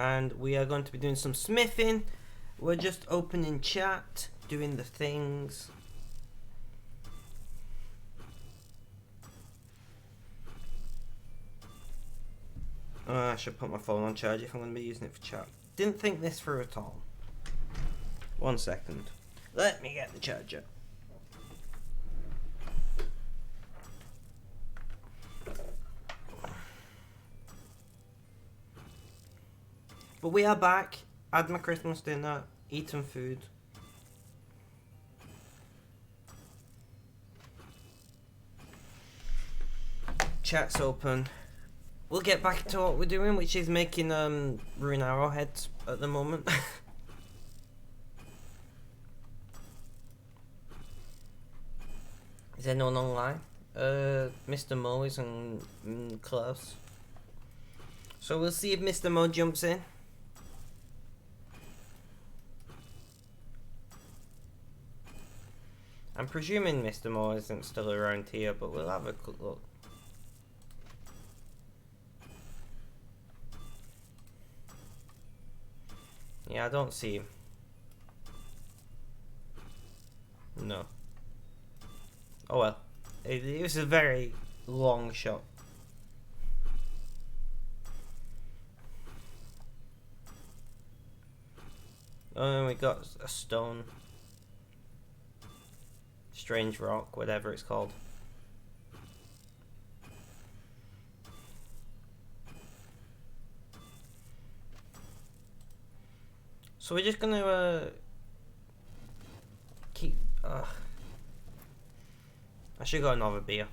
and we are going to be doing some smithing. We're just opening chat, doing the things. I should put my phone on charge if I'm going to be using it for chat. Didn't think this through at all. 1 second. Let me get the charger. But we are back. Had my Christmas dinner, eaten food. Chat's open. We'll get back to what we're doing, which is making rune arrowheads at the moment. Is anyone online? Mr. Mo isn't close. So we'll see if Mr. Mo jumps in. I'm presuming Mr. Mo isn't still around here, but we'll have a quick look. Yeah, I don't see him. No. Oh well. It was a very long shot. Oh, and we got a stone. Strange rock, whatever it's called. So we're just gonna keep. I should got another beer.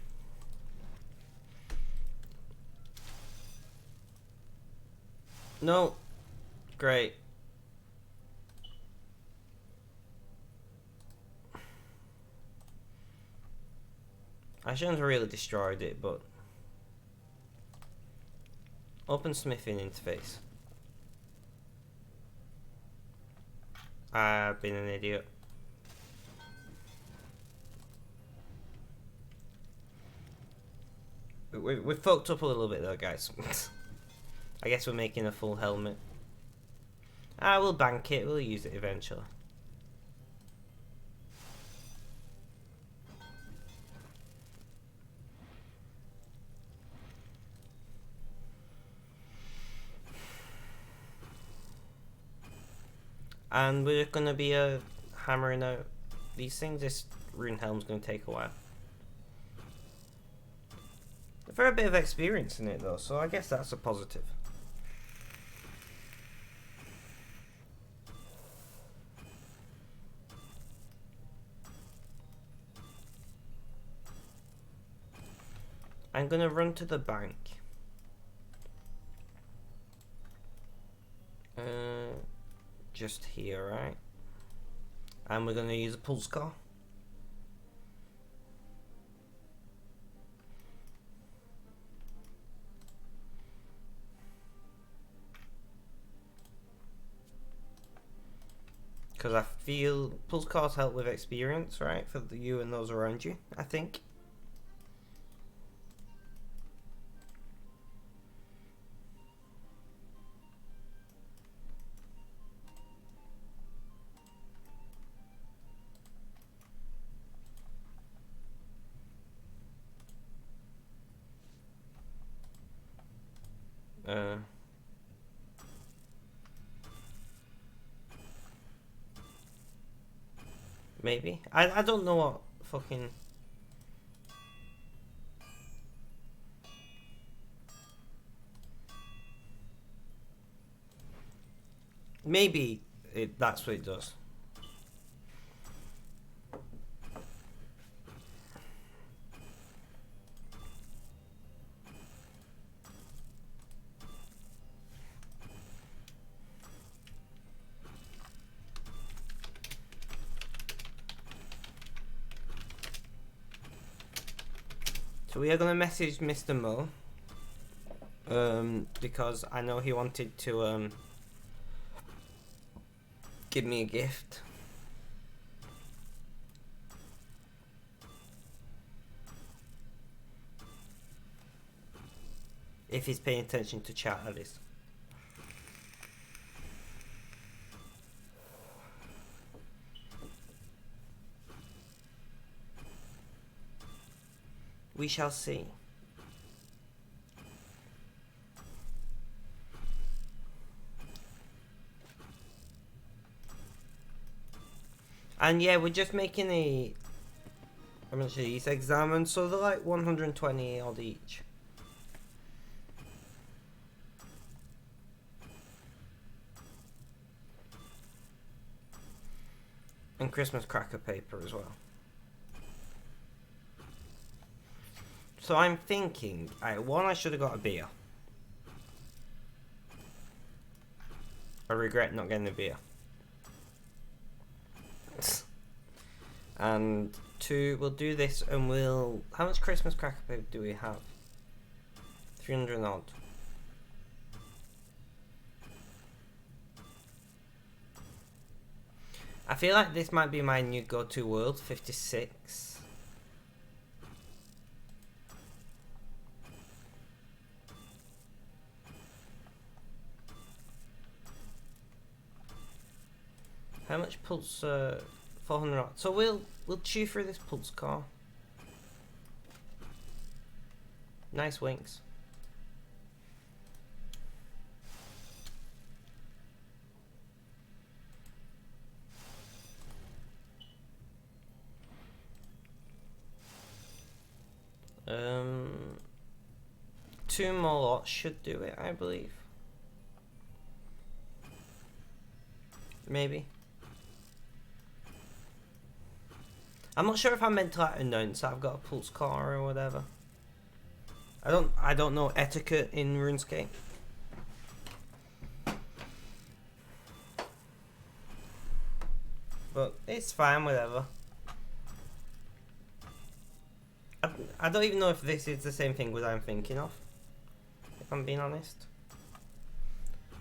No, great. I shouldn't have really destroyed it, but open smithing interface. I've been an idiot. We fucked up a little bit though, guys. I guess we're making a full helmet. We'll bank it. We'll use it eventually. And we're gonna be hammering out these things. This rune helm's gonna take a while. A fair bit of experience in it though, so I guess that's a positive. I'm gonna run to the bank. Just here, right? And we're gonna use a pulse car. Because I feel pulse cars help with experience, right? For you and those around you, I think. Maybe. I don't know what fucking... Maybe that's what it does. So we are gonna message Mr. Mo, because I know he wanted to give me a gift. If he's paying attention to chat, that is. We shall see. And yeah, we're just making a... I'm gonna show you these examines, so they're like 120 odd each. And Christmas cracker paper as well. So I'm thinking, one, I should have got a beer. I regret not getting a beer. And two, we'll do this and we'll... How much Christmas cracker paper do we have? 300 odd. I feel like this might be my new go-to world, 56. How much pulse? 400 odd. So we'll chew through this pulse car. Nice wings. Two more lots should do it, I believe. Maybe. I'm not sure if I meant to like announce that I've got a pulse car or whatever. I don't know etiquette in RuneScape. But it's fine, whatever. I don't even know if this is the same thing as I'm thinking of, if I'm being honest.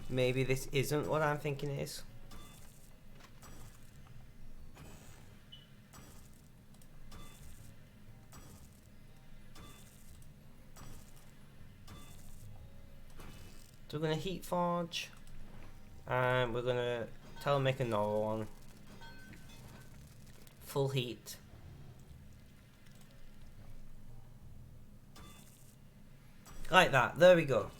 Maybe this isn't what I'm thinking it is. So we're going to heat forge, and we're going to tell them make another one. Full heat. Like that, there we go.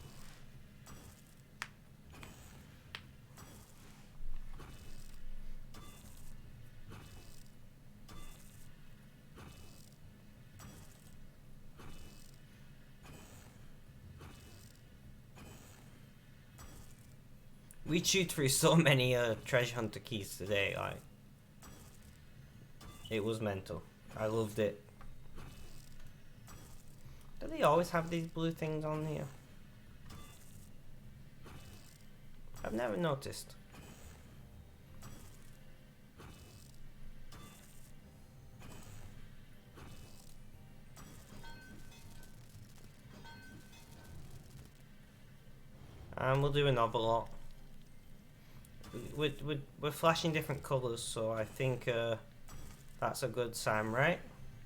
We chewed through so many treasure hunter keys today, like it was mental. I loved it. Do they always have these blue things on here? I've never noticed. And we'll do another lot. We're flashing different colours, so I think that's a good sign, right?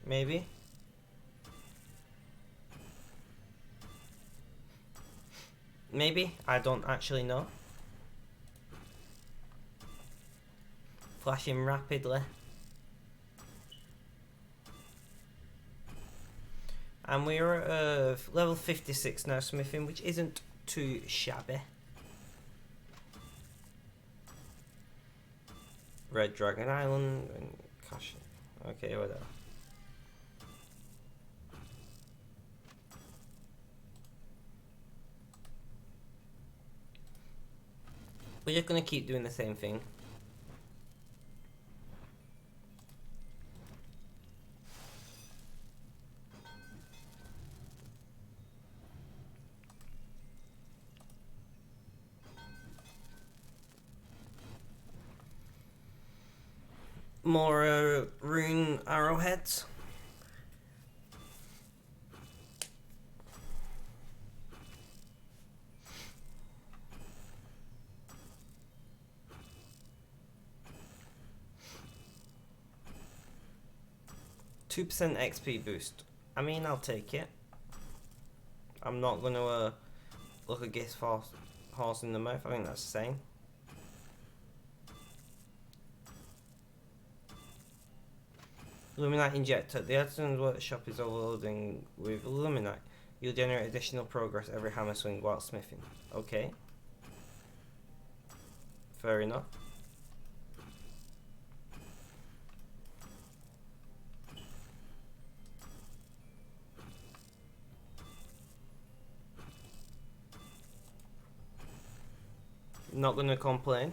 Maybe? Maybe? I don't actually know. Flashing rapidly. And we're at level 56 now, smithing, which isn't too shabby. Red Dragon Island and gosh, okay, whatever. We're just gonna keep doing the same thing. More rune arrowheads. Two % XP boost. I mean, I'll take it. I'm not gonna look a gift horse in the mouth. I think that's the same. Luminite injector. The artisan's workshop is overloading with Luminite. You'll generate additional progress every hammer swing while smithing. Okay. Fair enough. Not gonna complain.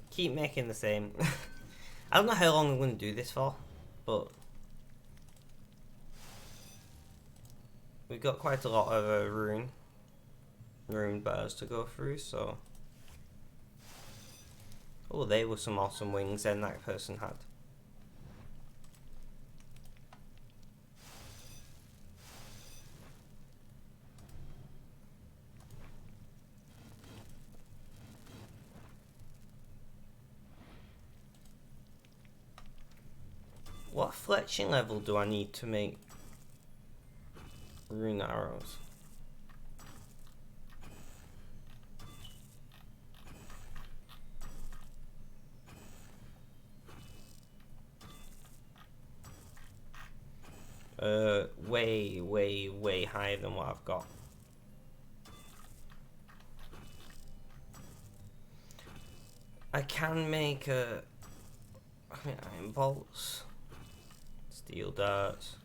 Keep making the same. I don't know how long I'm going to do this for, but we've got quite a lot of rune bars to go through, so. Oh, they were some awesome wings then that person had. What fletching level do I need to make rune arrows? Way higher than what I've got. I can make iron bolts. Steel darts,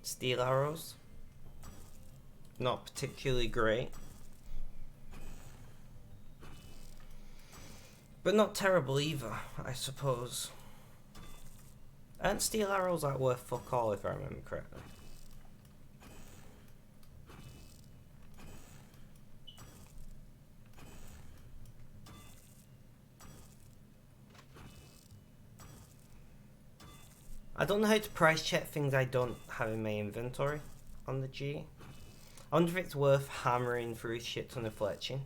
steel arrows, not particularly great, but not terrible either, I suppose. And steel arrows aren't worth fuck all if I remember correctly. I don't know how to price check things I don't have in my inventory on the G. I wonder if it's worth hammering through shit ton of fletching.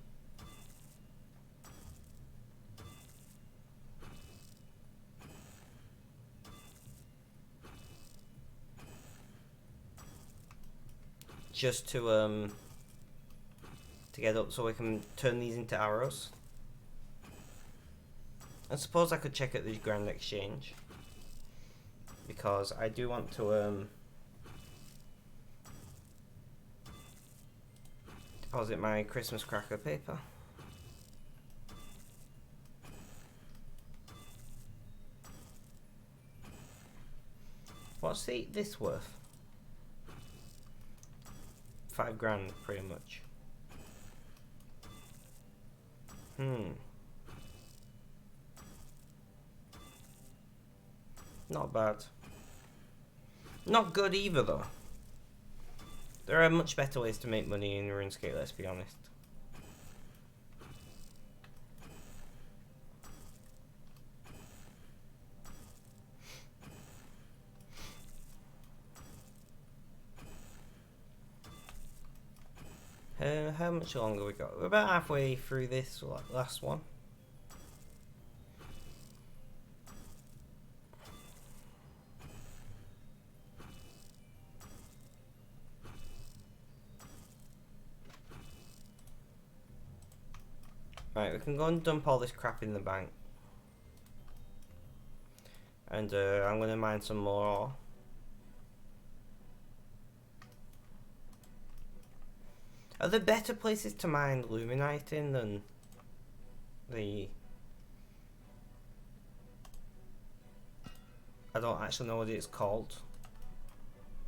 Just to get up so we can turn these into arrows. I suppose I could check out the Grand Exchange, because I do want to deposit my Christmas cracker paper. What's this worth? 5 grand, pretty much. Not bad. Not good either, though. There are much better ways to make money in RuneScape, let's be honest. How much longer we got? We're about halfway through this last one. Right, we can go and dump all this crap in the bank. And I'm going to mine some more ore. Are there better places to mine Luminite in than the... I don't actually know what it's called.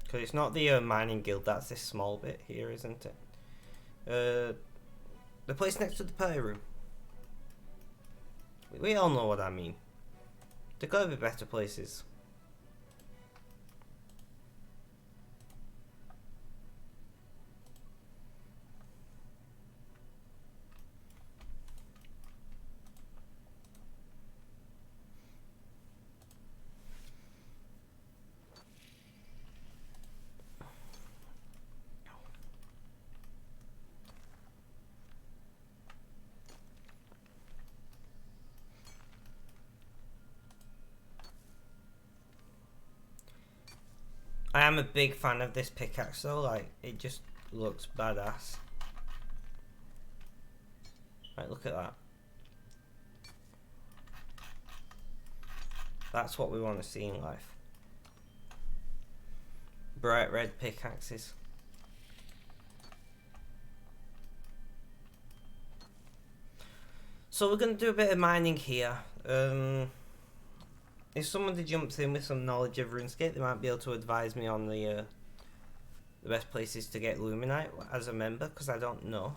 Because it's not the mining guild, that's this small bit here, isn't it? The place next to the party room. We all know what I mean. There gotta be better places. I am a big fan of this pickaxe though, like, it just looks badass. Right, look at that. That's what we want to see in life. Bright red pickaxes. So we're going to do a bit of mining here. If somebody jumps in with some knowledge of Runescape, they might be able to advise me on the best places to get Luminite as a member, because I don't know.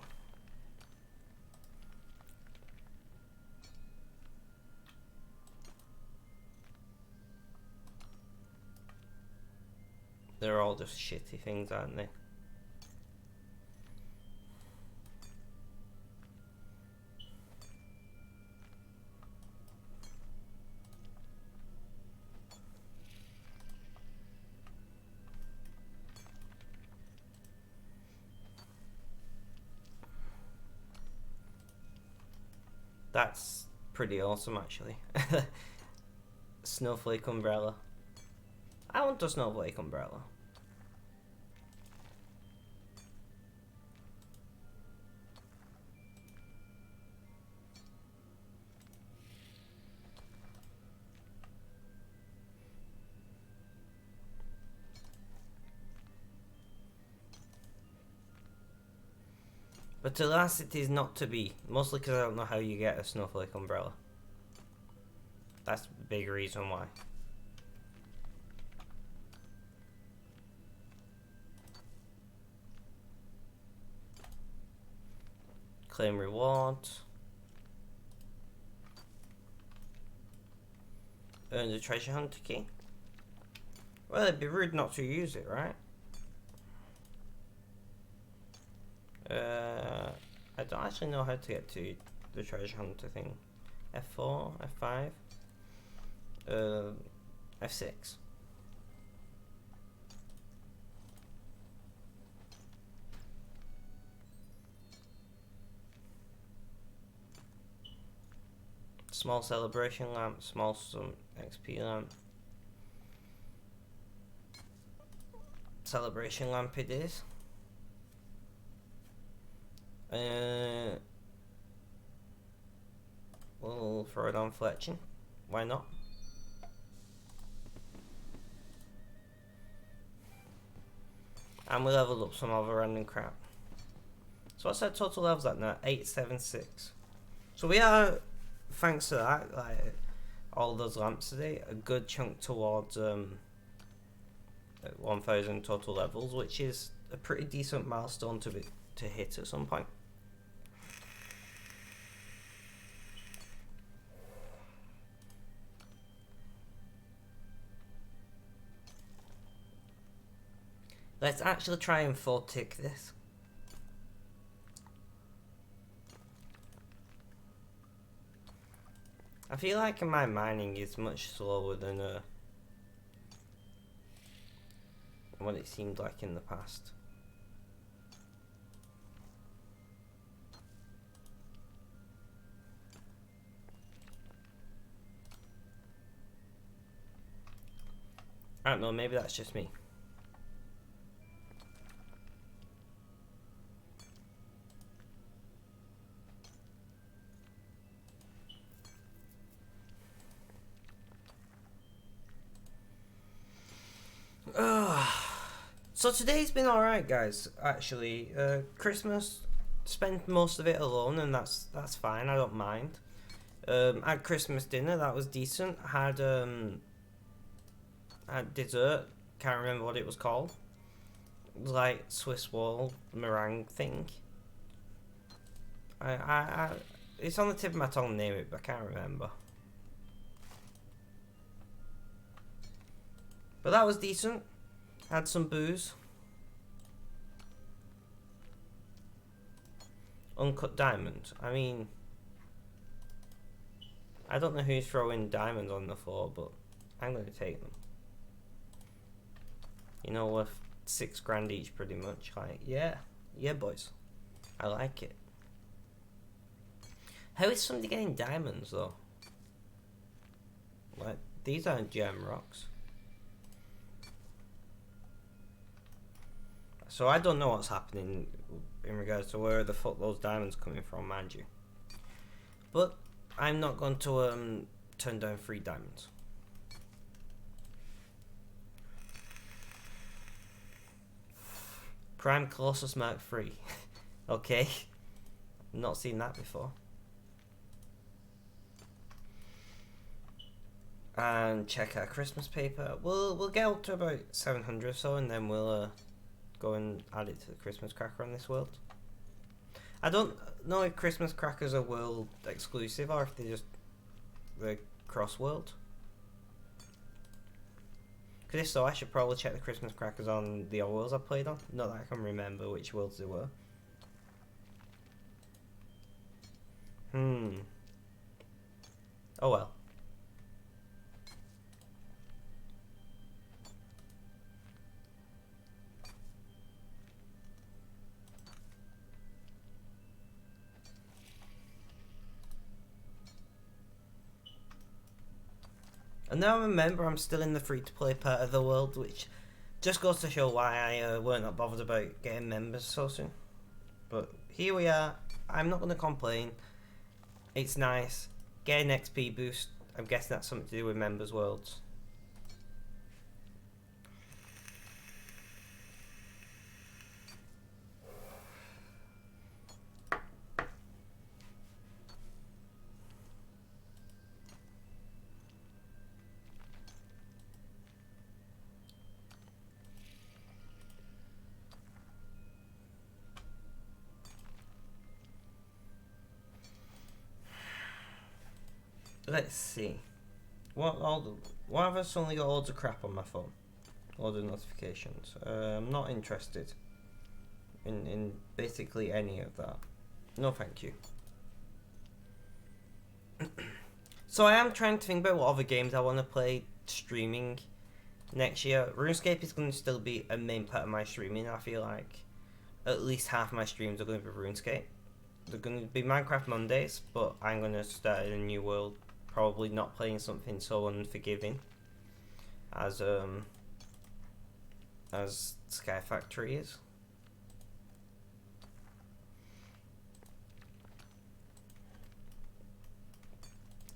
They're all just shitty things, aren't they? That's pretty awesome, actually. Snowflake umbrella. I want a snowflake umbrella. But alas, it is not to be. Mostly because I don't know how you get a snowflake umbrella. That's the big reason why. Claim reward. Earn the treasure hunter key. Well, it'd be rude not to use it, right? I don't actually know how to get to the treasure hunter thing. F4, F5, F6. Small celebration lamp, small some XP lamp. Celebration lamp it is. We'll throw it on fletching. Why not? And we leveled up some other random crap. So what's our total levels at now? 876. So we are, thanks to that, like all those lamps today, a good chunk towards 1000 total levels, which is a pretty decent milestone to hit at some point. Let's actually try and full tick this. I feel like my mining is much slower than what it seemed like in the past. I don't know, maybe that's just me. So today's been alright, guys, actually. Christmas, spent most of it alone, and that's fine, I don't mind. Had Christmas dinner, that was decent. Had dessert, can't remember what it was called. It was like Swiss roll meringue thing. It's on the tip of my tongue to name it, but I can't remember. But that was decent. Had some booze. Uncut diamond. I mean, I don't know who's throwing diamonds on the floor, but I'm going to take them. You know, worth 6 grand each pretty much. Like, yeah, boys. I like it. How is somebody getting diamonds though? Like, these aren't gem rocks. So I don't know what's happening in regards to where the fuck those diamonds coming from, mind you. But I'm not going to turn down free diamonds. Prime Colossus Mark 3. Okay. Not seen that before. And check our Christmas paper. We'll get up to about 700 or so, and then we'll go and add it to the Christmas cracker on this world. I don't know if Christmas crackers are world exclusive or if they're cross world. Because if so, I should probably check the Christmas crackers on the other worlds I played on. Not that I can remember which worlds they were. Oh well. And now I remember I'm still in the free-to-play part of the world, which just goes to show why I weren't that bothered about getting members so soon. But here we are. I'm not going to complain. It's nice. Get an XP boost. I'm guessing that's something to do with members' worlds. Let's see. Why have I suddenly got loads of crap on my phone? Loads of notifications. I'm not interested in basically any of that. No thank you. So I am trying to think about what other games I want to play streaming next year. RuneScape is going to still be a main part of my streaming. I feel like at least half my streams are going to be RuneScape. They're going to be Minecraft Mondays, but I'm going to start in a new world. Probably not playing something so unforgiving as Sky Factory is.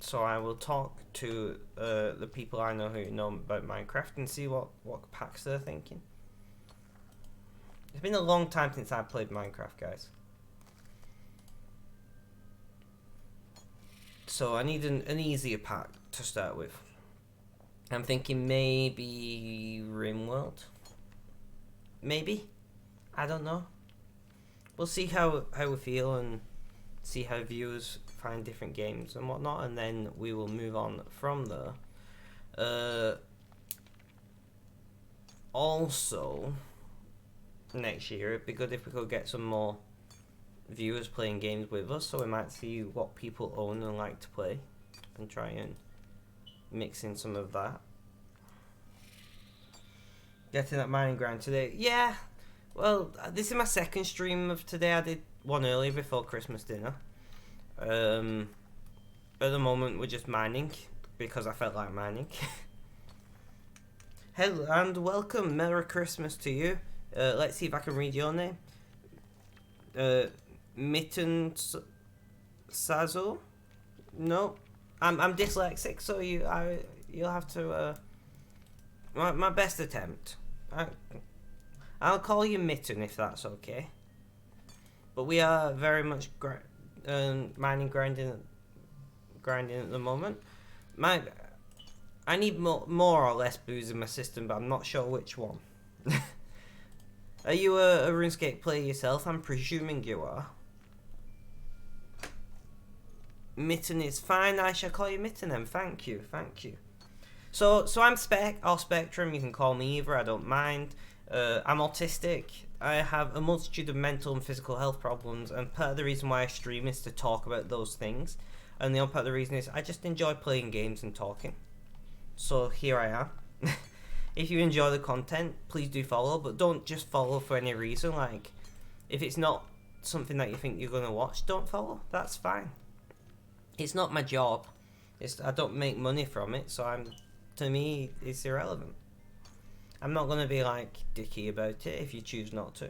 So I will talk to the people I know who know about Minecraft and see what packs they're thinking. It's been a long time since I played Minecraft, guys. So I need an easier pack to start with. I'm thinking maybe RimWorld. Maybe. I don't know. We'll see how we feel and see how viewers find different games and whatnot, and then we will move on from there. Also, next year it'd be good if we could get some more viewers playing games with us, so we might see what people own and like to play and try and mix in some of that. Getting that mining grind today. Yeah, well, this is my second stream of today. I did one earlier before Christmas dinner. At the moment we're just mining because I felt like mining. Hello and welcome, Merry Christmas to you. Let's see if I can read your name. Mitten Sazo? No, I'm dyslexic, so you'll have to my best attempt. I'll call you Mitten if that's okay. But we are very much mining grinding at the moment. I need more or less booze in my system, but I'm not sure which one. Are you a RuneScape player yourself? I'm presuming you are. Mitten is fine. I shall call you Mitten then. Thank you. So I'm Spectrum. You can call me either. I don't mind. I'm autistic. I have a multitude of mental and physical health problems, and part of the reason why I stream is to talk about those things, and the other part of the reason is I just enjoy playing games and talking. So here I am. If you enjoy the content, please do follow, but don't just follow for any reason. Like, if it's not something that you think you're going to watch, don't follow. That's fine. It's not my job. I don't make money from it, so to me, it's irrelevant. I'm not gonna be like dicky about it if you choose not to.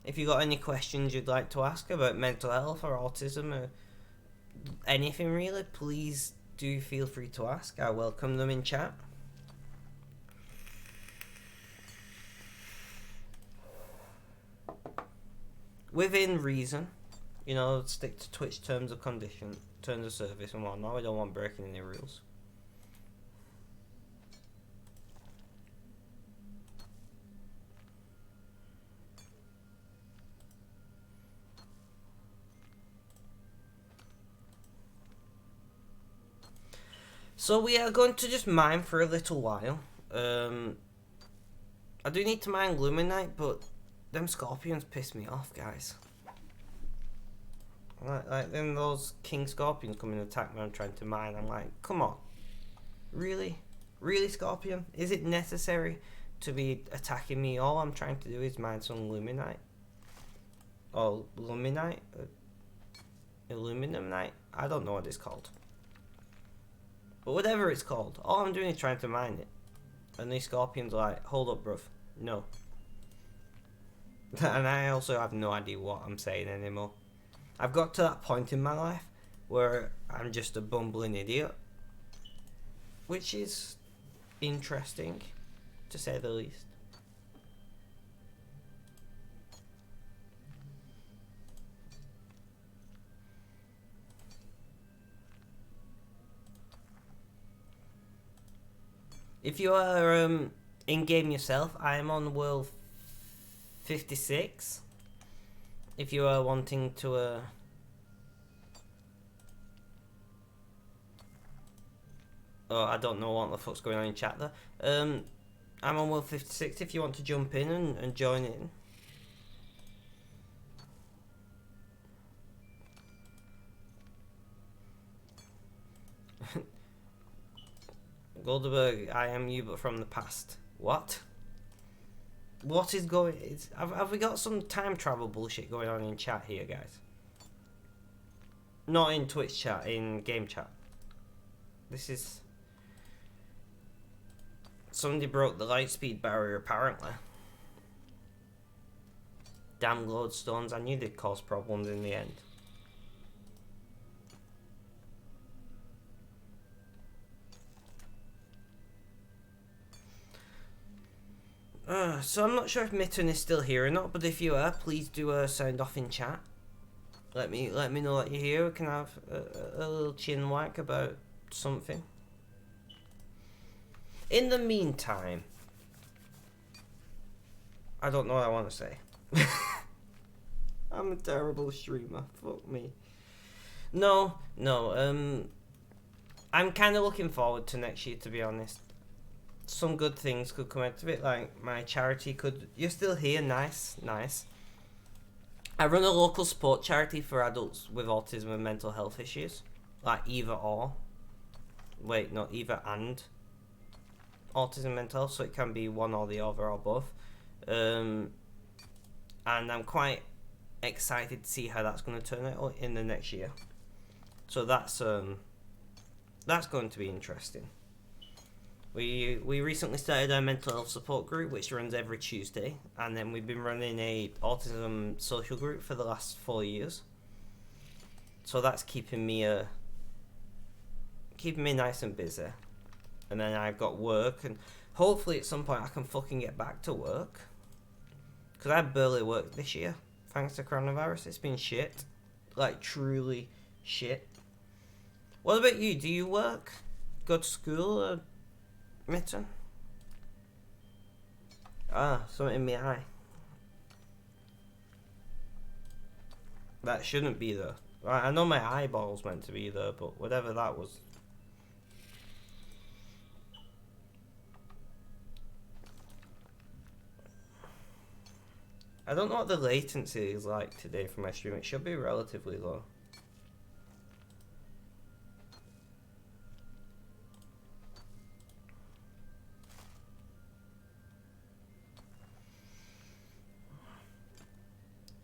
If you got any questions you'd like to ask about mental health or autism or anything really, please do feel free to ask. I welcome them in chat. Within reason, you know, stick to Twitch terms of service and whatnot. I don't want breaking any rules. So we are going to just mine for a little while. I do need to mine Luminite, but them scorpions piss me off, guys. Like then those king scorpions come and attack me. I'm trying to mine. I'm like, come on, really, scorpion? Is it necessary to be attacking me? All I'm trying to do is mine some Luminite or Luminite, Illuminumite. I don't know what it's called. But whatever it's called, all I'm doing is trying to mine it. And these scorpions are like, hold up, bruv. No. And I also have no idea what I'm saying anymore. I've got to that point in my life where I'm just a bumbling idiot. Which is interesting, to say the least. If you are in-game yourself, I am on world 56. If you are wanting to oh, I don't know what the fuck's going on in chat there. I'm on world 56 if you want to jump in and join in. Goldberg, I am you but from the past. What? What is going... Have we got some time travel bullshit going on in chat here, guys? Not in Twitch chat, in game chat. This is... Somebody broke the light speed barrier, apparently. Damn lodestones, I knew they'd cause problems in the end. So I'm not sure if Mitten is still here or not, but if you are, please do sound off in chat. Let me know that you're here. We can have a little chin whack about something. In the meantime, I don't know what I want to say. I'm a terrible streamer. Fuck me. No. I'm kind of looking forward to next year, to be honest. Some good things could come out of it, like my charity could... You're still here, nice. I run a local support charity for adults with autism and mental health issues. Like either or. Wait, not either and. Autism and mental health, so it can be one or the other or both. And I'm quite excited to see how that's going to turn out in the next year. So that's going to be interesting. We recently started our mental health support group, which runs every Tuesday, and then we've been running a autism social group for the last 4 years. So that's keeping me nice and busy. And then I've got work, and hopefully at some point I can fucking get back to work. Because I barely worked this year, thanks to coronavirus. It's been shit. Like, truly shit. What about you? Do you work? Go to school? Or Mitten? Ah, something in my eye. That shouldn't be there. I know my eyeball's meant to be there, but whatever that was. I don't know what the latency is like today for my stream. It should be relatively low.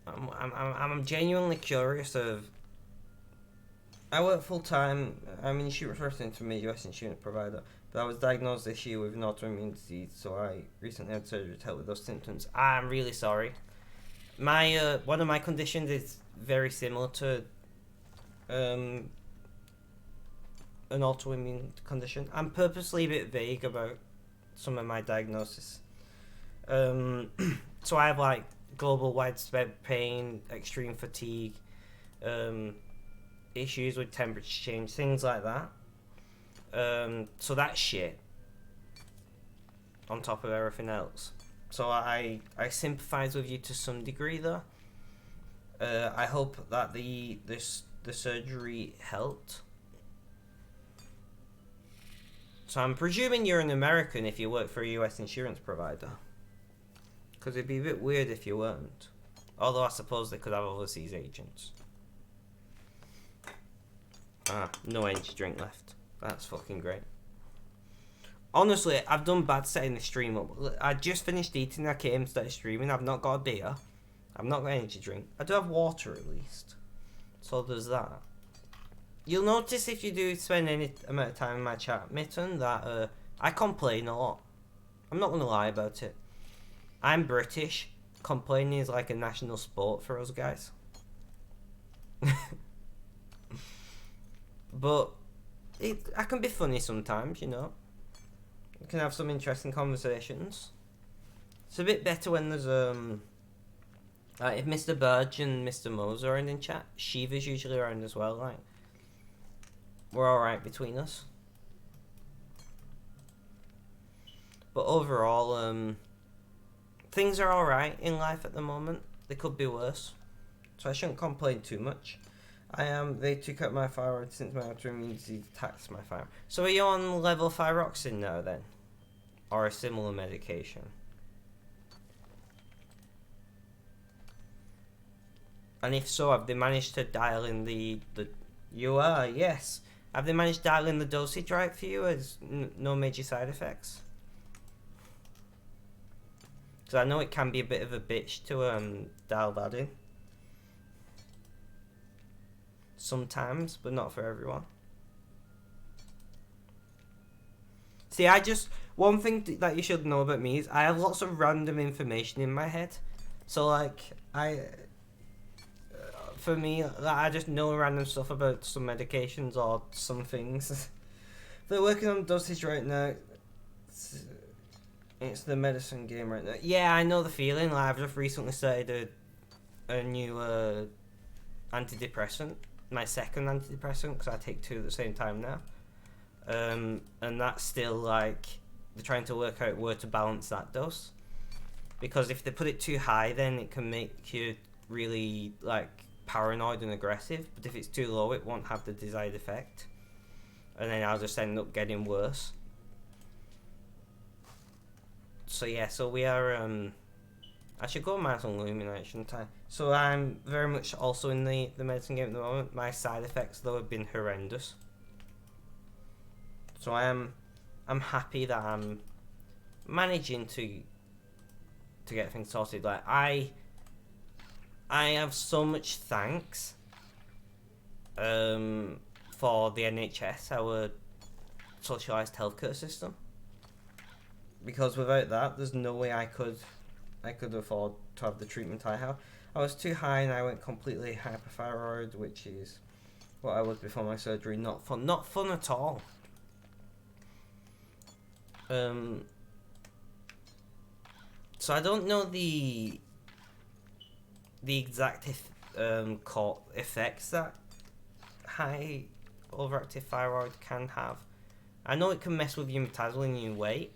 I'm genuinely curious of I work full time. I'm in insurance representing to a US insurance provider, but I was diagnosed this year with an autoimmune disease, so I recently had surgery to help with those symptoms. I'm really sorry. My one of my conditions is very similar to um, an autoimmune condition. I'm purposely a bit vague about some of my diagnosis. So I have like global widespread pain, extreme fatigue, um, issues with temperature change, things like that. So that's shit on top of everything else. So I sympathise with you to some degree though. I hope that the surgery helped. So I'm presuming you're an American if you work for a US insurance provider. Because it'd be a bit weird if you weren't. Although I suppose they could have overseas agents. No energy drink left. That's fucking great. Honestly, I've done bad setting the stream up. I just finished eating, I came and started streaming. I've not got a beer. I've not got energy drink. I do have water at least. So there's that. You'll notice if you do spend any amount of time in my chat, Mitten, that I complain a lot. I'm not going to lie about it. I'm British. Complaining is like a national sport for us guys. But I can be funny sometimes, you know. We can have some interesting conversations. It's a bit better when there's like if Mr. Burge and Mr. Moser are in chat, Shiva's usually around as well, like we're alright between us. But overall, things are alright in life at the moment. They could be worse. So I shouldn't complain too much. They took out my thyroid since my autoimmune disease attacks my thyroid. So are you on level thyroxine now then? Or a similar medication? And if so, have they managed to dial in the you are, yes. Have they managed to dial in the dosage right for you as no major side effects? Because I know it can be a bit of a bitch to dial that in. Sometimes, but not for everyone. See, one thing that you should know about me is I have lots of random information in my head. So like, for me, I just know random stuff about some medications or some things. They're working on dosage right now. It's the medicine game right now. Yeah, I know the feeling. Like, I've just recently started a new antidepressant. My second antidepressant, because I take two at the same time now. And that's still like, they're trying to work out where to balance that dose. Because if they put it too high, then it can make you really like paranoid and aggressive. But if it's too low, it won't have the desired effect. And then I'll just end up getting worse. So yeah, so we are, I should go Marathon Luminite, shouldn't I? So I'm very much also in the medicine game at the moment. My side effects, though, have been horrendous. So I'm happy that I'm managing to get things sorted. Like, I have so much thanks for the NHS, our socialised healthcare system. Because without that, there's no way I could afford to have the treatment I have. I was too high and I went completely hyperthyroid, which is what I was before my surgery. Not fun at all. So I don't know the exact effects that high overactive thyroid can have. I know it can mess with your metabolism and your weight.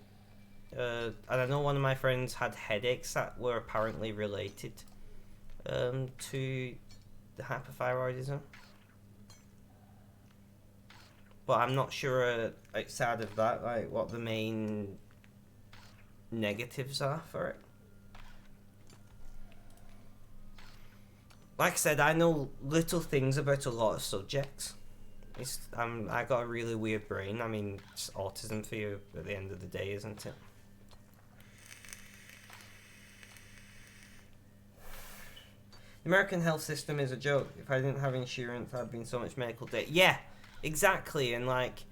And I know one of my friends had headaches that were apparently related to the hyperthyroidism. But I'm not sure outside of that, like, what the main negatives are for it. Like I said, I know little things about a lot of subjects. I got a really weird brain. I mean, it's autism for you at the end of the day, isn't it? The American health system is a joke. If I didn't have insurance, I'd be in so much medical debt. Yeah, exactly. And like,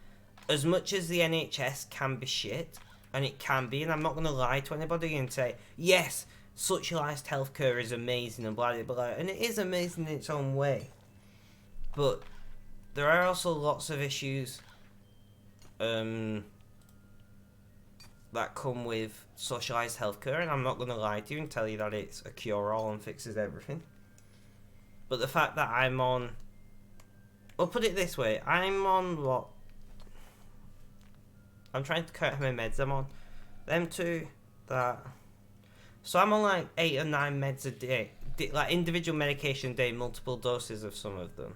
as much as the NHS can be shit, and it can be, and I'm not going to lie to anybody and say, yes, socialised healthcare is amazing and blah, blah, blah, and it is amazing in its own way. But there are also lots of issues that come with socialised healthcare, and I'm not going to lie to you and tell you that it's a cure-all and fixes everything. But the fact that I'm on... Well, put it this way. I'm on what? I'm trying to count how many meds I'm on. Them two, that... So I'm on like 8 or 9 meds a day. Like individual medication a day, multiple doses of some of them.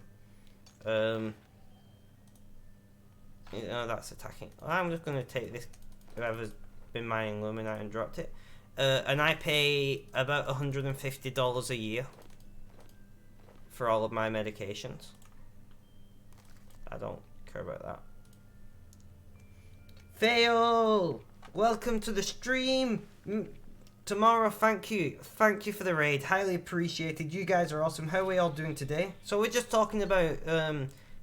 You know, that's attacking. I'm just going to take this, whoever's been mining Luminite and dropped it. And I pay about $150 a year for all of my medications. I don't care about that. Fail! Welcome to the stream! Tomorrow, thank you for the raid, highly appreciated. You guys are awesome. How are we all doing today? So we're just talking about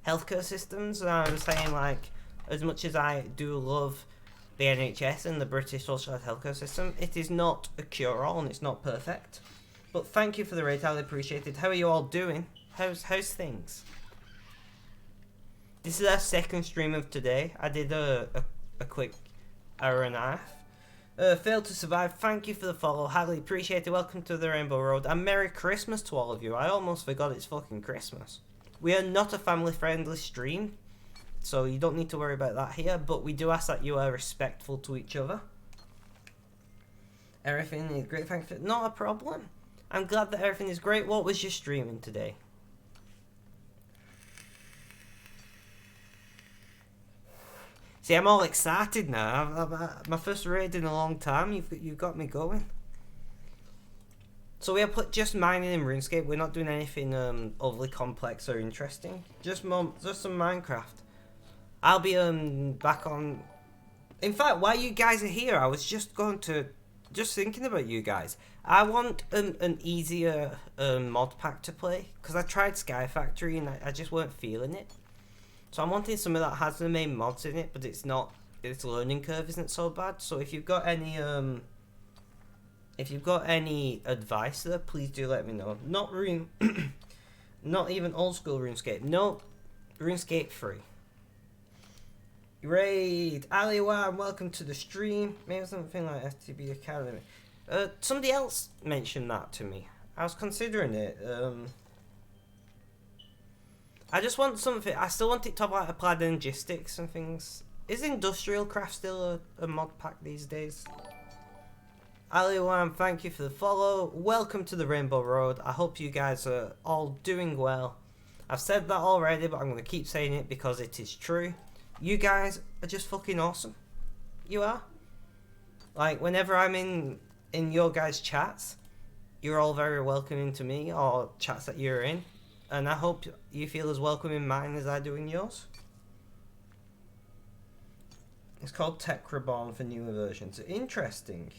healthcare systems, and I was saying, like, as much as I do love the NHS and the British socialised healthcare system, it is not a cure-all and it's not perfect. But thank you for the raid, highly appreciated. How are you all doing? How's things? This is our second stream of today. I did a quick hour and a half. Failed to survive, thank you for the follow, highly appreciated. Welcome to the Rainbow Road, and Merry Christmas to all of you. I almost forgot it's fucking Christmas. We are not a family friendly stream, so you don't need to worry about that here, but we do ask that you are respectful to each other. Everything is great, thanks for... Not a problem. I'm glad that everything is great. What was your streaming today? See, I'm all excited now. My first raid in a long time. You've got me going. So we are just mining in RuneScape. We're not doing anything overly complex or interesting. Just some Minecraft. I'll be back on. In fact, while you guys are here, I was just thinking about you guys. I want an easier mod pack to play, because I tried Sky Factory and I just weren't feeling it. So I'm wanting something that has the main mods in it, but its learning curve isn't so bad. So if you've got any advice there, please do let me know. Not not even old school RuneScape. No, RuneScape 3. Raid Aliwan, welcome to the stream. Maybe something like STB Academy. Somebody else mentioned that to me. I was considering it. I just want something. I still want it to have like applied logistics and things. Is Industrial Craft still a mod pack these days? Aliwan, thank you for the follow. Welcome to the Rainbow Road. I hope you guys are all doing well. I've said that already, but I'm going to keep saying it because it is true. You guys are just fucking awesome. You are. Like, whenever I'm in your guys' chats, you're all very welcoming to me, or chats that you're in. And I hope you feel as welcome in mine as I do in yours. It's called Tech Reborn for newer versions. Interesting.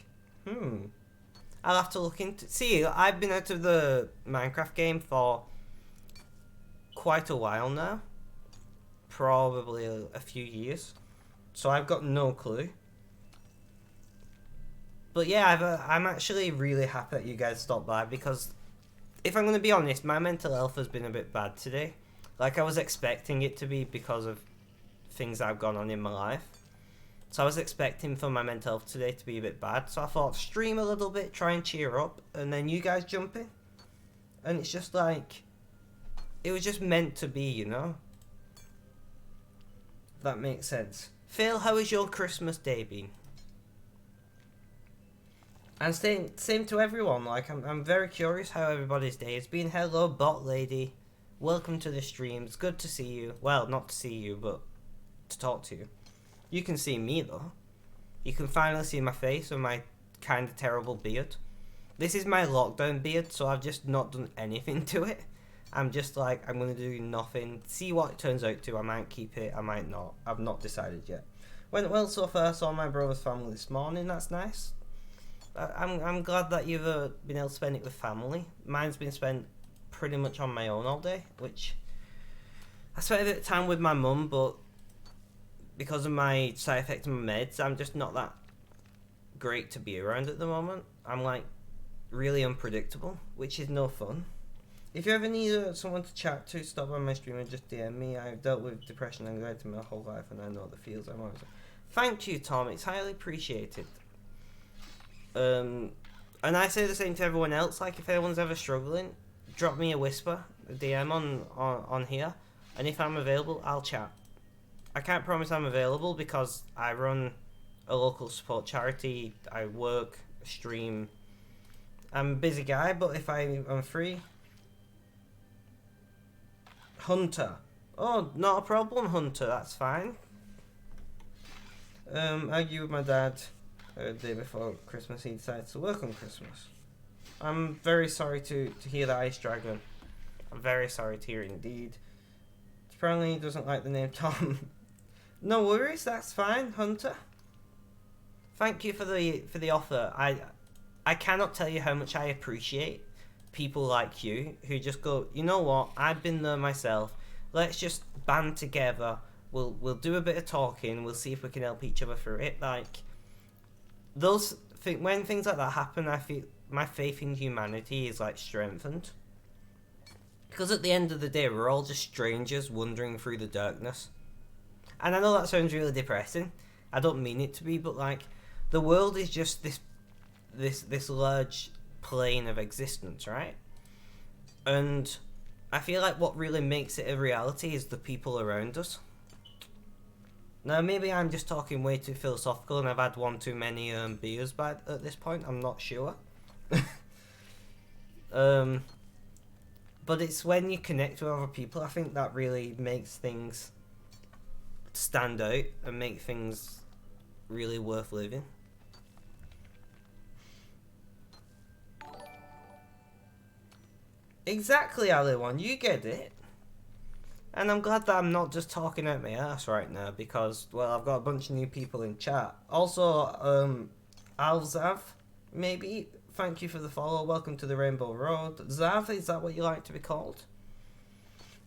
I'll have to look into... See, I've been out of the Minecraft game for quite a while now. Probably a few years. So I've got no clue. But yeah, I'm actually really happy that you guys stopped by, because... if I'm going to be honest, my mental health has been a bit bad today. Like, I was expecting it to be because of things that have gone on in my life. So I was expecting for my mental health today to be a bit bad. So I thought, stream a little bit, try and cheer up, and then you guys jump in. And it's just like, it was just meant to be, you know? If that makes sense. Phil, how has your Christmas day been? And same to everyone, like, I'm very curious how everybody's day has been. Hello, bot lady. Welcome to the stream. It's good to see you. Well, not to see you, but to talk to you. You can see me, though. You can finally see my face with my kind of terrible beard. This is my lockdown beard, so I've just not done anything to it. I'm just like, I'm going to do nothing. See what it turns out to. I might keep it, I might not. I've not decided yet. Went well so far. I saw my brother's family this morning. That's nice. I'm glad that you've been able to spend it with family. Mine's been spent pretty much on my own all day, which I spent a bit of time with my mum, but because of my side effects of my meds, I'm just not that great to be around at the moment. I'm like really unpredictable, which is no fun. If you ever need someone to chat to, stop by my stream and just DM me. I've dealt with depression and anxiety my whole life, and I know the feels. I'm always. Thank you, Tom. It's highly appreciated. And I say the same to everyone else. Like, if anyone's ever struggling, drop me a whisper, a DM on here, and if I'm available, I'll chat. I can't promise I'm available because I run a local support charity. I work, stream. I'm a busy guy, but if I'm free. Hunter. Oh, not a problem, Hunter. That's fine. Argue with my dad the day before Christmas. He decided to work on Christmas. I'm very sorry to hear that, Ice Dragon. I'm very sorry to hear indeed. Apparently he doesn't like the name Tom. No worries, that's fine, Hunter. Thank you for the offer. I cannot tell you how much I appreciate people like you who just go, you know what, I've been there myself. Let's just band together. We'll do a bit of talking. We'll see if we can help each other through it. Like when things like that happen, I feel my faith in humanity is like strengthened. Because at the end of the day, we're all just strangers wandering through the darkness. And I know that sounds really depressing. I don't mean it to be, but like the world is just this large plane of existence, right? And I feel like what really makes it a reality is the people around us. Now maybe I'm just talking way too philosophical and I've had one too many beers at this point, I'm not sure. But it's when you connect with other people, I think that really makes things stand out and make things really worth living. Exactly, Ali1, you get it. And I'm glad that I'm not just talking out my ass right now because, well, I've got a bunch of new people in chat. Also, Alzav, maybe, thank you for the follow. Welcome to the Rainbow Road. Zav, is that what you like to be called?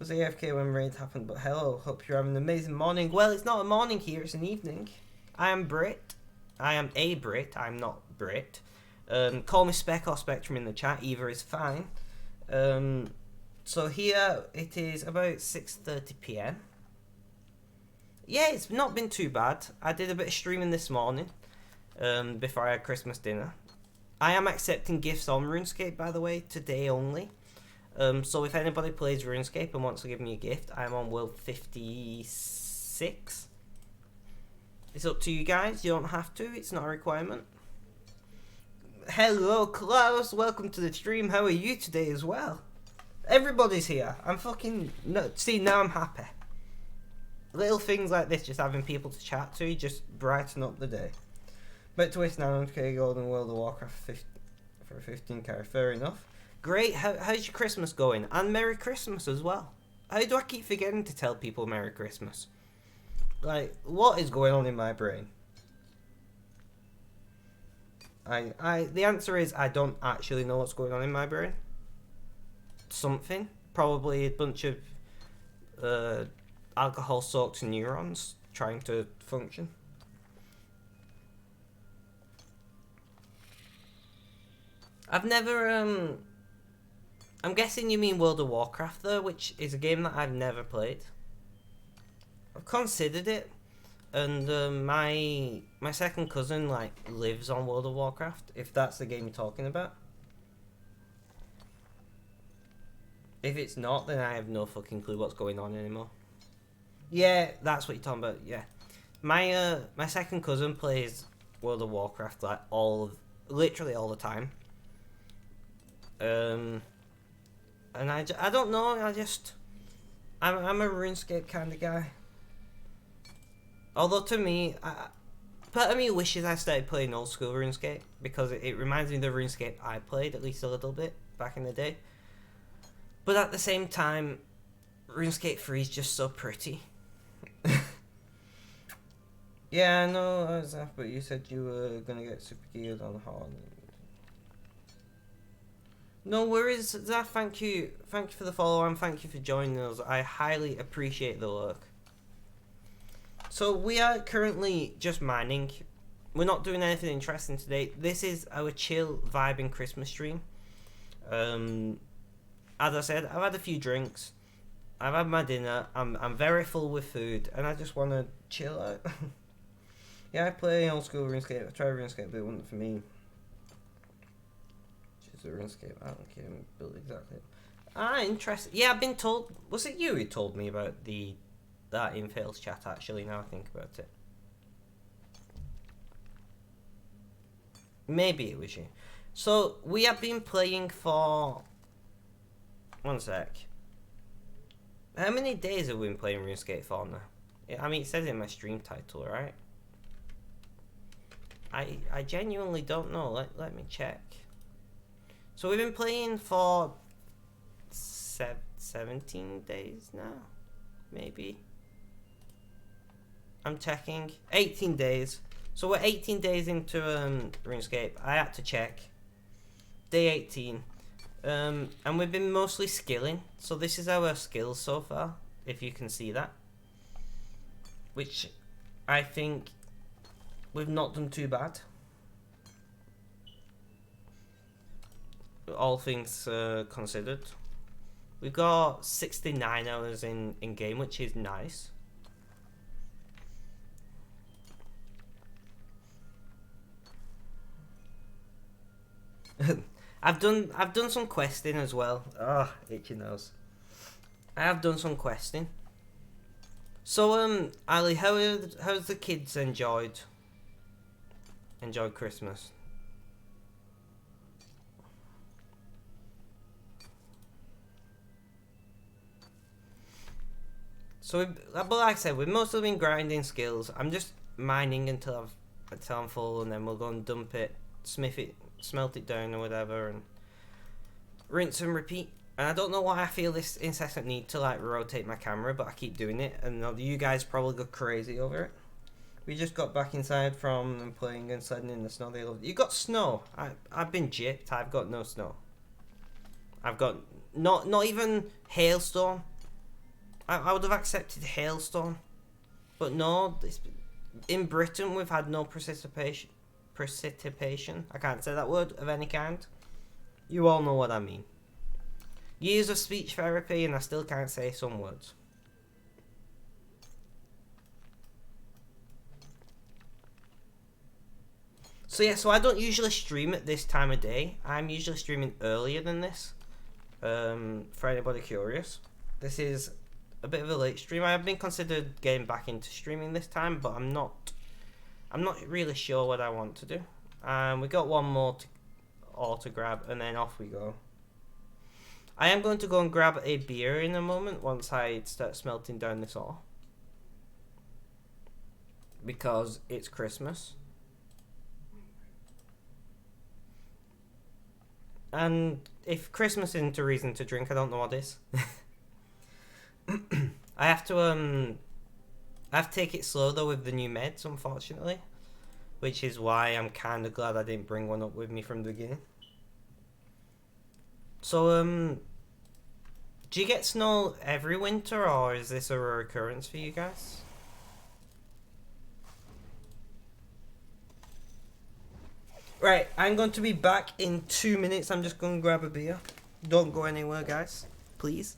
Was AFK when raid happened, but hello, hope you're having an amazing morning. Well, it's not a morning here, it's an evening. I am Brit. I am a Brit, I'm not Brit. Call me Spec or Spectrum in the chat, either is fine. So here it is about 6:30 PM. Yeah, it's not been too bad. I did a bit of streaming this morning before I had Christmas dinner. I am accepting gifts on Runescape, by the way, today only. So if anybody plays RuneScape and wants to give me a gift, I'm on World 56. It's up to you guys. You don't have to. It's not a requirement. Hello, Klaus. Welcome to the stream. How are you today as well? Everybody's here. I'm fucking... No, see, now I'm happy. Little things like this, just having people to chat to, just brighten up the day. Bet to waste 900k gold in World of Warcraft for 15k. Fair enough. Great. How's your Christmas going? And Merry Christmas as well. How do I keep forgetting to tell people Merry Christmas? Like, what is going on in my brain? The answer is I don't actually know what's going on in my brain. Something. Probably a bunch of alcohol-soaked neurons trying to function. I've never, I'm guessing you mean World of Warcraft though, which is a game that I've never played. I've considered it, and my second cousin like lives on World of Warcraft, if that's the game you're talking about. If it's not, then I have no fucking clue what's going on anymore. Yeah, that's what you're talking about, yeah. My second cousin plays World of Warcraft like literally all the time. And I don't know, I'm a RuneScape kind of guy. Although to me, part of me wishes I started playing old school RuneScape, because it reminds me of the RuneScape I played, at least a little bit, back in the day. But at the same time, RuneScape 3 is just so pretty. Yeah, I know, Zaf, but you said you were gonna get super geared on hard. No worries, Zaf. Thank you for the follow and thank you for joining us. I highly appreciate the work. So we are currently just mining. We're not doing anything interesting today. This is our chill vibing Christmas stream. As I said, I've had a few drinks. I've had my dinner. I'm very full with food, and I just want to chill out. Yeah, I play old school Runescape. I tried Runescape, but it wasn't for me. Just a Runescape. I don't care. Build exactly. Interesting. Yeah, I've been told. Was it you who told me about that in Fails chat? Actually, now I think about it. Maybe it was you. So we have been playing for. One sec. How many days have we been playing RuneScape for now? I mean, it says in my stream title, right? I genuinely don't know. Let me check. So we've been playing for 17 days now, maybe. I'm checking. 18 days. So we're 18 days into RuneScape. I had to check. Day 18. And we've been mostly skilling. So this is our skills so far, if you can see that. Which I think we've not done too bad. All things considered. We've got 69 hours in game, which is nice. I've done some questing as well. Oh, itchy nose. I have done some questing. So Ali, how's the kids enjoyed Christmas? So but like I said, we've mostly been grinding skills. I'm just mining until I'm full, and then we'll go and dump it, smelt it down or whatever, and rinse and repeat. And I don't know why I feel this incessant need to like rotate my camera, but I keep doing it, and you guys probably go crazy over it. We just got back inside from playing and sledding in the snow. They love it. You got snow. I've been gypped. I've got no snow. I've got not even hailstorm. I would have accepted hailstorm, but no. In Britain, we've had no precipitation. I can't say that word of any kind. You all know what I mean. Years of speech therapy, and I still can't say some words. So yeah, so I don't usually stream at this time of day. I'm usually streaming earlier than this. For anybody curious, this is a bit of a late stream. I have been considered getting back into streaming this time, but I'm not really sure what I want to do. We got one more to grab, and then off we go. I am going to go and grab a beer in a moment once I start smelting down this ore, because it's Christmas. And if Christmas isn't a reason to drink, I don't know what is. I have to take it slow though with the new meds, unfortunately, which is why I'm kind of glad I didn't bring one up with me from the beginning. So do you get snow every winter, or is this a rare occurrence for you guys? Right, I'm going to be back in 2 minutes. I'm just going to grab a beer. Don't go anywhere, guys. Please.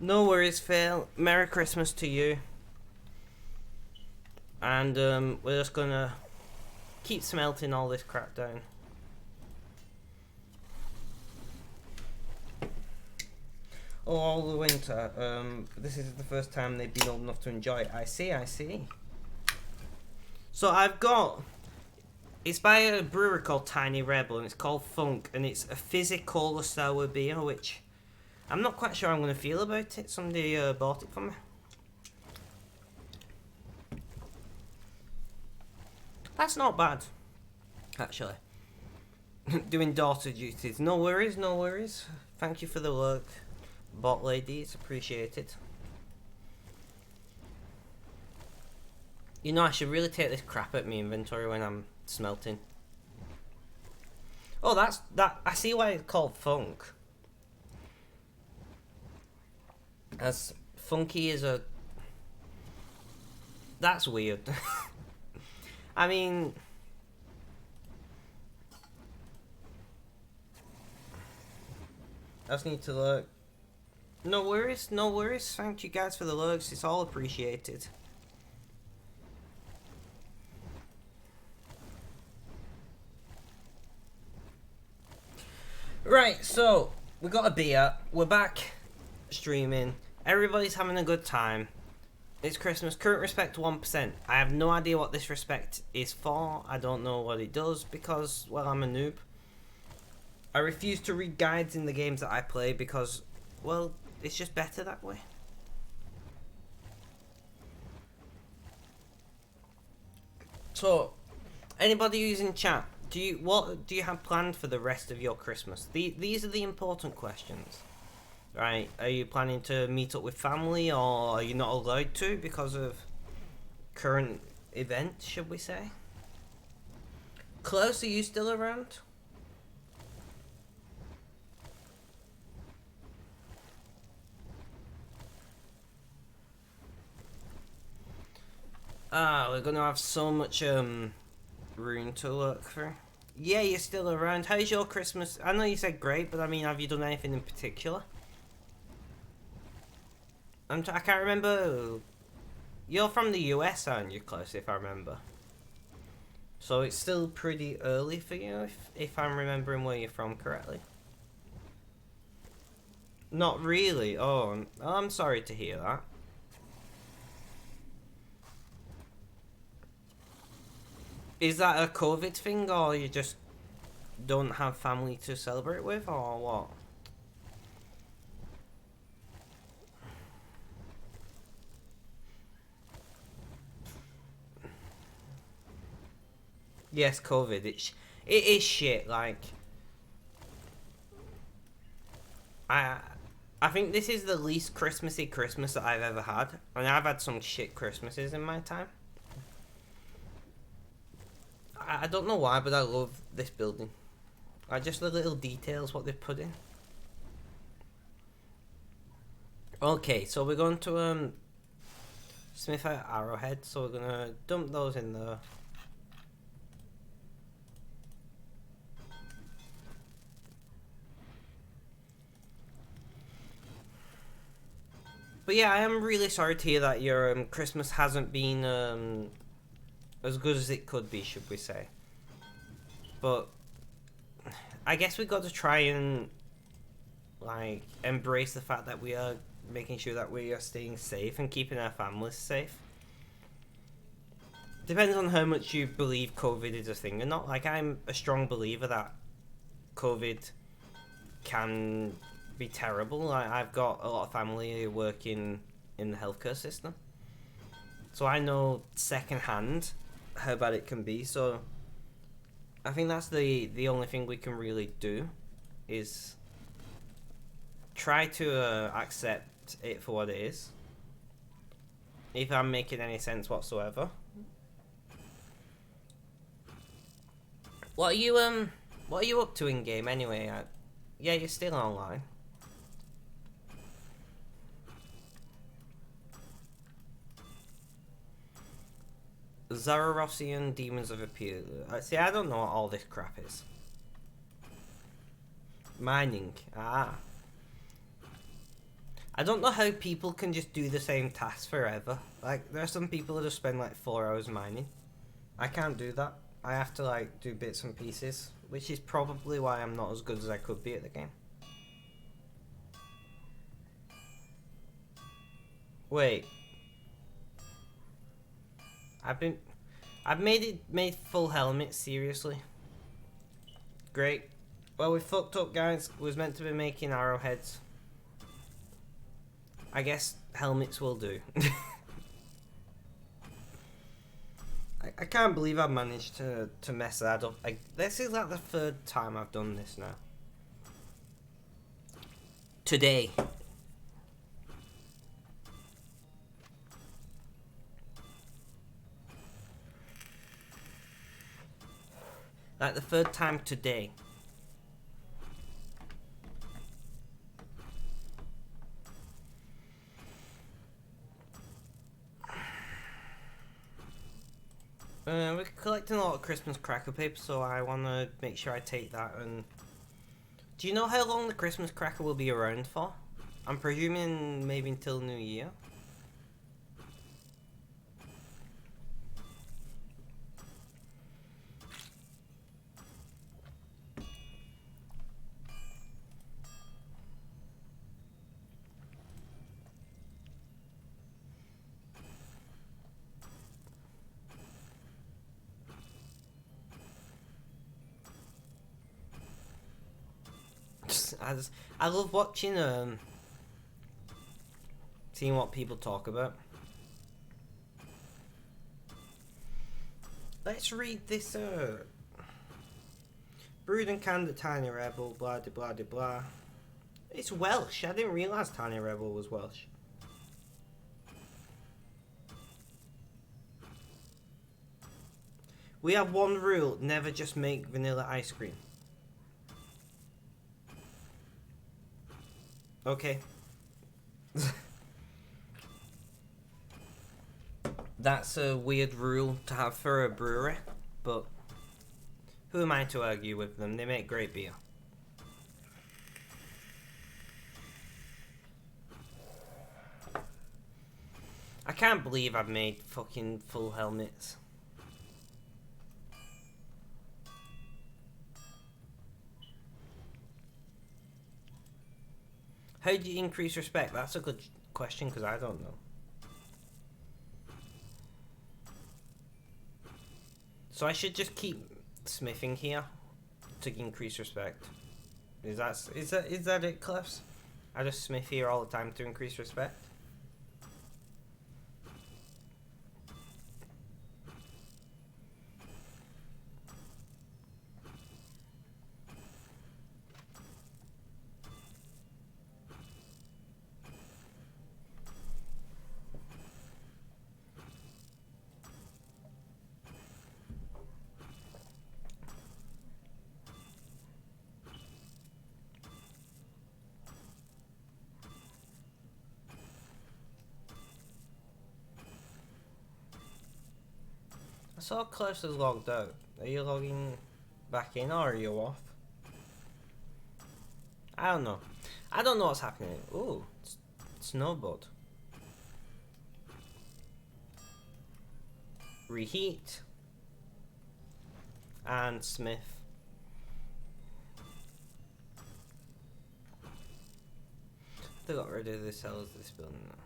No worries, Phil. Merry Christmas to you. And we're just gonna keep smelting all this crap down. Oh, all the winter. This is the first time they've been old enough to enjoy it. I see. So I've got... It's by a brewery called Tiny Rebel, and it's called Funk, and it's a fizzy cola sour beer, which I'm not quite sure I'm going to feel about it. Somebody bought it for me. That's not bad, actually. Doing daughter duties. No worries. Thank you for the work, bot lady. It's appreciated. You know, I should really take this crap at my inventory when I'm smelting. Oh, that. I see why it's called Funk. As funky as a... That's weird. I mean... I just need to look. No worries. Thank you guys for the looks. It's all appreciated. Right, so we got a beer. We're back streaming. Everybody's having a good time. It's Christmas. Current respect 1%. I have no idea what this respect is for. I don't know what it does because, well, I'm a noob. I refuse to read guides in the games that I play because, well, it's just better that way. So, anybody who's in chat, what do you have planned for the rest of your Christmas? These are the important questions. Right, are you planning to meet up with family, or are you not allowed to because of current events, should we say? Close, are you still around? We're gonna have so much rune to look for. Yeah, you're still around. How's your Christmas? I know you said great, but I mean, have you done anything in particular? I can't remember. You're from the US, aren't you, Close, if I remember? So it's still pretty early for you, if I'm remembering where you're from correctly. Not really? Oh, I'm sorry to hear that. Is that a COVID thing, or you just don't have family to celebrate with, or what? Yes, COVID. It is shit. Like, I think this is the least Christmassy Christmas that I've ever had, and I've had some shit Christmases in my time. I don't know why, but I love this building. Just the little details what they've put in. Okay, so we're going to Smith Arrowhead, so we're gonna dump those in there. But yeah, I am really sorry to hear that your Christmas hasn't been as good as it could be, should we say. But I guess we got to try and like embrace the fact that we are making sure that we are staying safe and keeping our families safe. Depends on how much you believe COVID is a thing or not. Like, I'm a strong believer that COVID can be terrible. Like, I've got a lot of family who work in the healthcare system, so I know secondhand how bad it can be. So I think that's the only thing we can really do is try to accept it for what it is, if I'm making any sense whatsoever. What are you up to in game anyway? Yeah, you're still online. Zararossian Demons of Appeal. See, I don't know what all this crap is. Mining. I don't know how people can just do the same task forever. Like, there are some people that just spend like 4 hours mining. I can't do that. I have to like do bits and pieces, which is probably why I'm not as good as I could be at the game. Wait. I've made full helmet, seriously. Great. Well, we fucked up, guys. We was meant to be making arrowheads. I guess helmets will do. I can't believe I've managed to mess that up. This is like the 3rd time I've done this now. Today. Like the 3rd time today. We're collecting a lot of Christmas cracker paper, so I want to make sure I take that. And do you know how long the Christmas cracker will be around for? I'm presuming maybe until New Year. I love watching seeing what people talk about. Let's read this brewed and canned at Tiny Rebel, blah de blah de blah. It's Welsh. I didn't realise Tiny Rebel was Welsh. We have one rule: never just make vanilla ice cream. Okay. That's a weird rule to have for a brewery, but who am I to argue with them? They make great beer. I can't believe I've made fucking full helmets. How do you increase respect? That's a good question, because I don't know. So I should just keep smithing here to increase respect. Is that it, Cliffs? I just smith here all the time to increase respect. I saw Cliffs is logged out. Are you logging back in or are you off? I don't know. I don't know what's happening. Ooh, snowboard. Reheat. And smith. They got rid of the cellars of this building now.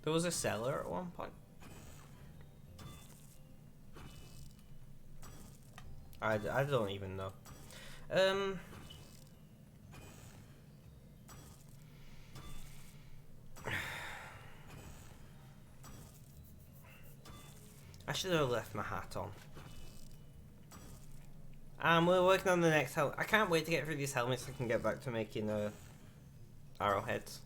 There was a cellar at one point. I don't even know. I should have left my hat on. We're working on the next helmet. I can't wait to get through these helmets so I can get back to making arrowheads.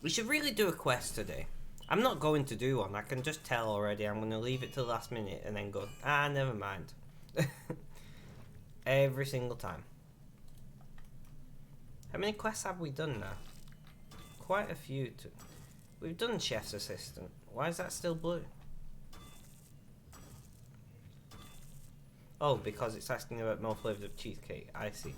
We should really do a quest today. I'm not going to do one. I can just tell already. I'm going to leave it till the last minute and then go, never mind. Every single time. How many quests have we done now? Quite a few. We've done Chef's Assistant. Why is that still blue? Oh, because it's asking about more flavours of cheesecake. I see.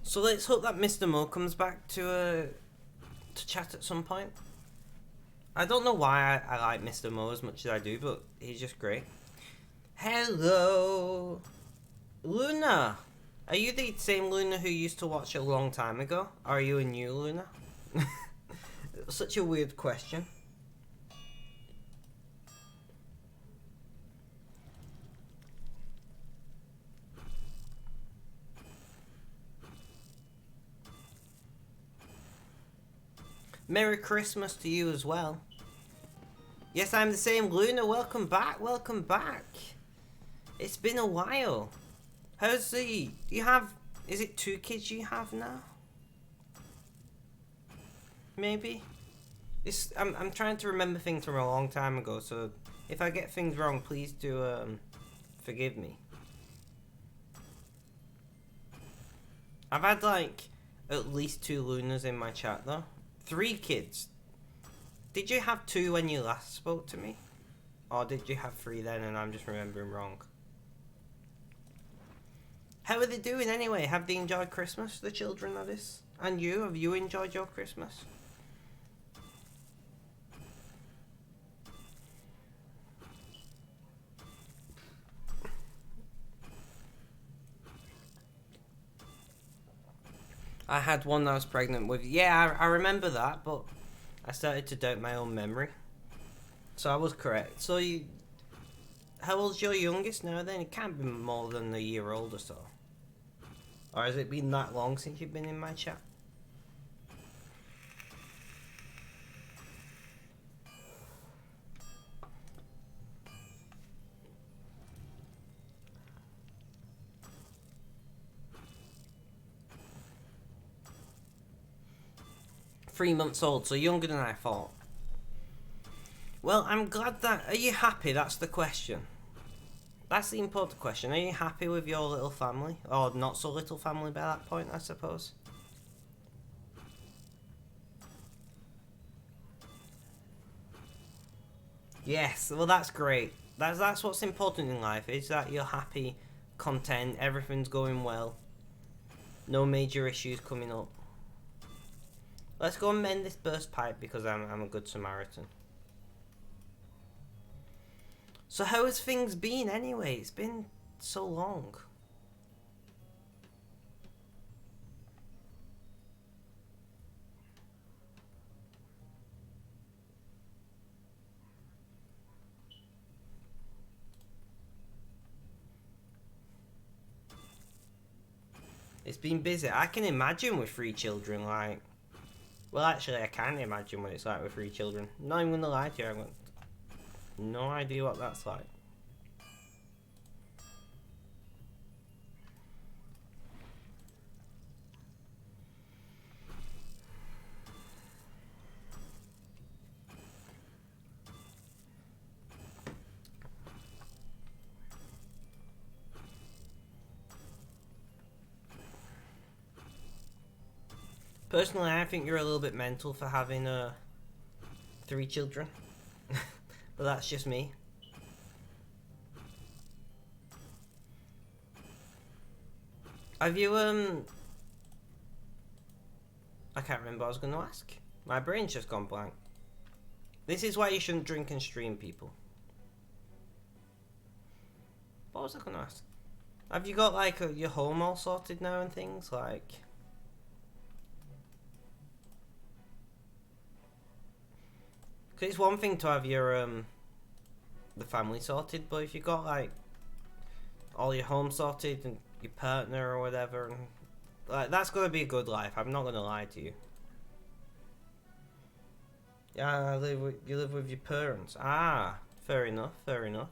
So let's hope that Mr. Mo comes back to chat at some point. I don't know why I like Mr. Mo as much as I do, but he's just great. Hello, Luna. Are you the same Luna who used to watch a long time ago? Or are you a new Luna? Such a weird question. Merry Christmas to you as well. Yes, I'm the same Luna. Welcome back. Welcome back. It's been a while. How's the... You have... Is it 2 kids you have now? Maybe? I'm trying to remember things from a long time ago, so if I get things wrong, please do forgive me. I've had like at least 2 Lunas in my chat though. 3 kids. Did you have 2 when you last spoke to me? Or did you have 3 then and I'm just remembering wrong? How are they doing anyway? Have they enjoyed Christmas, the children that is? And you, have you enjoyed your Christmas? I had one that I was pregnant with. Yeah, I remember that, but I started to doubt my own memory. So I was correct. So you... How old's your youngest now then? It can't be more than a year old or so. Or has it been that long since you've been in my chat? Three months old, so younger than I thought. Well, I'm glad that... Are you happy? That's the question. That's the important question. Are you happy with your little family? Or not so little family by that point, I suppose? Yes, well that's great. That's what's important in life, is that you're happy, content, everything's going well. No major issues coming up. Let's go and mend this burst pipe because I'm a good Samaritan. So how has things been anyway? It's been so long. It's been busy. I can imagine with 3 children, like... Well, actually, I can't imagine what it's like with 3 children. Not even gonna lie to you, I've got no idea what that's like. Personally, I think you're a little bit mental for having 3 children. But that's just me. Have you, I can't remember what I was going to ask. My brain's just gone blank. This is why you shouldn't drink and stream, people. What was I going to ask? Have you got, like, your home all sorted now and things? Like... Cause it's one thing to have your the family sorted, but if you got like all your home sorted and your partner or whatever, and like that's gonna be a good life. I'm not gonna lie to you. Yeah, you live with your parents. Ah, fair enough, fair enough.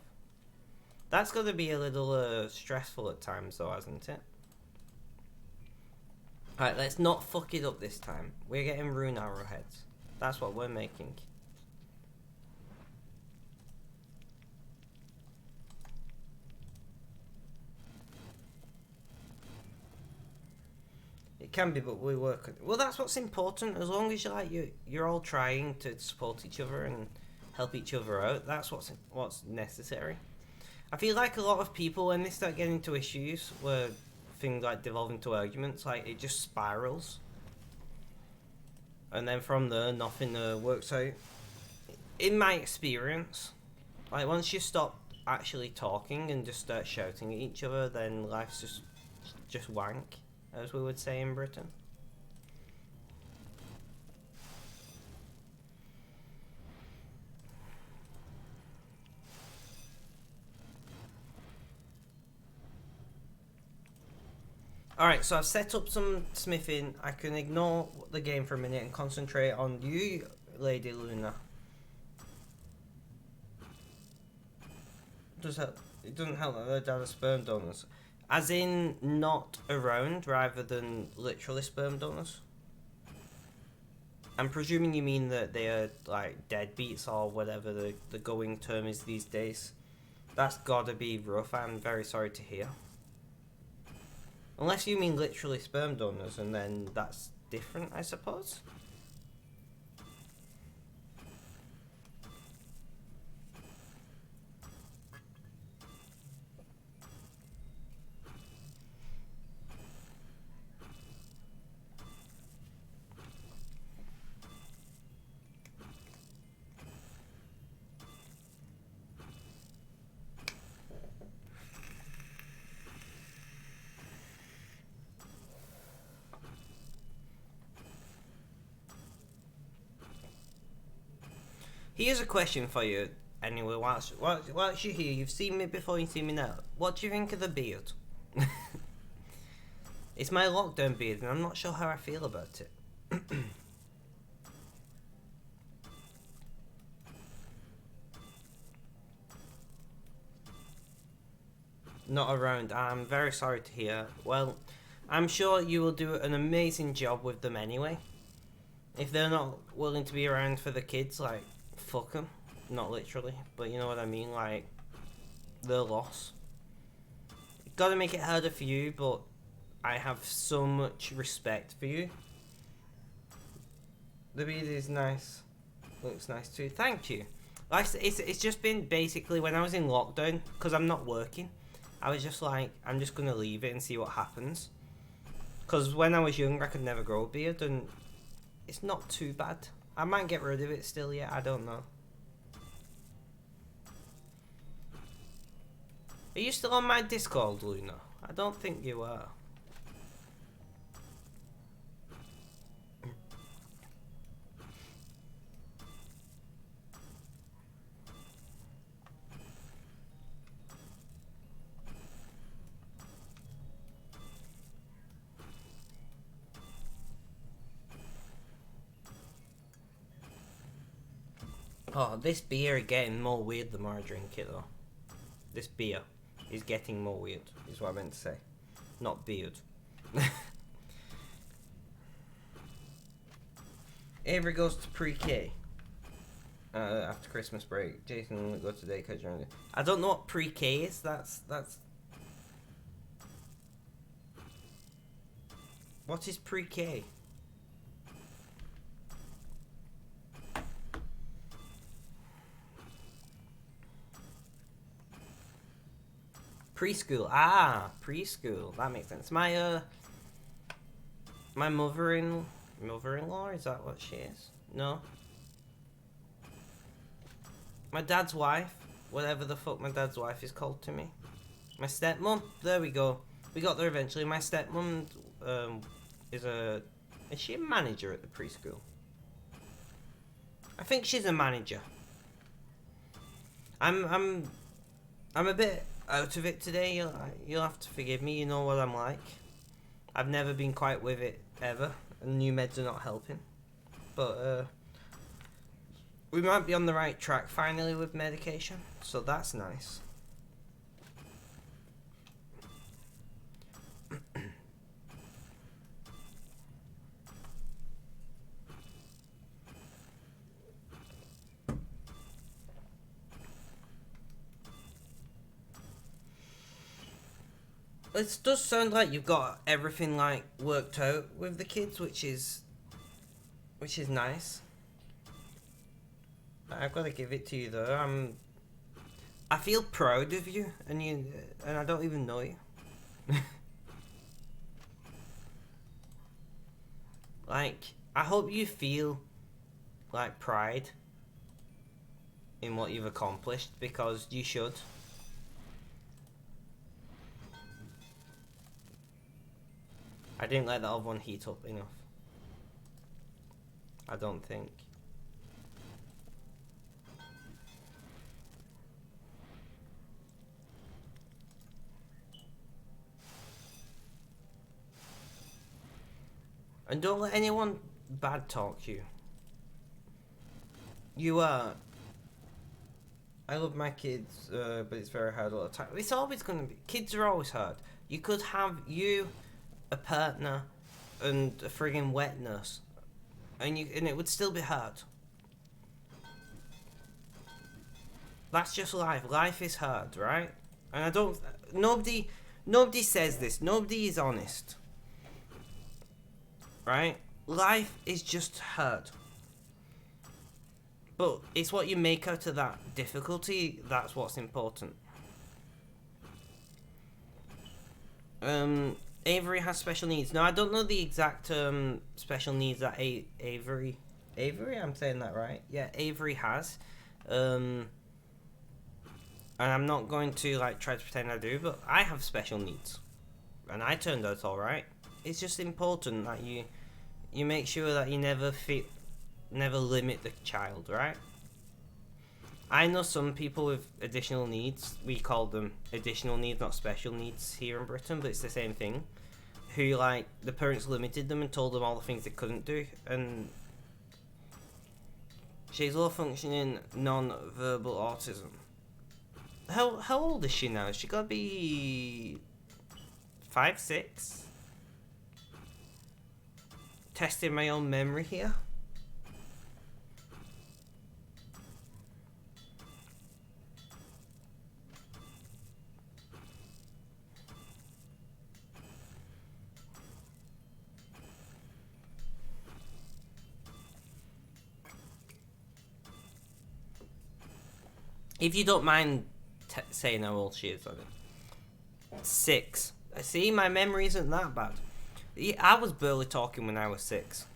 That's gonna be a little stressful at times, though, hasn't it? Alright, let's not fuck it up this time. We're getting rune arrowheads. That's what we're making. It can be, but we work. Well, that's what's important. As long as you're all trying to support each other and help each other out. That's what's necessary. I feel like a lot of people, when they start getting into issues where things like devolve into arguments, like it just spirals, and then from there nothing works out. In my experience, like once you stop actually talking and just start shouting at each other, then life's just wank, as we would say in Britain. Alright, so I've set up some smithing. I can ignore the game for a minute and concentrate on you, Lady Luna. It doesn't help that their dad are sperm donors. As in, not around, rather than literally sperm donors. I'm presuming you mean that they are, like, deadbeats or whatever the going term is these days. That's gotta be rough, I'm very sorry to hear. Unless you mean literally sperm donors, and then that's different, I suppose. Here's a question for you, anyway, whilst you're here. You've seen me before, you've seen me now. What do you think of the beard? It's my lockdown beard, and I'm not sure how I feel about it. Not around. I'm very sorry to hear. Well, I'm sure you will do an amazing job with them anyway. If they're not willing to be around for the kids, like, fuck them. Not literally, but you know what I mean, like, their loss. Gotta make it harder for you, but I have so much respect for you. The beard is nice. Looks nice too. Thank you. Like, it's just been basically when I was in lockdown, because I'm not working, I was just like, I'm just gonna leave it and see what happens. Because when I was young, I could never grow a beard, and it's not too bad. I might get rid of it still yet, I don't know. Are you still on my Discord, Luna? I don't think you are. Oh, this beer is getting more weird the more I drink it, though. This beer is getting more weird, is what I meant to say. Not beard. Avery goes to pre-K. After Christmas break. Jason will go to daycare during the... I don't know what pre-K is. That's... What is pre-K? Preschool. Ah, preschool. That makes sense. My mother-in-law, is that what she is? No. My dad's wife, whatever the fuck my dad's wife is called to me. My stepmom. There we go. We got there eventually. My stepmom is she a manager at the preschool? I think she's a manager. I'm a bit out of it today. You'll have to forgive me. You know what I'm like. I've never been quite with it ever, and new meds are not helping. But we might be on the right track finally with medication, so that's nice. It does sound like you've got everything like worked out with the kids, which is nice. I've got to give it to you though. I feel proud of you, and I don't even know you. Like, I hope you feel like pride in what you've accomplished, because you should. I didn't let that other one heat up enough. I don't think. And don't let anyone bad talk you. You are. I love my kids, but it's very hard all the time. It's always going to be. Kids are always hard. You could have a partner, and a friggin' wet nurse, and it would still be hard. That's just life. Life is hard, right? And I don't. Nobody says this. Nobody is honest. Right? Life is just hard. But it's what you make out of that difficulty that's what's important. Avery has special needs. Now, I don't know the exact special needs that Avery, I'm saying that right? Yeah, Avery has. And I'm not going to like try to pretend I do, but I have special needs. And I turned out alright. It's just important that you make sure that you never limit the child, right? I know some people with additional needs, we call them additional needs, not special needs here in Britain, but it's the same thing, who like the parents limited them and told them all the things they couldn't do, and she's low functioning non-verbal autism. How old is she now? She gotta be 5, 6? Testing my own memory here. If you don't mind saying how old she is, I think. 6. See, my memory isn't that bad. I was barely talking when I was 6.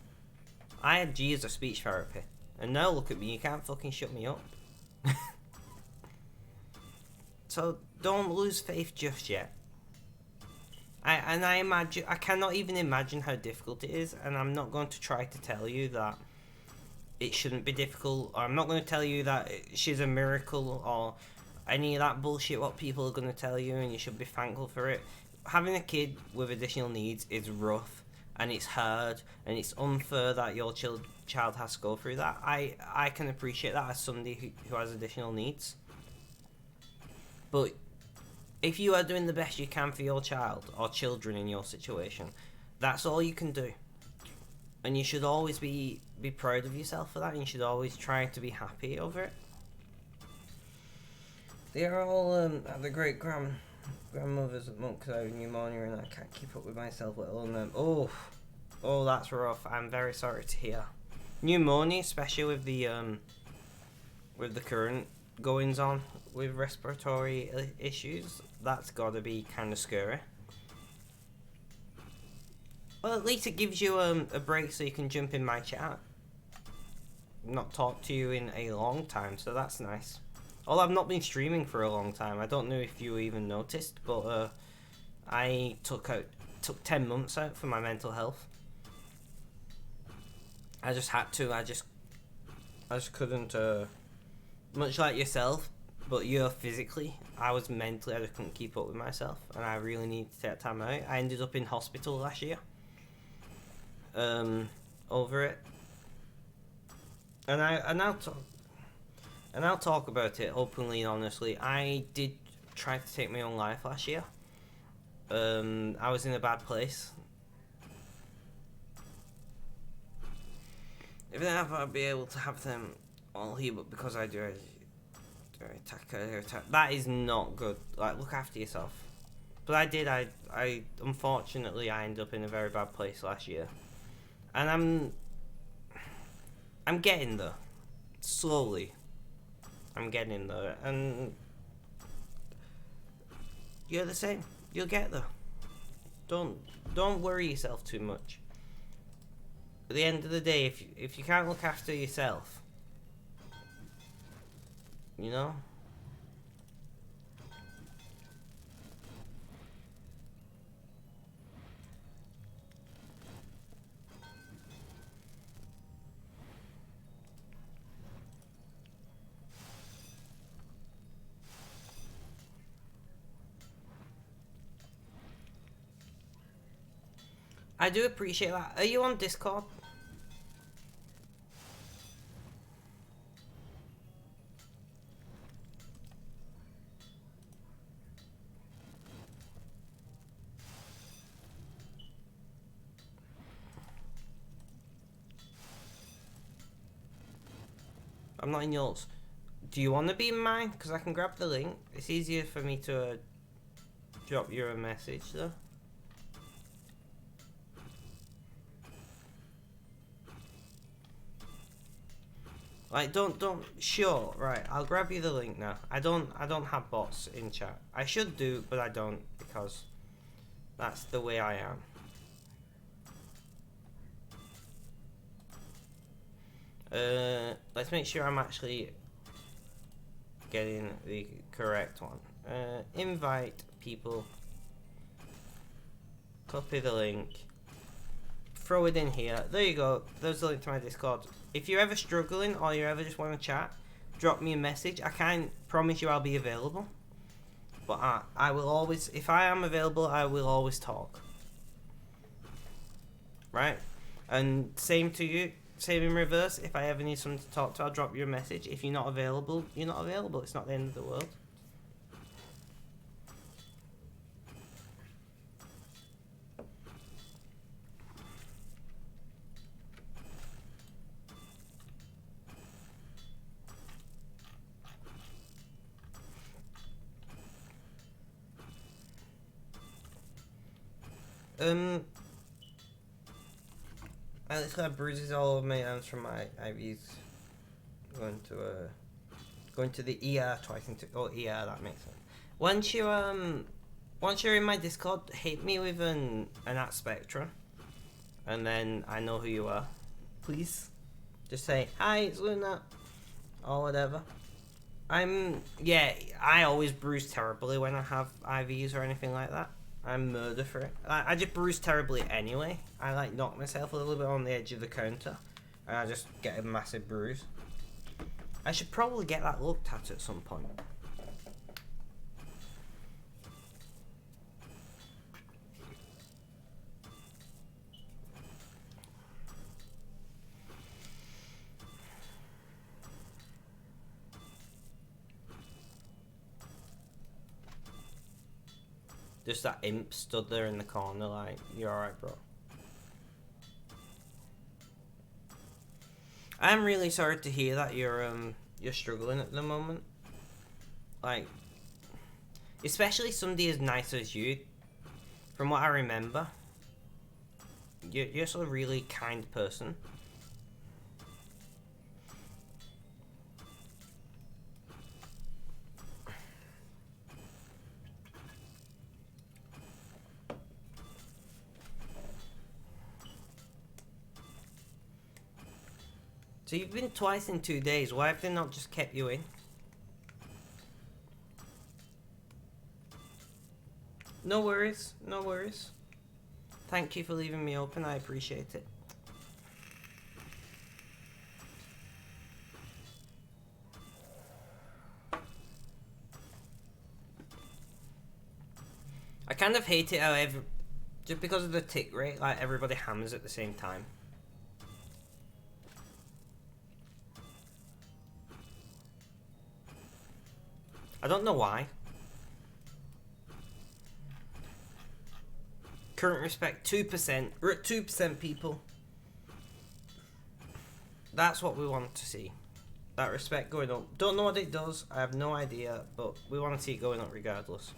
I had years of speech therapy. And now look at me, you can't fucking shut me up. So don't lose faith just yet. I cannot even imagine how difficult it is, and I'm not going to try to tell you that it shouldn't be difficult, or I'm not going to tell you that she's a miracle, or any of that bullshit what people are going to tell you, and you should be thankful for it. Having a kid with additional needs is rough, and it's hard, and it's unfair that your child has to go through that. I can appreciate that as somebody who has additional needs. But if you are doing the best you can for your child, or children in your situation, that's all you can do. And you should always be proud of yourself for that, and you should always try to be happy over it. They are all at the grandmother's at month because I have pneumonia and I can't keep up with myself, let alone them. Oh, that's rough. I'm very sorry to hear. Pneumonia, especially with the current goings on with respiratory issues, that's got to be kind of scary. Well, at least it gives you a break so you can jump in my chat. Not talk to you in a long time, so that's nice. Although I've not been streaming for a long time. I don't know if you even noticed, but I took 10 months out for my mental health. I just had to. I just couldn't, much like yourself, but you're physically, I was mentally, I just couldn't keep up with myself, and I really needed to take time out. I ended up in hospital last year, over it, and I'll talk about it openly and honestly. I did try to take my own life last year. I was in a bad place. If I have, I'd be able to have them all here, but because I do attack. That is not good. Like, look after yourself. But I did. I unfortunately I ended up in a very bad place last year, and I'm getting there, slowly. I'm getting there, and you're the same. You'll get there. Don't worry yourself too much. At the end of the day, if you can't look after yourself, you know. I do appreciate that. Are you on Discord? I'm not in yours. Do you want to be in mine? Because I can grab the link. It's easier for me to drop you a message though. Like, sure, right, I'll grab you the link now. I don't have bots in chat. I should do, but I don't, because that's the way I am. Let's make sure I'm actually getting the correct one. Invite people. Copy the link. Throw it in here. There you go. There's the link to my Discord. If you're ever struggling or you ever just want to chat, drop me a message. I can't promise you I'll be available, but I will always, if I am available, I will always talk. Right? And same to you. Same in reverse. If I ever need someone to talk to, I'll drop you a message. If you're not available, you're not available. It's not the end of the world. I literally have bruises all over my hands from my IVs. Going to the ER twice into ER, that makes sense. Once you're in my Discord, hit me with an at Spectra, and then I know who you are. Please, just say hi, it's Luna, or whatever. I always bruise terribly when I have IVs or anything like that. I'm murder for it. I just bruise terribly anyway. I like knock myself a little bit on the edge of the counter, and I just get a massive bruise. I should probably get that looked at some point. Just that imp stood there in the corner like, you're alright, bro. I'm really sorry to hear that you're struggling at the moment. Like, especially somebody as nice as you. From what I remember, you're just a really kind person. So you've been twice in 2 days. Why have they not just kept you in? No worries. No worries. Thank you for leaving me open. I appreciate it. I kind of hate it how just because of the tick rate, like everybody hammers at the same time. I don't know why. Current respect 2%. We're at 2%, people. That's what we want to see. That respect going up. Don't know what it does. I have no idea, but we want to see it going up regardless.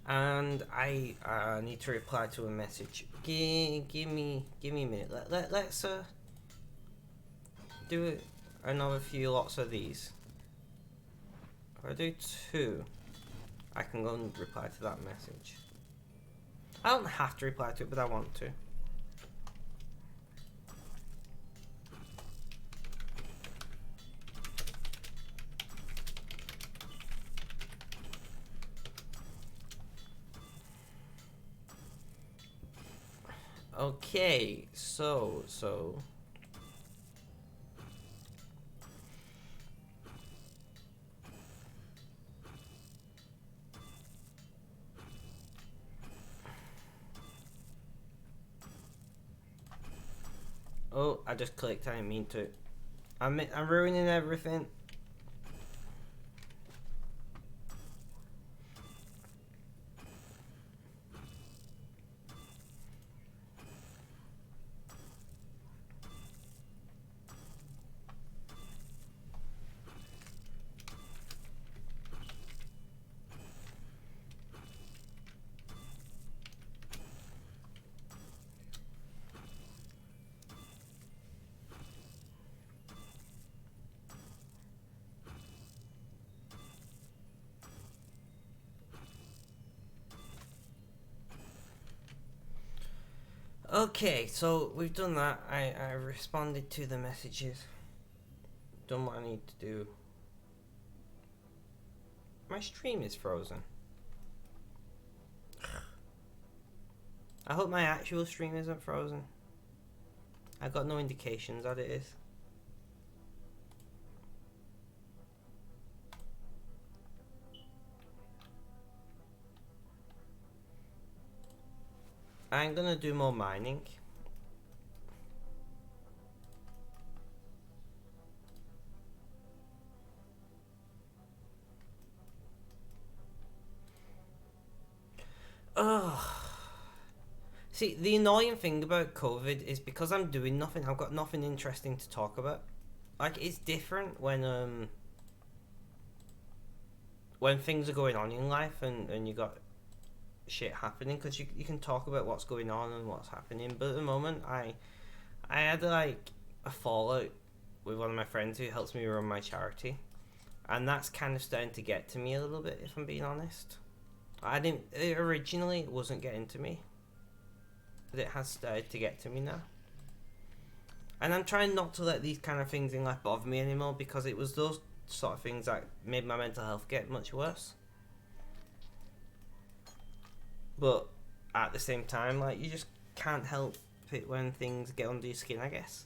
And I need to reply to a message. Give me a minute. Let's do another few lots of these. If I do 2, I can go and reply to that message. I don't have to reply to it, but I want to. Okay, so oh, I just clicked. I didn't mean to. I'm ruining everything. Okay, so we've done that. I responded to the messages. Done what I need to do. My stream is frozen. I hope my actual stream isn't frozen. I got no indications that it is. I'm gonna do more mining. Ugh. See, the annoying thing about COVID is because I'm doing nothing, I've got nothing interesting to talk about. Like, it's different when things are going on in life and you got shit happening, because you can talk about what's going on and what's happening. But at the moment, I had like a fallout with one of my friends who helps me run my charity, and that's kind of starting to get to me a little bit, if I'm being honest. Originally it wasn't getting to me, but it has started to get to me now. And I'm trying not to let these kind of things in life bother me anymore, because it was those sort of things that made my mental health get much worse. But at the same time, like, you just can't help it when things get under your skin, I guess.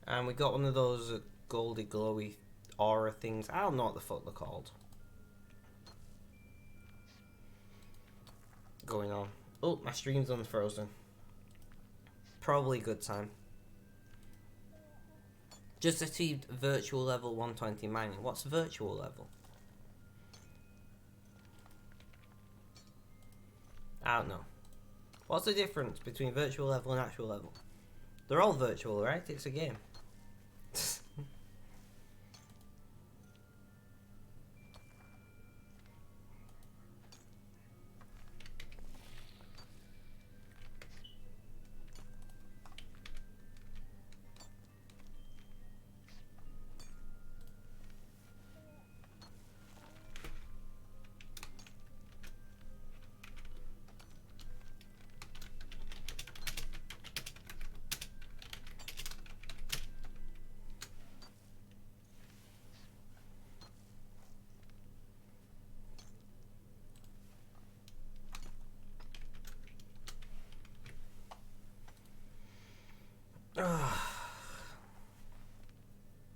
And we got one of those goldy glowy aura things. I don't know what the fuck they're called. Going on. Oh, my stream's unfrozen. Probably a good time. Just achieved virtual level 120 mining. What's virtual level? I don't know. What's the difference between virtual level and actual level? They're all virtual, right? It's a game.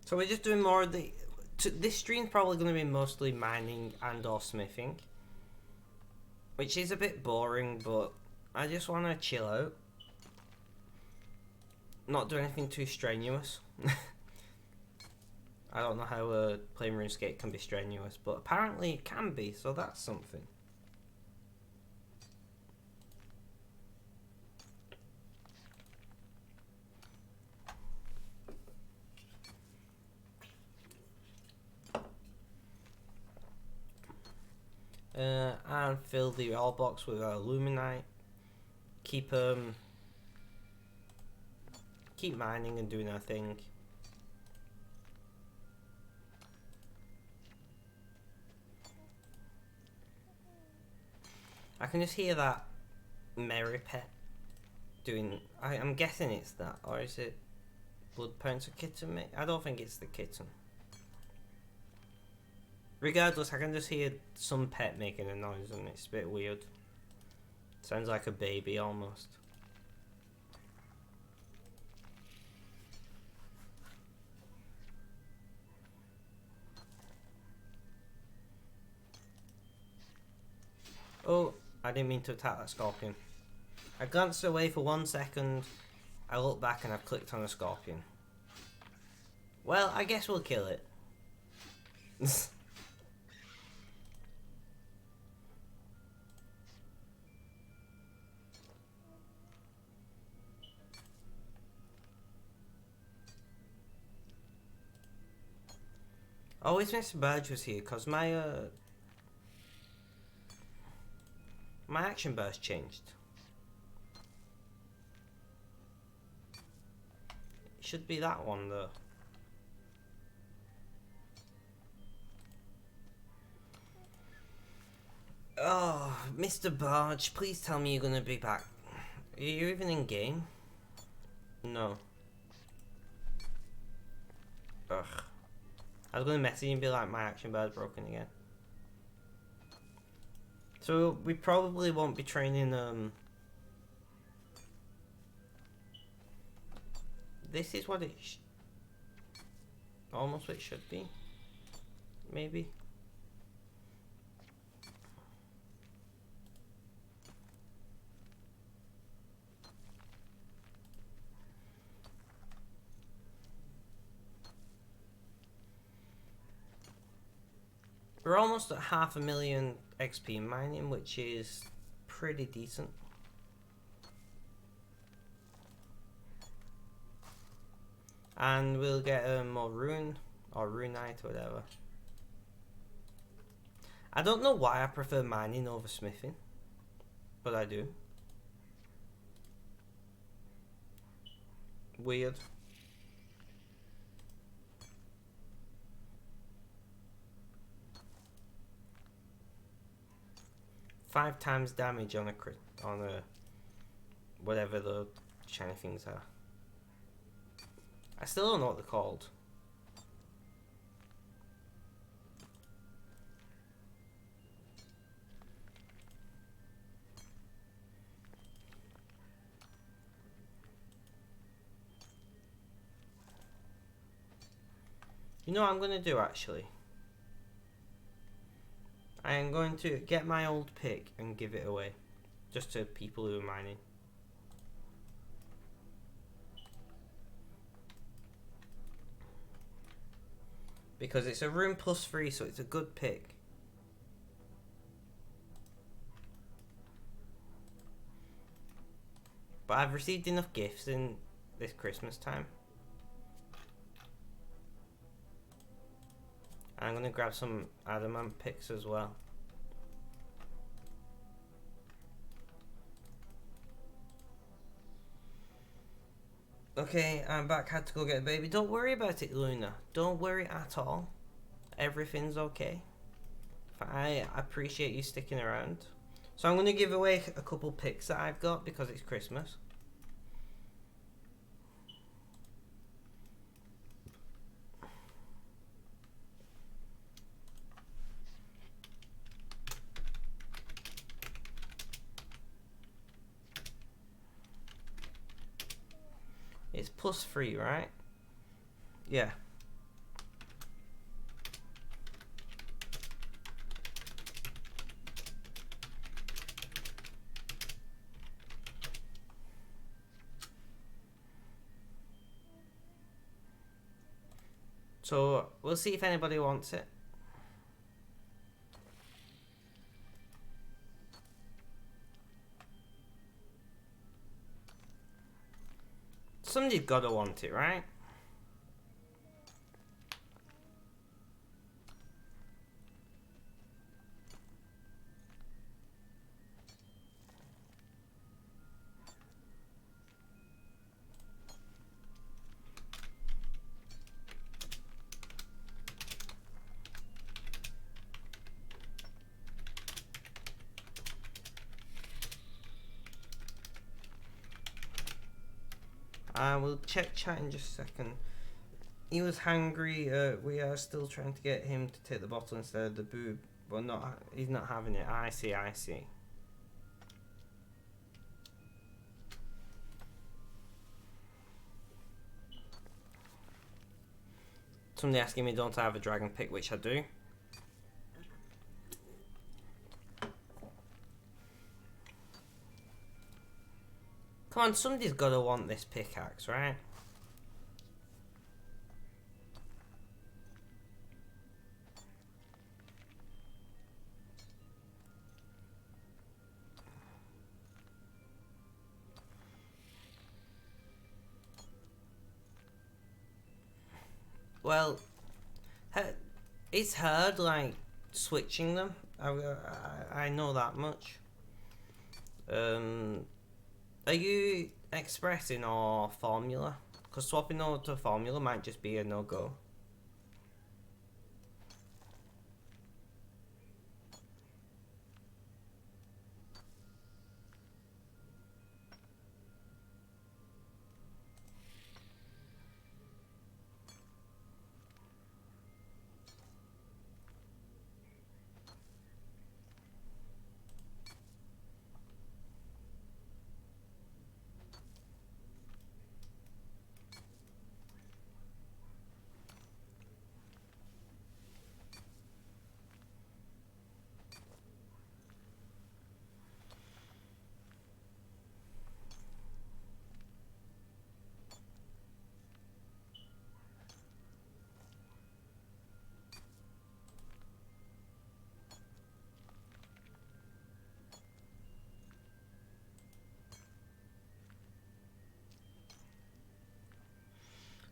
So we're just doing more of the... this stream's probably going to be mostly mining and or smithing. Which is a bit boring, but I just want to chill out. Not do anything too strenuous. I don't know how playing RuneScape can be strenuous, but apparently it can be, so that's something. And fill the ore box with aluminite. Keep mining and doing our thing. I can just hear that merry pet doing. I'm guessing it's that, or is it Blood Pouncer Kitten? I don't think it's the kitten. Regardless, I can just hear some pet making a noise and it's a bit weird. Sounds like a baby almost. Oh, I didn't mean to attack that scorpion. I glanced away for 1 second, I looked back and I've clicked on a scorpion. Well, I guess we'll kill it. I always wish Burge was here, because my action burst changed. It should be that one though. Oh, Mr. Barge, please tell me you're gonna be back. Are you even in game? No. Ugh. I was gonna message you and be like, my action bar is broken again. So we probably won't be training this is what it almost what it should be. Maybe. We're almost at 500,000 XP mining, which is pretty decent. And we'll get more rune or runite or whatever. I don't know why I prefer mining over smithing, but I do. Weird. Five times damage on a crit, on a whatever the shiny things are. I still don't know what they're called. You know what I'm gonna do actually? I am going to get my old pick and give it away. Just to people who are mining. Because it's a rune +3, so it's a good pick. But I've received enough gifts in this Christmas time. I'm gonna grab some adamant picks as well. Okay, I'm back. Had to go get a baby. Don't worry about it, Luna. Don't worry at all. Everything's okay. I appreciate you sticking around. So I'm gonna give away a couple picks that I've got because it's Christmas. It's +3, right? Yeah. So we'll see if anybody wants it. Somebody's gotta want it, right? We'll check chat in just a second. He was hungry. We are still trying to get him to take the bottle instead of the boob, but not. He's not having it. I see. I see. Somebody asking me, don't I have a dragon pick, which I do. Come on, somebody's got to want this pickaxe, right? Well, it's hard, like, switching them. I know that much. Are you expressing or formula? Because swapping over to formula might just be a no-go.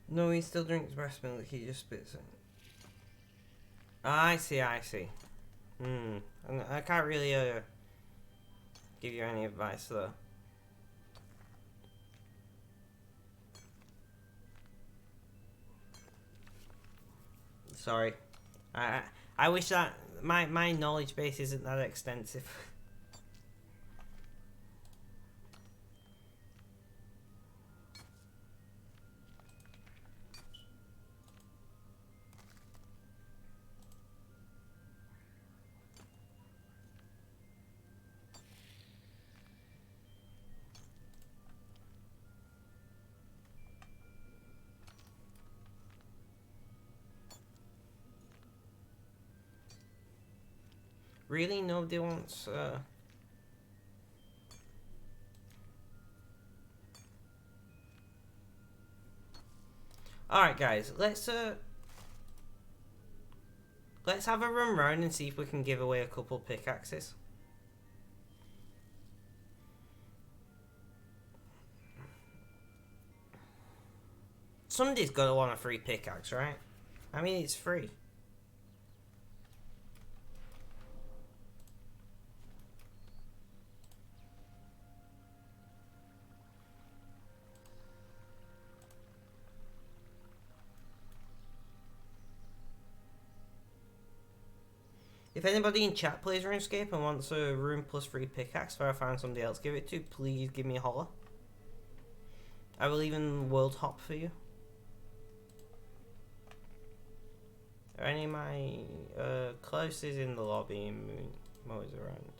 No, he still drinks breast milk, he just spits it. I see, I see. And I can't really give you any advice though. Sorry. I wish that my knowledge base isn't that extensive. Really, nobody wants. All right, guys. Let's have a run round and see if we can give away a couple pickaxes. Somebody's got to want a free pickaxe, right? I mean, it's free. If anybody in chat plays Runescape and wants a room plus free pickaxe or I find somebody else give it to, please give me a holler. I will even world hop for you. Are any of my closest in the lobby and Mo's around?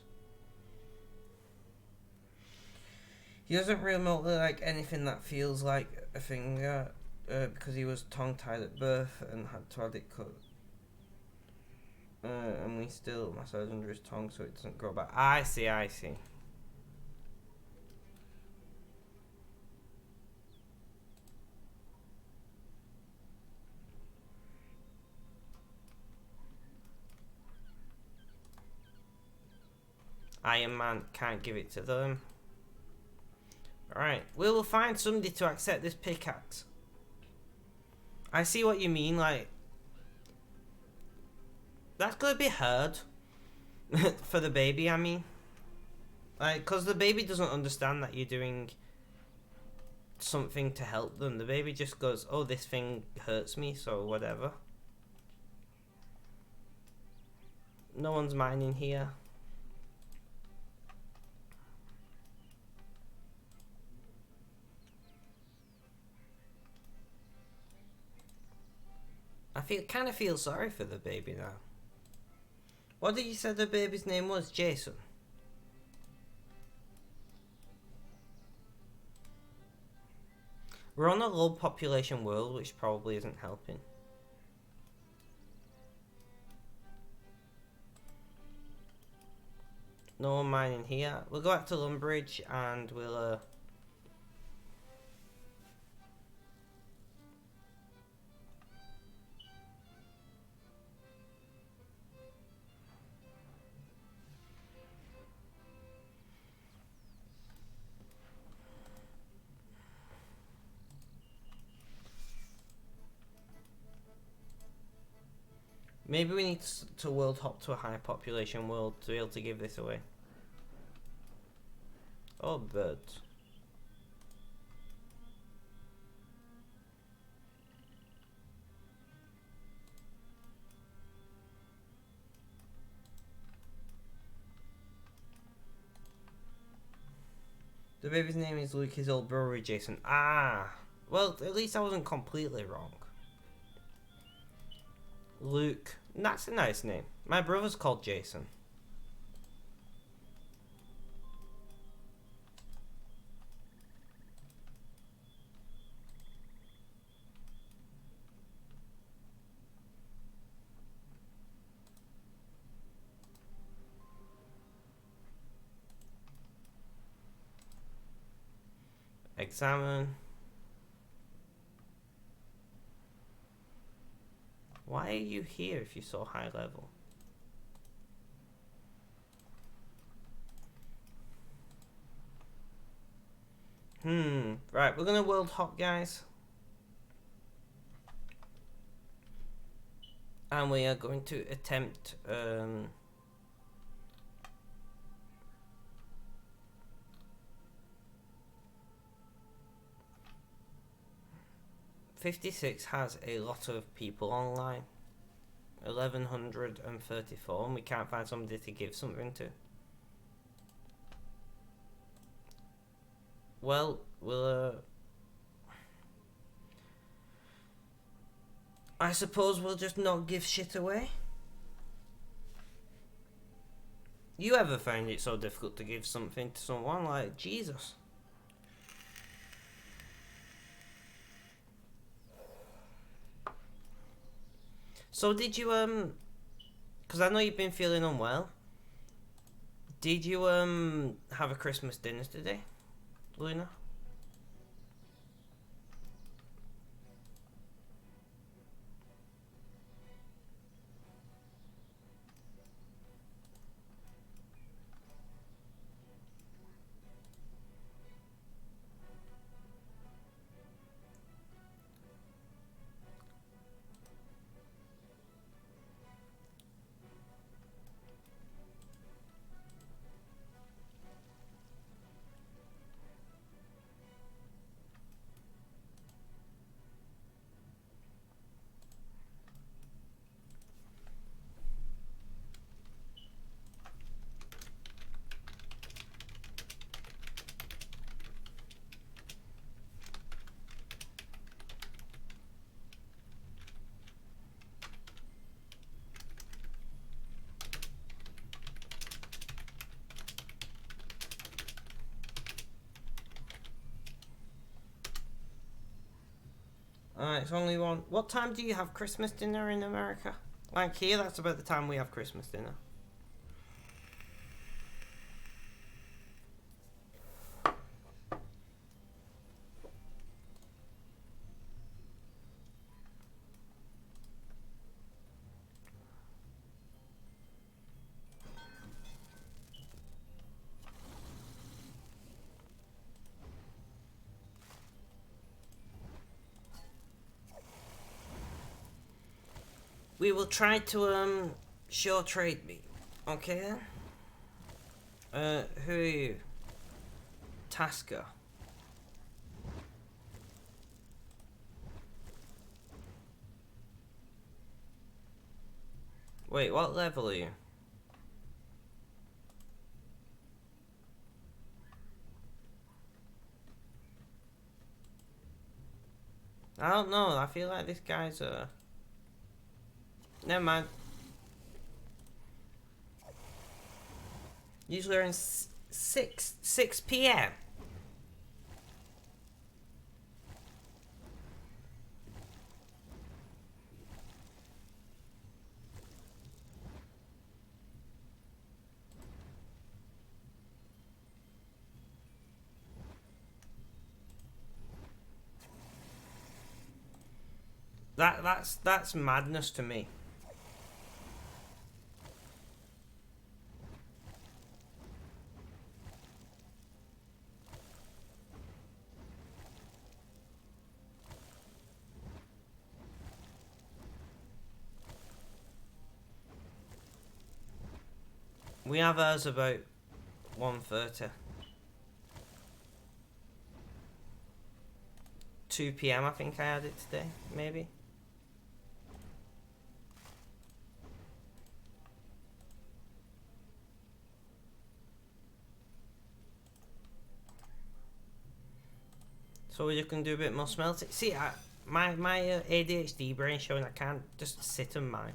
He doesn't remotely like anything that feels like a finger because he was tongue-tied at birth and had to have it cut. And we still massage under his tongue so it doesn't grow back. I see, I see. Iron Man can't give it to them. Alright, we will find somebody to accept this pickaxe. I see what you mean, like... That's gonna be hard. For the baby, I mean. Like, because the baby doesn't understand that you're doing something to help them. The baby just goes, oh, this thing hurts me, so whatever. No one's mining here. I kind of feel sorry for the baby now. What did you say the baby's name was? Jason? We're on a low population world, which probably isn't helping. No one mining here. We'll go back to Lumbridge and we'll maybe we need to world hop to a high population world to be able to give this away. Oh, birds. The baby's name is Luke, his old brother Jason. Ah! Well, at least I wasn't completely wrong. Luke. That's a nice name. My brother's called Jason. Examine. Why are you here if you're so high level? Right, we're gonna world hop, guys. And we are going to attempt 56 has a lot of people online. 1134, and we can't find somebody to give something to. Well, I suppose we'll just not give shit away. You ever find it so difficult to give something to someone? Like, Jesus. So did you, because I know you've been feeling unwell. Did you, have a Christmas dinner today, Luna? Alright, it's only one. What time do you have Christmas dinner in America? Like here, that's about the time we have Christmas dinner. We will try to short trade me. Okay then? Who are you? Tasker. Wait, what level are you? I don't know, I feel like this guy's never mind. Usually around 6 p.m. That's madness to me. We have ours about 1:30. 2 p.m. I think I had it today, maybe. So you can do a bit more smelting. See, my ADHD brain showing I can't just sit and mine.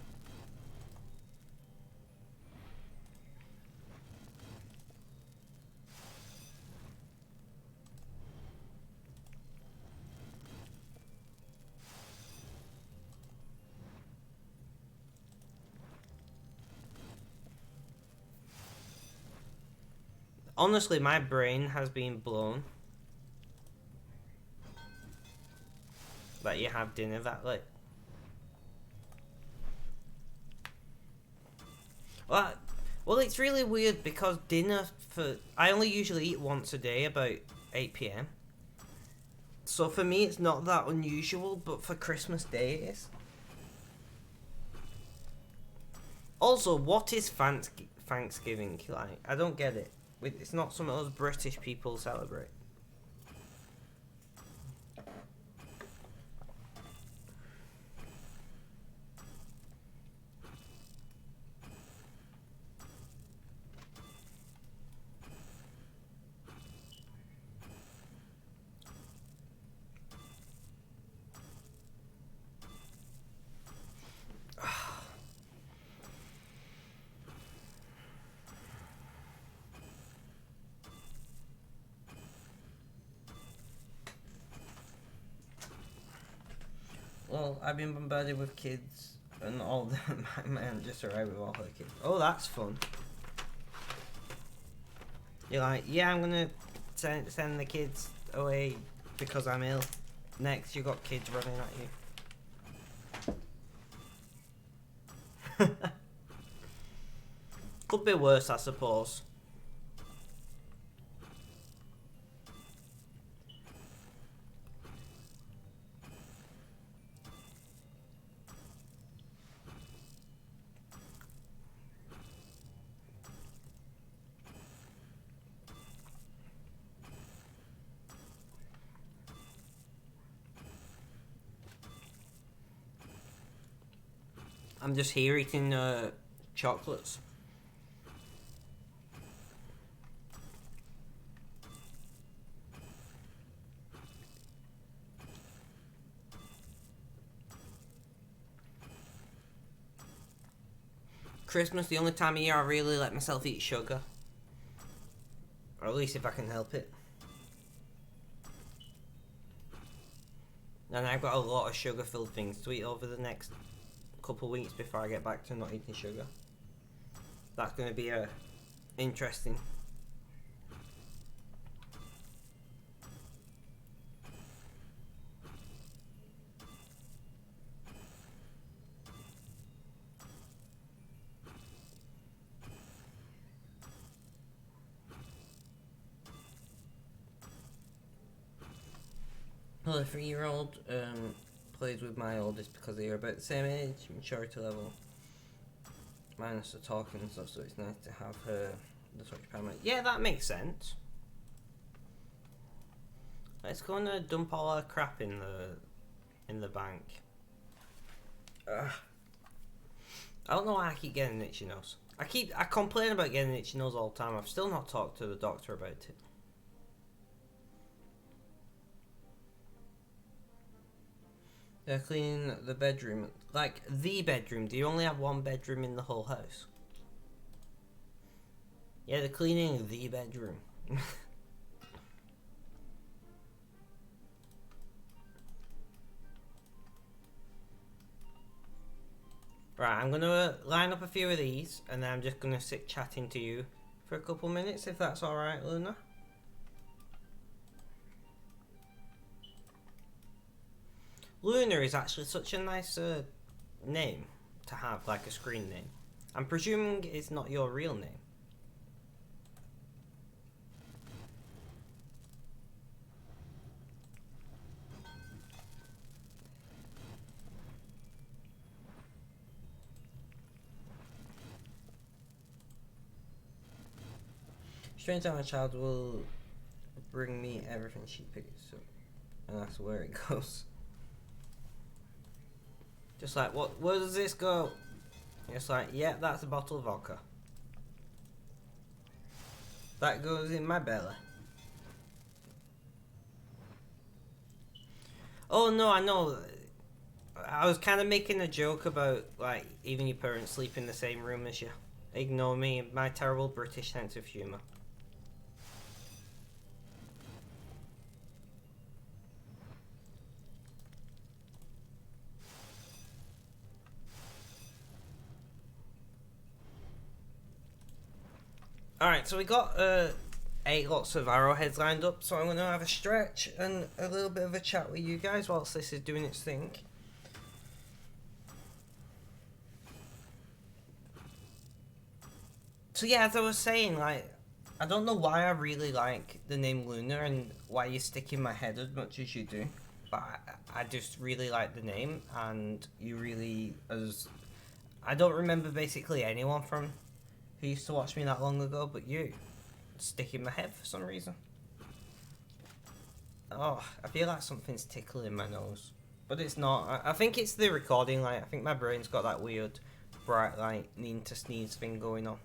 Honestly, my brain has been blown that you have dinner that late. Well, it's really weird because I only usually eat once a day about 8 p.m. So for me, it's not that unusual, but for Christmas Day, it is. Also, what is Thanksgiving like? I don't get it. It's not something us British people celebrate. Well, I've been bombarded with kids, and all my man just arrived with all her kids. Oh, that's fun. You're like, yeah, I'm gonna send the kids away because I'm ill. Next, you got kids running at you. Could be worse, I suppose. I'm just here eating chocolates. Christmas, the only time of year I really let myself eat sugar. Or at least if I can help it. And I've got a lot of sugar-filled things to eat over the next couple of weeks before I get back to not eating sugar. That's going to be interesting. Well, a 3-year-old plays with my oldest because they are about the same age, maturity level. Minus the talking and stuff, so it's nice to have her the touchpad. Yeah, that makes sense. Let's go and dump all our crap in the bank. Ugh. I don't know why I keep getting an itchy nose. I complain about getting an itchy nose all the time. I've still not talked to the doctor about it. They're cleaning the bedroom. Like, the bedroom. Do you only have one bedroom in the whole house? Yeah, they're cleaning the bedroom. Right, I'm going to line up a few of these, and then I'm just going to sit chatting to you for a couple minutes, if that's alright, Luna. Luna is actually such a nice name to have, like a screen name. I'm presuming it's not your real name. Strange how my child will bring me everything she picks up, and that's where it goes. Just like, where does this go? It's like, yeah, that's a bottle of vodka. That goes in my belly. Oh no, I know. I was kind of making a joke about, like, even your parents sleep in the same room as you. Ignore me, my terrible British sense of humour. Alright, so we got 8 lots of arrowheads lined up, so I'm going to have a stretch and a little bit of a chat with you guys whilst this is doing its thing. So yeah, as I was saying, like, I don't know why I really like the name Luna and why you stick in my head as much as you do, but I just really like the name, and you really, I don't remember basically anyone from who used to watch me that long ago, but you stick in my head for some reason. Oh, I feel like something's tickling my nose, but it's not. I think it's the recording light. I think my brain's got that weird bright light need to sneeze thing going on.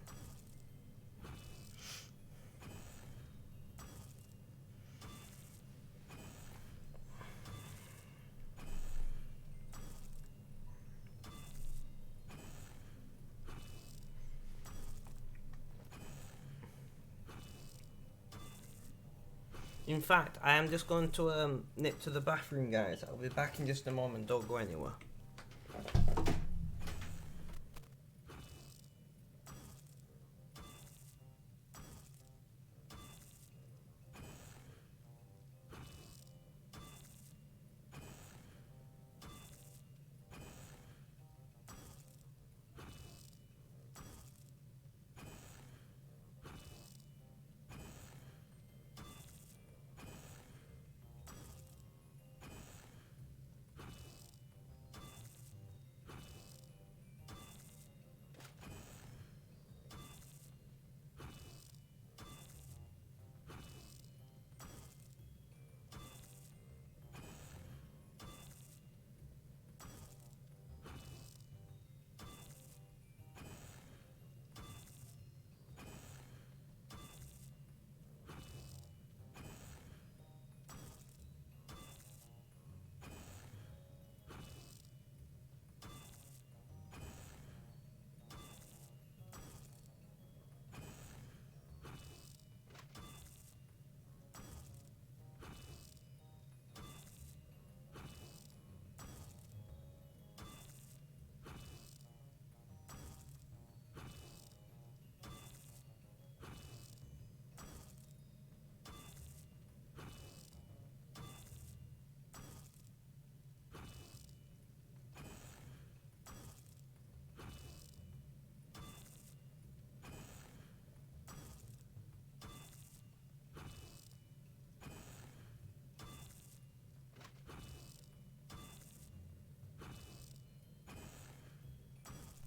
In fact, I am just going to nip to the bathroom, guys. I'll be back in just a moment. Don't go anywhere.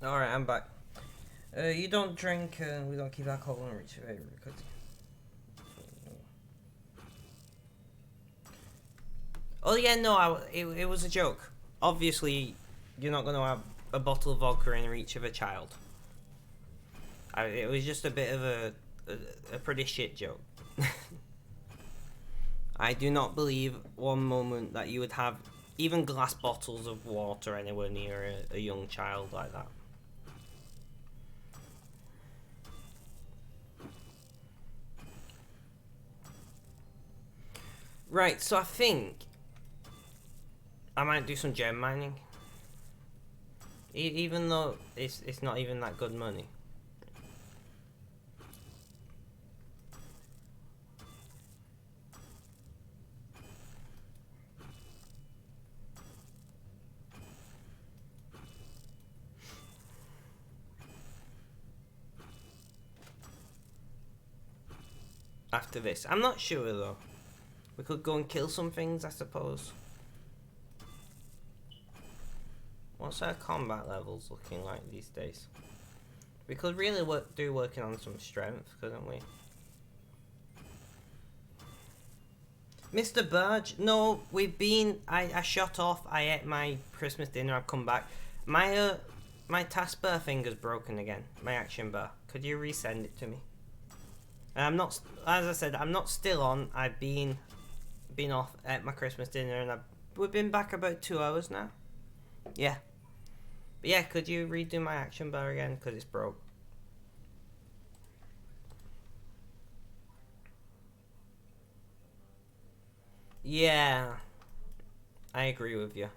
Alright, I'm back. You don't drink, we don't keep alcohol in reach of because... Oh yeah, no, it was a joke. Obviously, you're not going to have a bottle of vodka in reach of a child. It was just a bit of a pretty shit joke. I do not believe one moment that you would have even glass bottles of water anywhere near a young child like that. Right, so I think I might do some gem mining. Even though it's not even that good money. After this, I'm not sure though. We could go and kill some things, I suppose. What's our combat levels looking like these days? We could really do working on some strength, couldn't we? Mr. Burge, no, we've been. I shot off. I ate my Christmas dinner. I've come back. My taskbar finger's broken again. My action bar. Could you resend it to me? I'm not. As I said, I'm not still on. I've been off at my Christmas dinner, and we've been back about 2 hours now. Yeah. But yeah, could you redo my action bar again? Because it's broke. Yeah. I agree with you.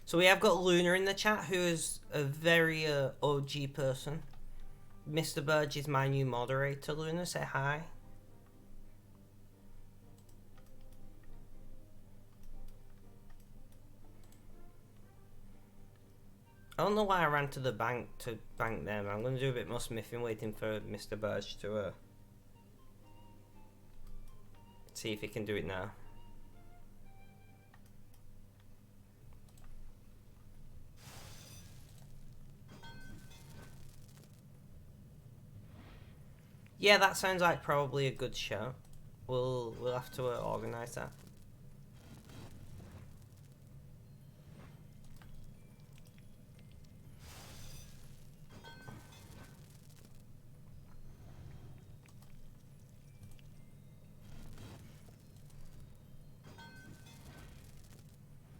So we have got Luna in the chat, who is a very OG person. Mr. Burge is my new moderator. Luna, say hi. I don't know why I ran to the bank to bank them. I'm going to do a bit more smithing, waiting for Mr. Burge to see if he can do it now. Yeah, that sounds like probably a good show. We'll have to organise that.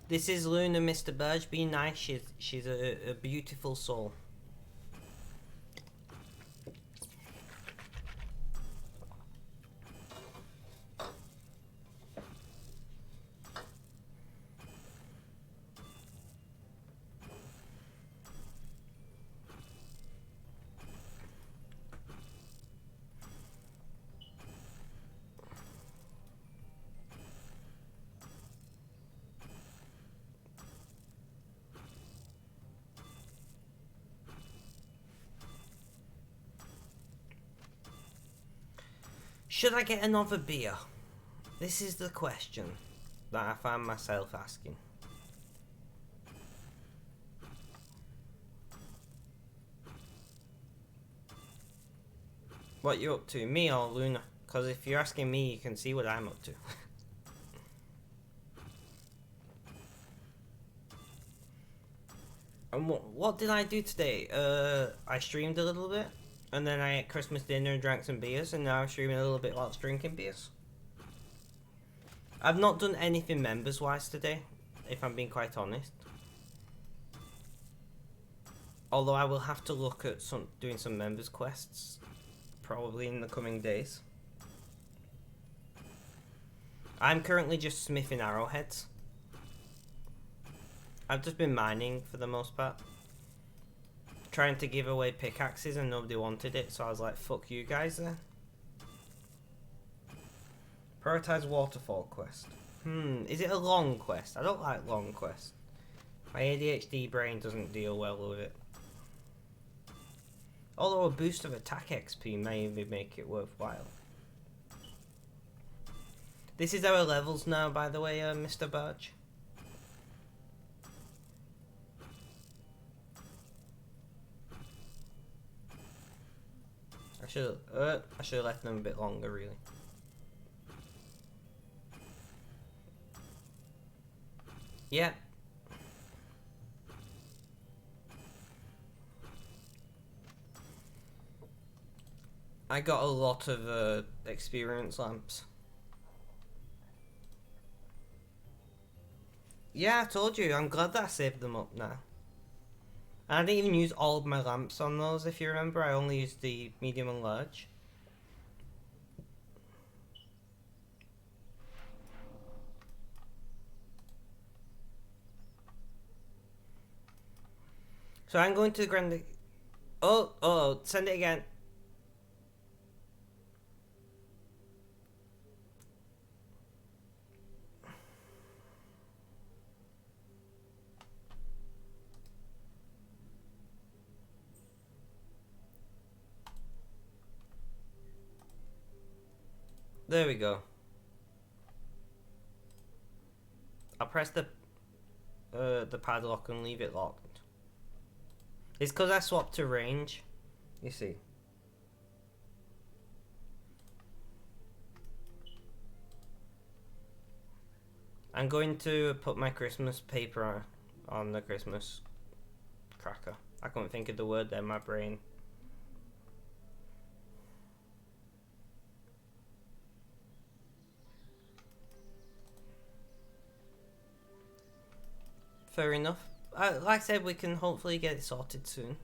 This is Luna, Mr. Burge. Be nice. She's a beautiful soul. Should I get another beer? This is the question that I find myself asking. What you up to, me or Luna? Because if you're asking me, you can see what I'm up to. And what did I do today? I streamed a little bit. And then I ate Christmas dinner and drank some beers, and now I'm streaming a little bit whilst drinking beers. I've not done anything members-wise today, if I'm being quite honest. Although I will have to look at doing some members quests, probably in the coming days. I'm currently just smithing arrowheads. I've just been mining for the most part. Trying to give away pickaxes and nobody wanted it, so I was like, fuck you guys then. Prioritize waterfall quest. Is it a long quest? I don't like long quests. My ADHD brain doesn't deal well with it. Although a boost of attack XP may make it worthwhile. This is our levels now, by the way, Mr. Birch. I should have left them a bit longer, really. Yeah. I got a lot of experience lamps. Yeah, I told you. I'm glad that I saved them up now. And I didn't even use all of my lamps on those, if you remember. I only used the medium and large. So I'm going to the grand... Oh, send it again. There we go. I'll press the padlock and leave it locked. It's because I swapped to range, you see. I'm going to put my Christmas paper on the Christmas cracker. I couldn't think of the word there in my brain. Fair enough. Like I said, we can hopefully get it sorted soon.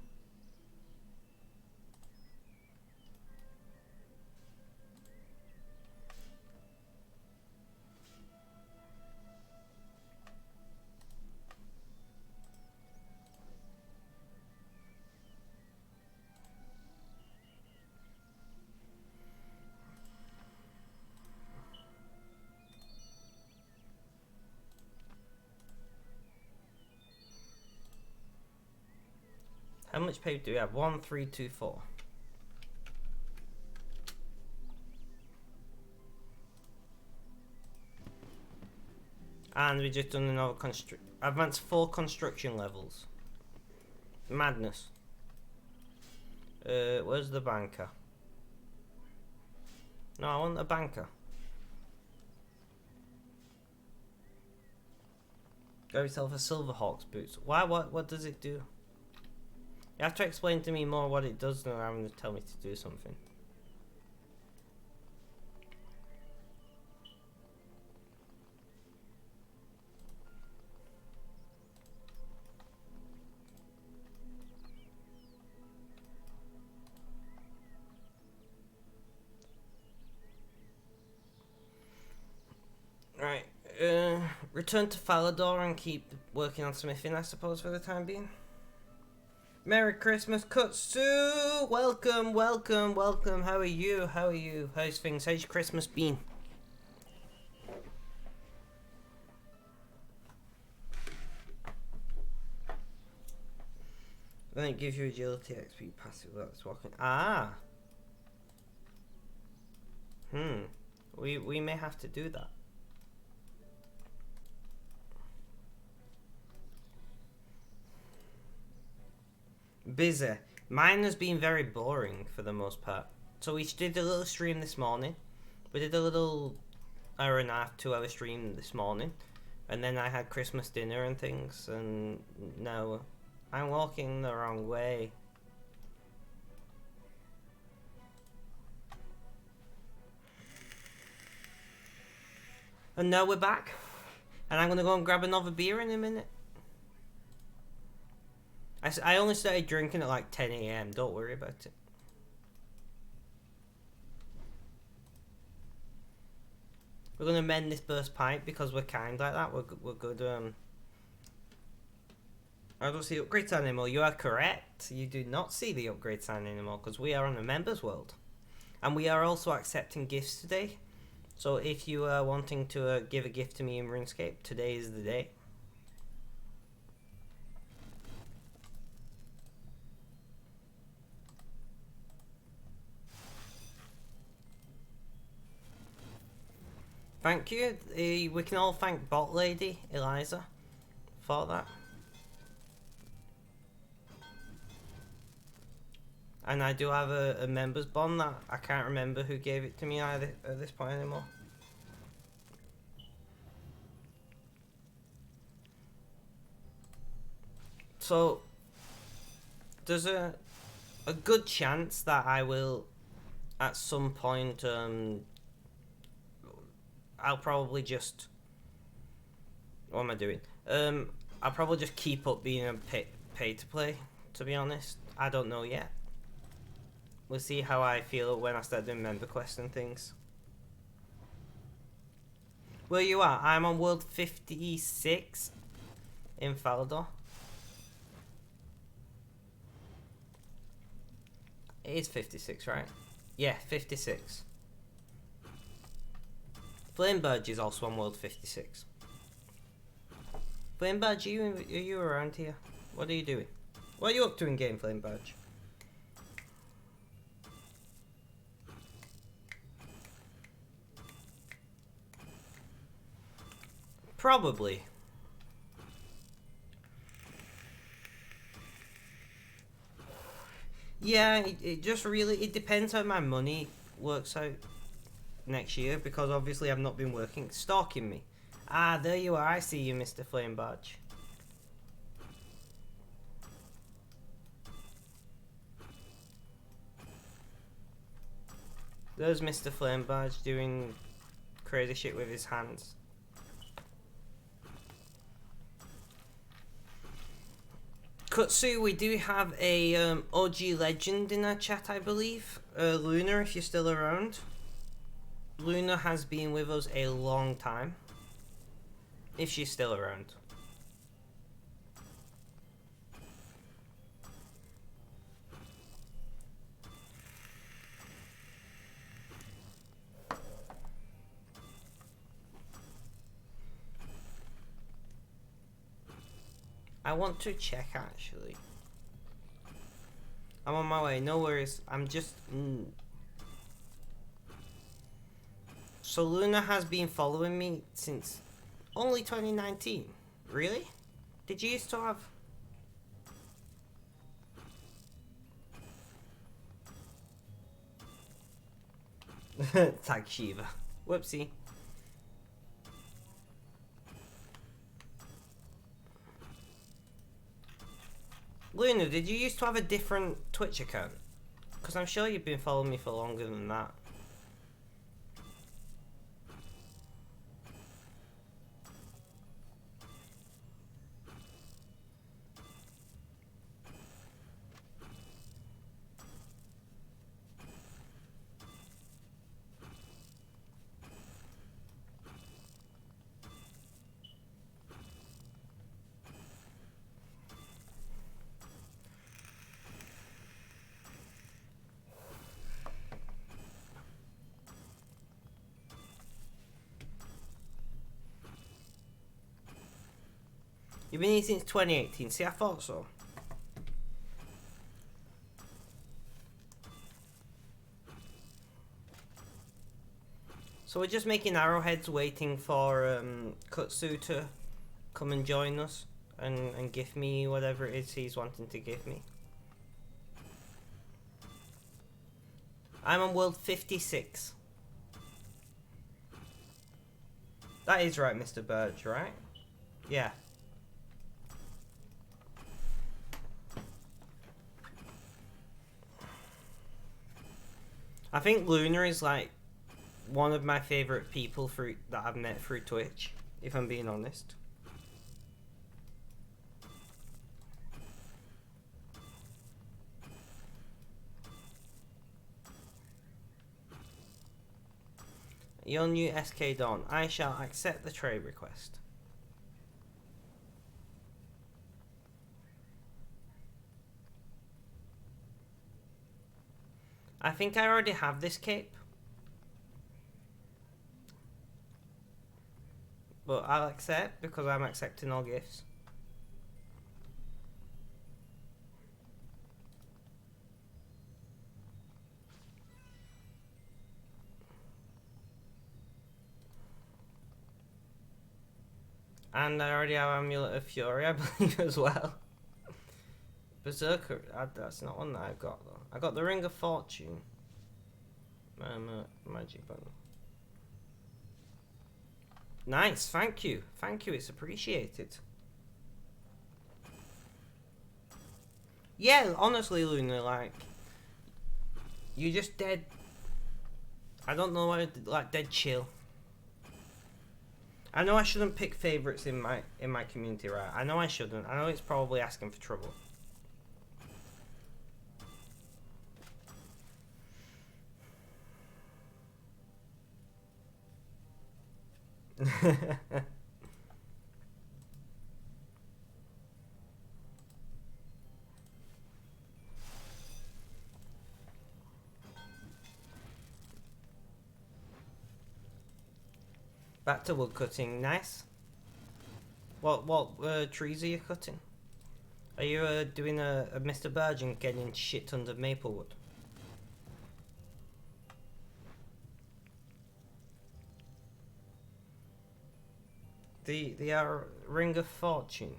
How much paper do we have? 1, 3, 2, 4. And we just done another advanced 4 construction levels. Madness. Where's the banker? No, I want a banker. Got yourself a Silverhawk's boots. Why? What does it do? You have to explain to me more what it does than having to tell me to do something. Right, return to Falador and keep working on smithing, I suppose, for the time being. Merry Christmas, Kutsu! Welcome. How are you? How's things? How's your Christmas been? Then it gives you agility XP passive without walking. Ah! We may have to do that. Busy. Mine has been very boring for the most part. So we did a little stream this morning. We did a little hour and a half, 2 hour stream this morning. And then I had Christmas dinner and things. And now I'm walking the wrong way. And now we're back. And I'm going to go and grab another beer in a minute. I only started drinking at like 10 AM. Don't worry about it. We're going to mend this burst pipe because we're kind like that. We're good. I don't see upgrade sign anymore. You are correct. You do not see the upgrade sign anymore because we are on the members world. And we are also accepting gifts today. So if you are wanting to give a gift to me in RuneScape, today is the day. Thank you. We can all thank Bot Lady Eliza for that. And I do have a members bond that I can't remember who gave it to me either at this point anymore. So there's a good chance that I will at some point I'll probably just, what am I doing? I'll probably just keep up being a pay to play, to be honest. I don't know yet. We'll see how I feel when I start doing member quests and things. Where you are? I'm on world 56 in Falador. It is 56, right? Yeah, 56. Flamebird is also on world 56. Flamebird, are you around here? What are you doing? What are you up to in game, Flamebird? Probably. Yeah, it just really, it depends how my money works out next year, because obviously I've not been working. Stalking me. Ah, there you are. I see you, Mr. Flame Badge. There's Mr. Flame Badge doing crazy shit with his hands. Kutsu, we do have a OG legend in our chat, I believe. Luna, if you're still around. Luna has been with us a long time. If she's still around. I want to check actually. I'm on my way, no worries. I'm just... So Luna has been following me since only 2019. Really? Did you used to have... Tag Shiva. Whoopsie. Luna, did you used to have a different Twitch account? Because I'm sure you've been following me for longer than that. You've been here since 2018. See, I thought so. So we're just making arrowheads, waiting for Kutsu to come and join us and give me whatever it is he's wanting to give me. I'm on world 56. That is right, Mr. Birch, right? Yeah. I think Luna is like one of my favourite people that I've met through Twitch, if I'm being honest. Your new SK Dawn. I shall accept the trade request. I think I already have this cape. But I'll accept because I'm accepting all gifts. And I already have Amulet of Fury, I believe, as well. Berserker, that's not one that I've got, though. I got the Ring of Fortune. Magic button. Nice, thank you. Thank you, it's appreciated. Yeah, honestly, Luna, like, you're just dead. I don't know why, like, dead chill. I know I shouldn't pick favourites in my community, right? I know I shouldn't. I know it's probably asking for trouble. Back to wood cutting, nice. What trees are you cutting? Are you doing a Mr. Burge and getting shit tons of maple wood? The Ring of Fortune.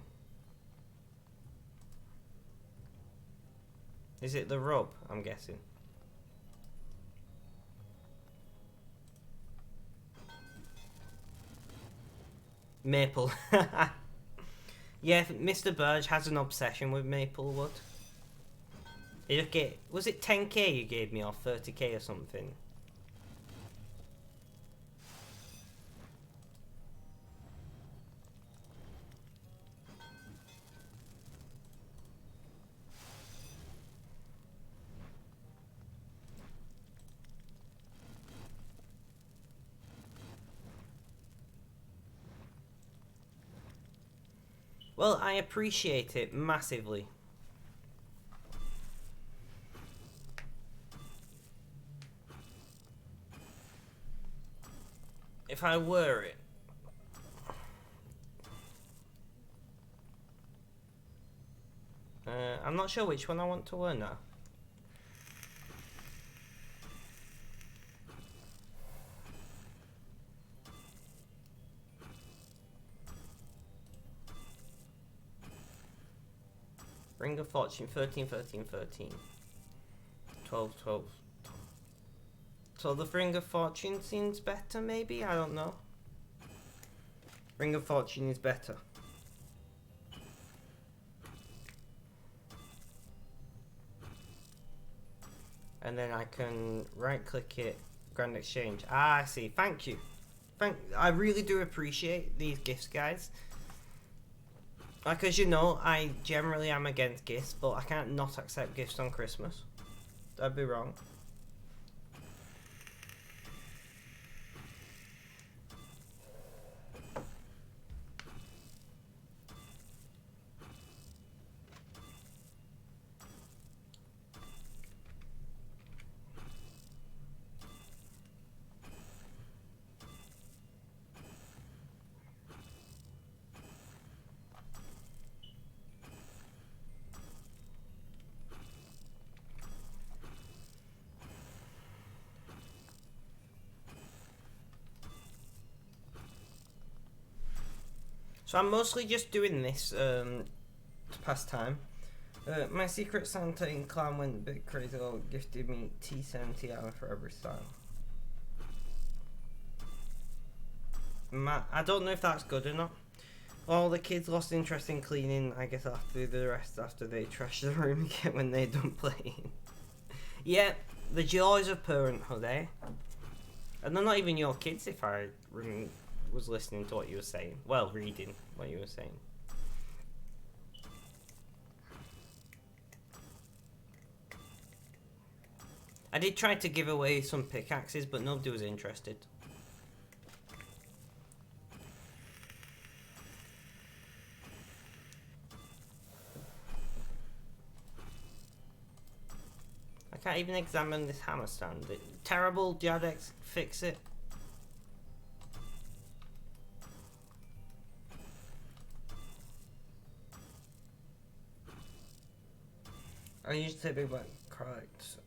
Is it the rub, I'm guessing? Maple. Yeah, Mr. Burge has an obsession with maple wood. You just get, was it 10k you gave me or 30k or something? Well, I appreciate it massively. If I were it, I'm not sure which one I want to wear now. Ring of Fortune, 13, 13, 13. 12, 12. So the Ring of Fortune seems better, maybe? I don't know. Ring of Fortune is better. And then I can right click it, Grand Exchange. Ah, I see. Thank you. I really do appreciate these gifts, guys. Like, as you know, I generally am against gifts, but I can't not accept gifts on Christmas. That'd be wrong. So I'm mostly just doing this to pass time. My Secret Santa in Clan went a bit crazy, gifted me T70 hour for every style. I don't know if that's good or not. All the kids lost interest in cleaning. I guess I'll have to do the rest after they trash the room again when they're done playing. Yeah, the joys of parenthood, eh? And they're not even your kids if I was listening to what you were saying. Well, reading what you were saying. I did try to give away some pickaxes, but nobody was interested. I can't even examine this hammer stand. Terrible, Jadex, fix it. I used to say big black correct.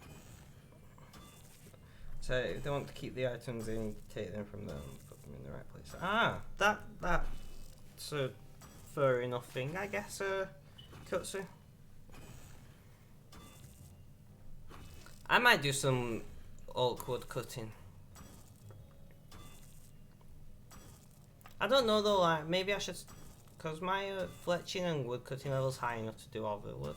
So if they want to keep the items in, take them from them, put them in the right place. Ah, that It's a fair enough thing, I guess, Kutsu. I might do some oak wood cutting. I don't know though, like, maybe I should... Because my fletching and wood cutting level's high enough to do all the wood.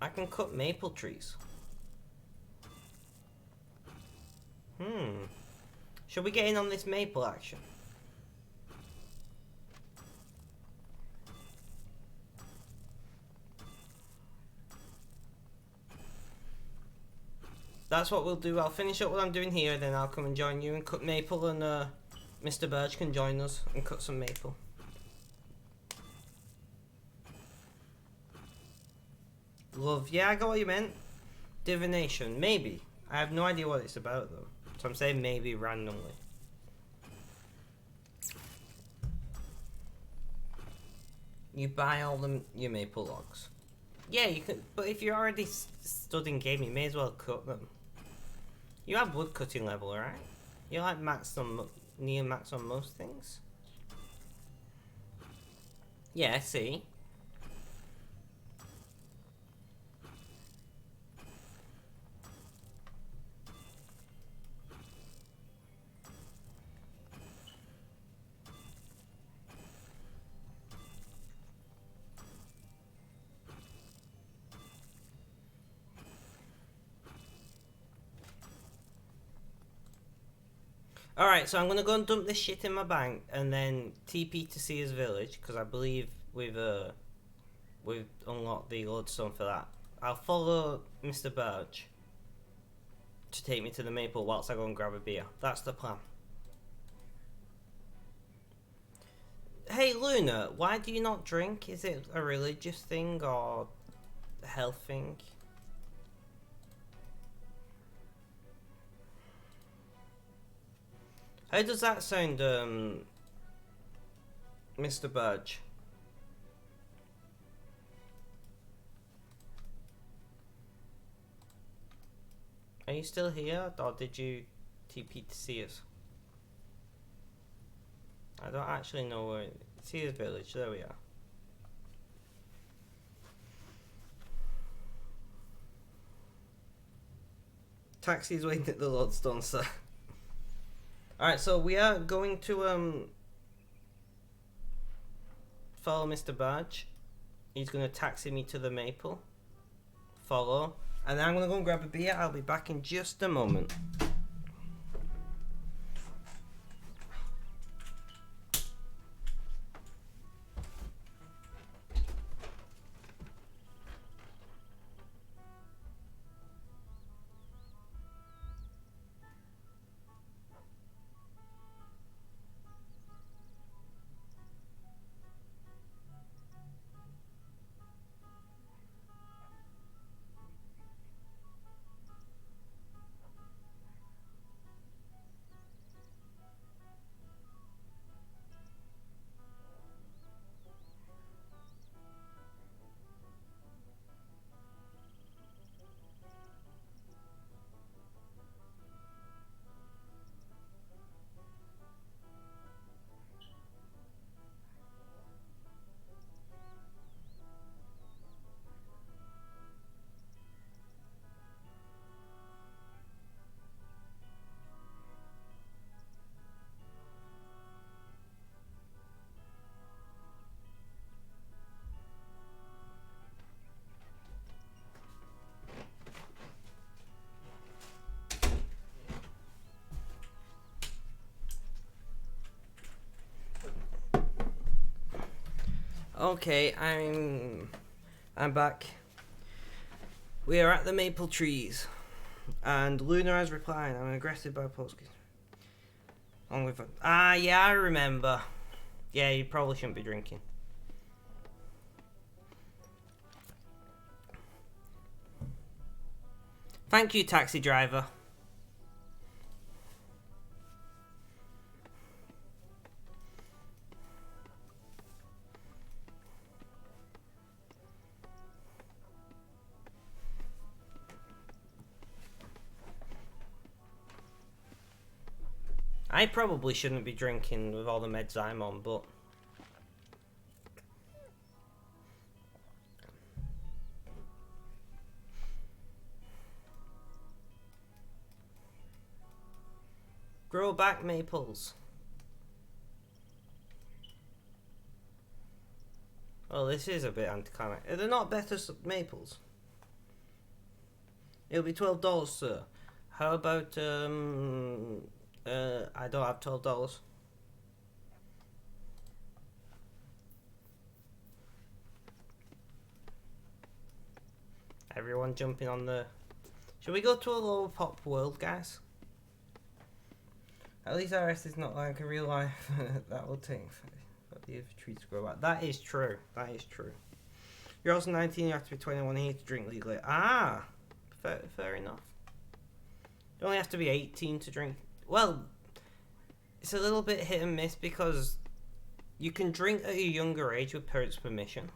I can cut maple trees. Should we get in on this maple action? That's what we'll do. I'll finish up what I'm doing here, then I'll come and join you and cut maple, and Mr. Birch can join us and cut some maple. Love. Yeah, I got what you meant. Divination. Maybe. I have no idea what it's about, though. So I'm saying maybe randomly. You buy all your maple logs. Yeah, you can. But if you're already studying game, you may as well cut them. You have wood cutting level, right? You're like max on, near max on most things. Yeah, see? Alright, so I'm gonna go and dump this shit in my bank and then TP to Sea's village, because I believe we've unlocked the lodestone for that. I'll follow Mr. Birch to take me to the maple whilst I go and grab a beer. That's the plan. Hey Luna, why do you not drink? Is it a religious thing or a health thing? How does that sound, Mr. Birch? Are you still here, or did you TP to see us? I don't actually know where... See his village, there we are. Taxi's waiting at the lodestone, sir. Alright, so we are going to follow Mr. Birch. He's going to taxi me to the maple. Follow. And then I'm going to go and grab a beer. I'll be back in just a moment. Okay, I'm back. We are at the maple trees, and Luna has replied. I'm aggressive by postgres. Yeah, I remember. Yeah, you probably shouldn't be drinking. Thank you, taxi driver. I probably shouldn't be drinking with all the meds I'm on, but grow back maples. Well, this is a bit anticlimactic. Are there not better maples? It'll be $12, sir. How about I don't have $12. Everyone jumping on the. Should we go to a lower pop world, guys? At least RS is not like a real life. That will take for the tree to grow back. That is true. That is true. You're also 19. You have to be 21 here to drink legally. Ah, fair enough. You only have to be 18 to drink. Well, it's a little bit hit and miss because you can drink at a younger age with parents' permission.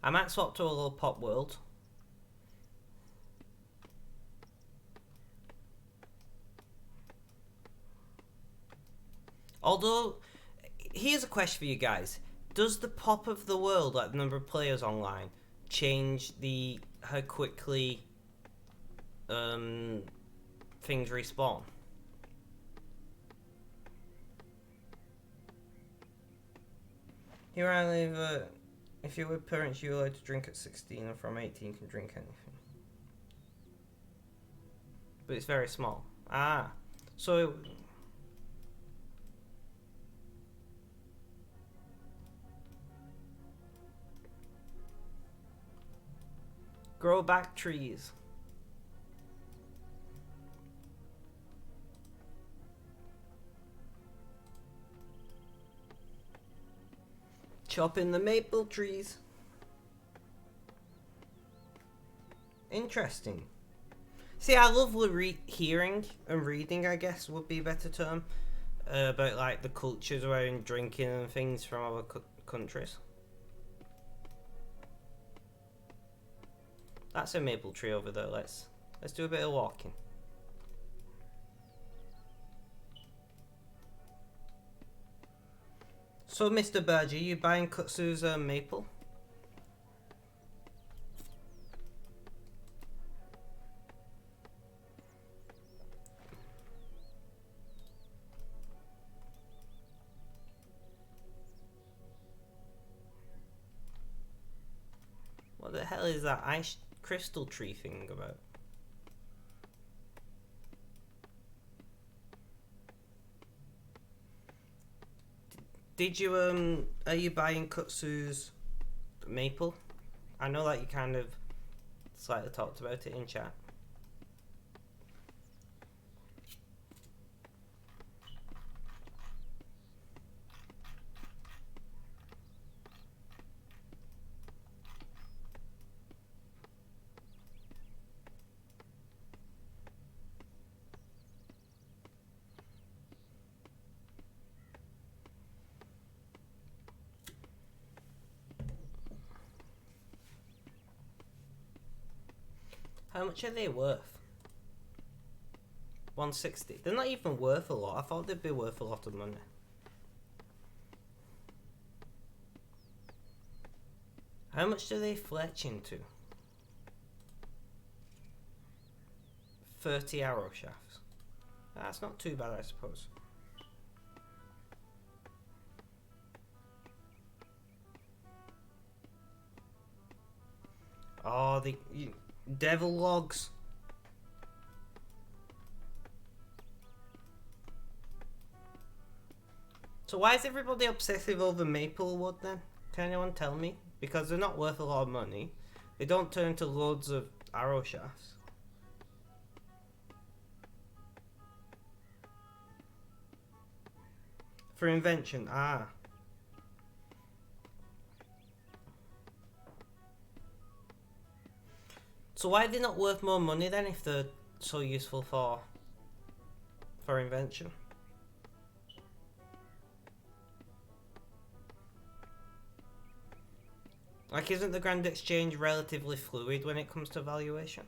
I might swap to a little pop world. Although, here's a question for you guys. Does the pop of the world, like the number of players online, change how quickly things respawn? Here I live, if you're with parents, you're allowed to drink at 16, and from 18 can drink anything. But it's very small. Ah, so... Grow back trees. Chopping the maple trees. Interesting. See, I love hearing and reading, I guess would be a better term, about like the cultures around drinking and things from other countries. That's a maple tree over there. Let's do a bit of walking. So, Mr. Badger, you buying Kutsu's maple? What the hell is that ice crystal tree thing about? Did you are you buying Kutsu's maple? I know that you kind of slightly talked about it in chat. How much are they worth? 160. They're not even worth a lot. I thought they'd be worth a lot of money. How much do they fletch into? 30 arrow shafts. That's not too bad, I suppose. Oh, the devil logs. So why is everybody obsessive over maple wood then? Can anyone tell me? Because they're not worth a lot of money. They don't turn into loads of arrow shafts. For invention, ah. So why are they not worth more money then if they're so useful for invention? Like, isn't the Grand Exchange relatively fluid when it comes to valuation?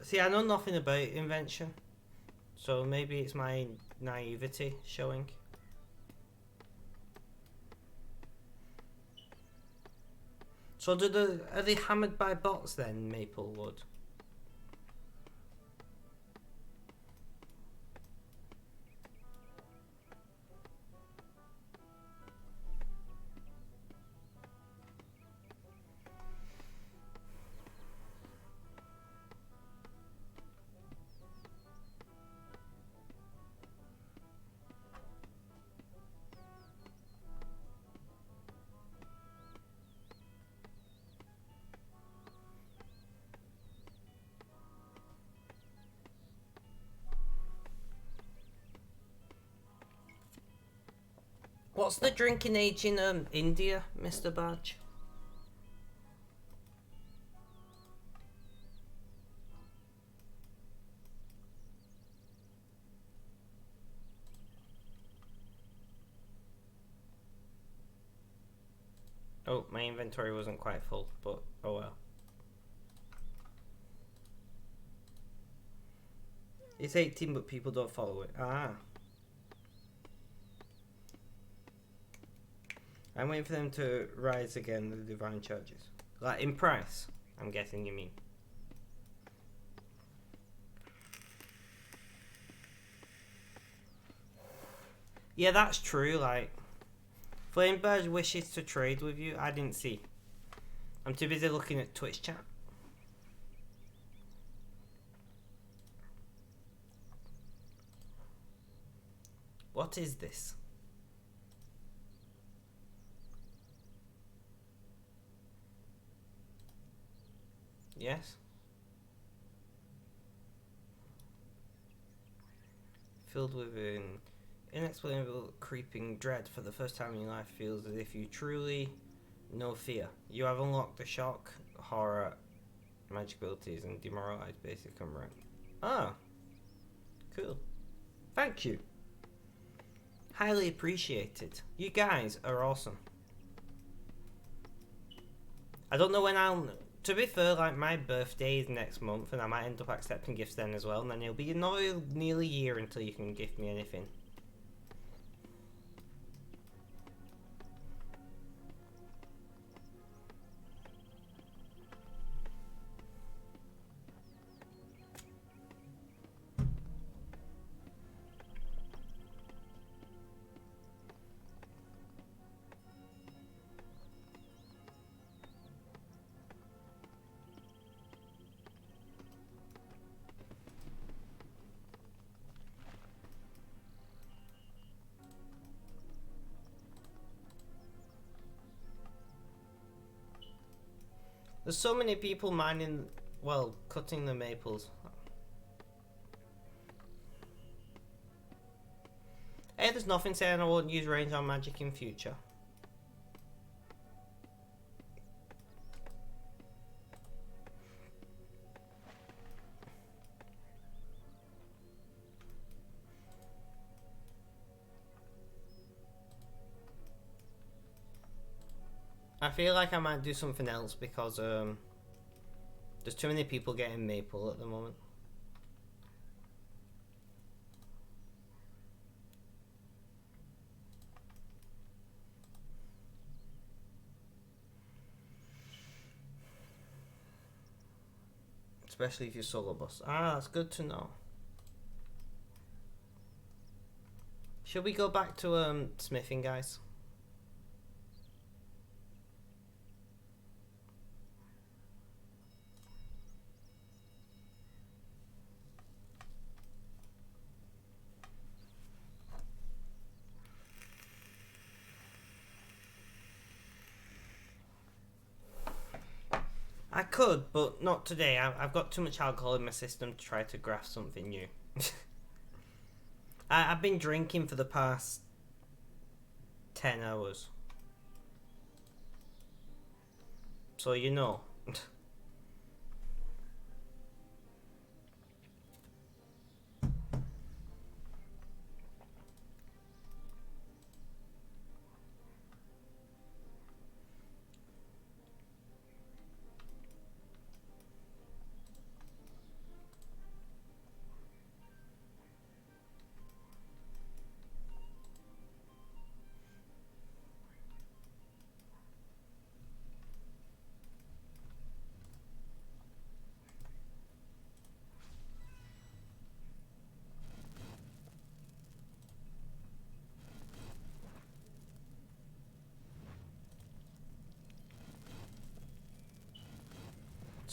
See, I know nothing about invention, so maybe it's my naivety showing. So are they hammered by bots then, maple wood? What's the drinking age in India, Mr. Badge? Oh, my inventory wasn't quite full, but oh well. It's 18, but people don't follow it. Ah. I'm waiting for them to rise again, the divine charges. Like, in price, I'm guessing you mean. Yeah, that's true, like... Flamebird wishes to trade with you. I didn't see. I'm too busy looking at Twitch chat. What is this? Yes? Filled with an inexplainable creeping dread for the first time in your life feels as if you truly know fear. You have unlocked the shock, horror, magic abilities, and demoralized basic and rank. Ah, cool. Thank you. Highly appreciated. You guys are awesome. I don't know when I'll... To be fair, like, my birthday is next month, and I might end up accepting gifts then as well, and then it'll be another nearly year until you can gift me anything. There's so many people mining, well, cutting the maples. Hey, there's nothing saying I won't use range on magic in future. I feel like I might do something else because there's too many people getting maple at the moment. Especially if you're solo boss. Ah, that's good to know. Should we go back to smithing, guys? I could, but not today. I've got too much alcohol in my system to try to graft something new. I've been drinking for the past 10 hours. So you know.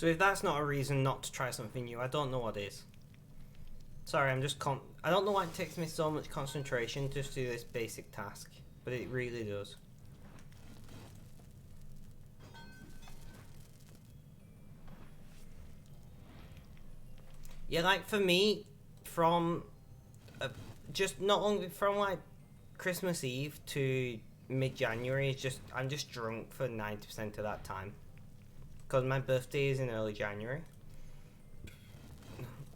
So if that's not a reason not to try something new, I don't know what is. Sorry, I'm just I don't know why it takes me so much concentration just to do this basic task, but it really does. Yeah, like for me, from just not only from like Christmas Eve to mid-January is just I'm just drunk for 90% of that time, because my birthday is in early January,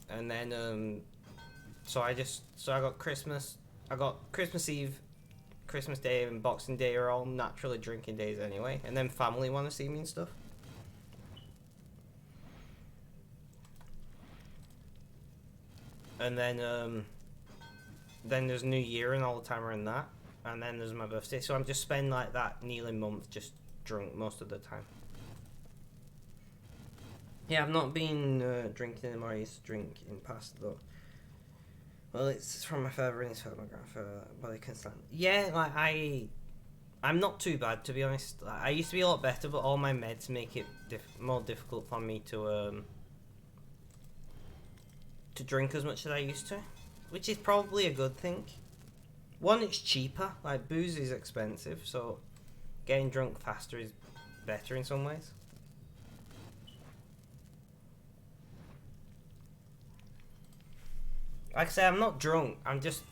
and then so I got Christmas Eve, Christmas Day, and Boxing Day are all naturally drinking days anyway, and then family want to see me and stuff. And then there's New Year and all the time around that, and then there's my birthday. So I'm just spending like that nearly month just drunk most of the time. Yeah, I've not been drinking anymore. I used to drink in past though. Well, it's from my father and his photographer, but I can stand. Yeah, like I'm not too bad, to be honest. I used to be a lot better, but all my meds make it more difficult for me to drink as much as I used to, which is probably a good thing. One, it's cheaper. Like, booze is expensive, so getting drunk faster is better in some ways. Like I say, I'm not drunk. I'm just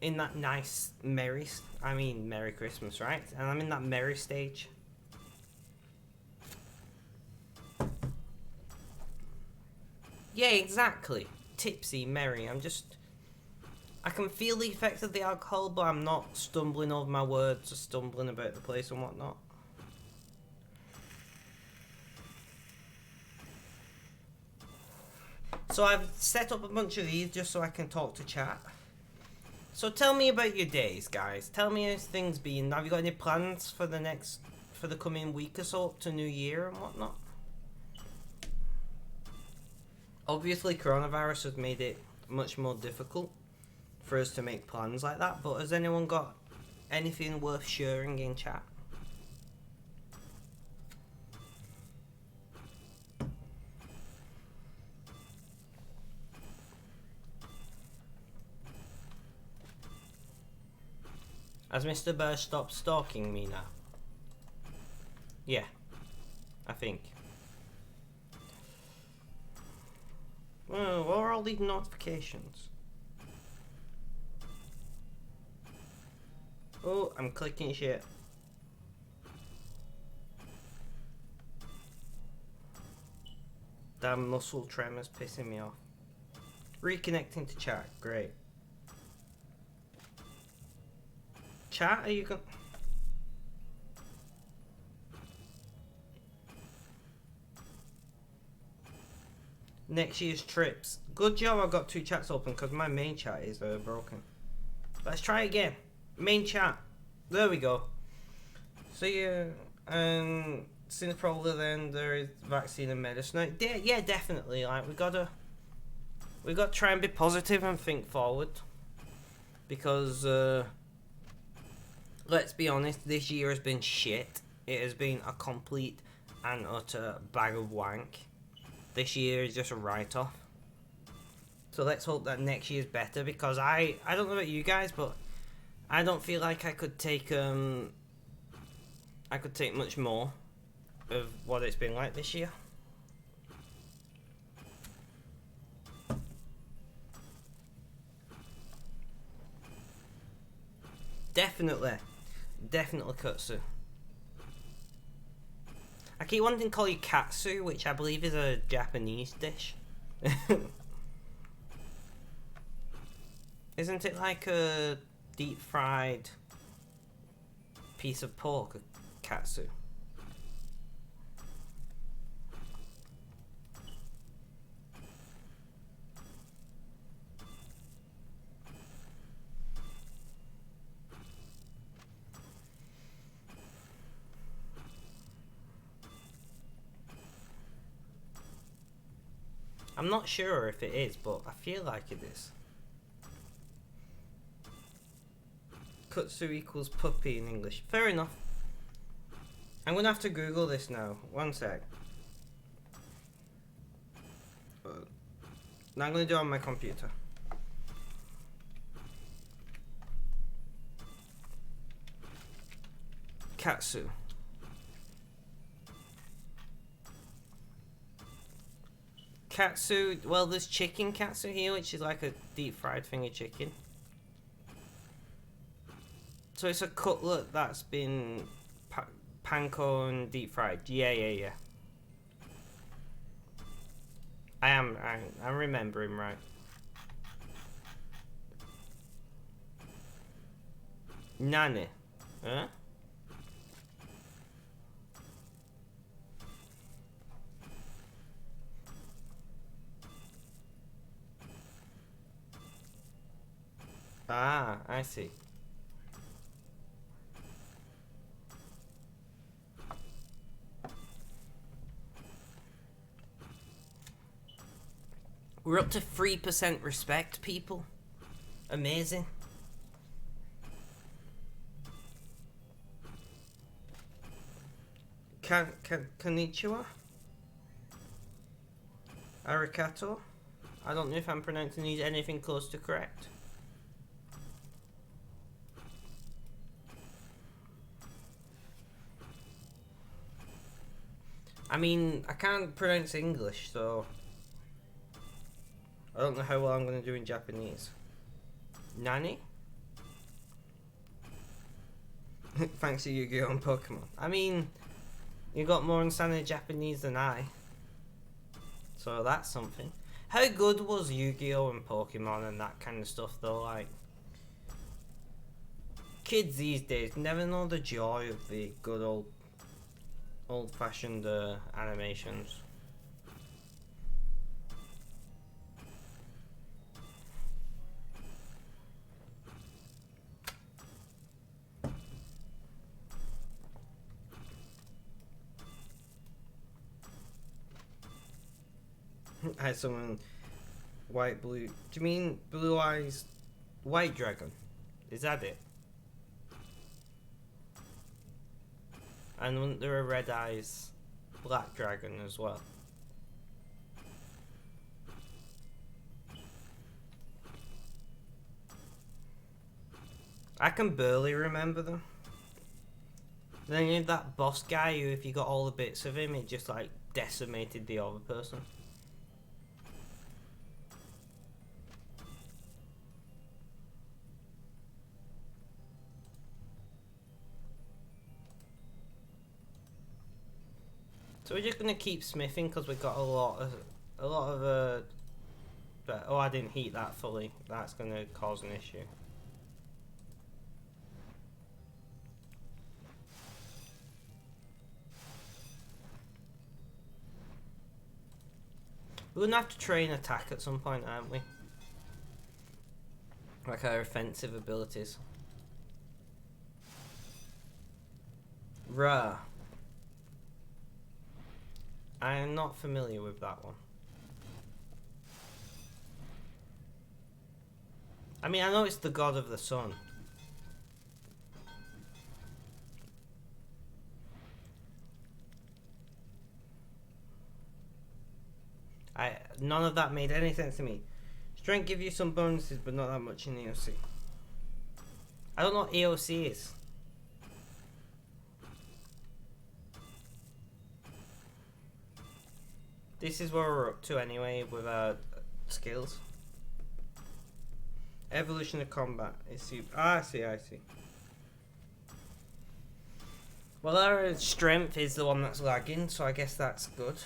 in that nice Merry Christmas, right? And I'm in that merry stage. Yeah, exactly. Tipsy, merry. I can feel the effects of the alcohol, but I'm not stumbling over my words or stumbling about the place and whatnot. So I've set up a bunch of these just so I can talk to chat. So tell me about your days, guys. Tell me how things been. Have you got any plans for the coming week or so up to New Year and whatnot? Obviously, coronavirus has made it much more difficult for us to make plans like that, but has anyone got anything worth sharing in chat? Has Mr. Bear stopped stalking me now? Yeah, I think. What are all these notifications? Oh, I'm clicking shit. Damn muscle tremors pissing me off. Reconnecting to chat, great. Chat, are you going? Next year's trips. Good job I got two chats open because my main chat is broken. Let's try again. Main chat. There we go. So yeah, since probably then there is vaccine and medicine. Yeah, definitely. Like we gotta try and be positive and think forward. Because let's be honest, this year has been shit. It has been a complete and utter bag of wank. This year is just a write-off. So let's hope that next year's better, because I don't know about you guys, but I don't feel like I could take much more of what it's been like this year. Definitely Kutsu. I keep wanting to call you katsu, which I believe is a Japanese dish. Isn't it like a deep fried piece of pork, a katsu? I'm not sure if it is, but I feel like it is. Kutsu equals puppy in English. Fair enough. I'm gonna have to Google this now. One sec. Now I'm gonna do it on my computer. Katsu. Katsu, well, there's chicken katsu here, which is like a deep fried thing of chicken. So it's a cutlet that's been panko and deep fried. Yeah. I'm remembering right. Nani? Huh? Ah, I see. We're up to 3% respect, people. Amazing. Konnichiwa? Arigato? I don't know if I'm pronouncing these anything close to correct. I mean, I can't pronounce English, so I don't know how well I'm going to do in Japanese. Nani? Thanks to Yu-Gi-Oh! And Pokemon. I mean, you got more understanding of Japanese than I. So that's something. How good was Yu-Gi-Oh! And Pokemon and that kind of stuff though? Like, kids these days never know the joy of the good old-fashioned animations. I had someone white, blue. Do you mean blue eyes, white dragon? Is that it? And wasn't there a red eyes, black dragon as well? I can barely remember them. Then you had that boss guy who, if you got all the bits of him, it just like decimated the other person. So we're just gonna keep smithing because we've got a lot of but, oh, I didn't heat that fully. That's gonna cause an issue. We're gonna have to train attack at some point, aren't we? Like our offensive abilities. Rah. I am not familiar with that one. I mean, I know it's the god of the sun. None of that made any sense to me. Strength give you some bonuses, but not that much in EOC. I don't know what EOC is. This is where we're up to anyway with our skills. Evolution of combat is super. Ah, I see. Well, our strength is the one that's lagging, so I guess that's good.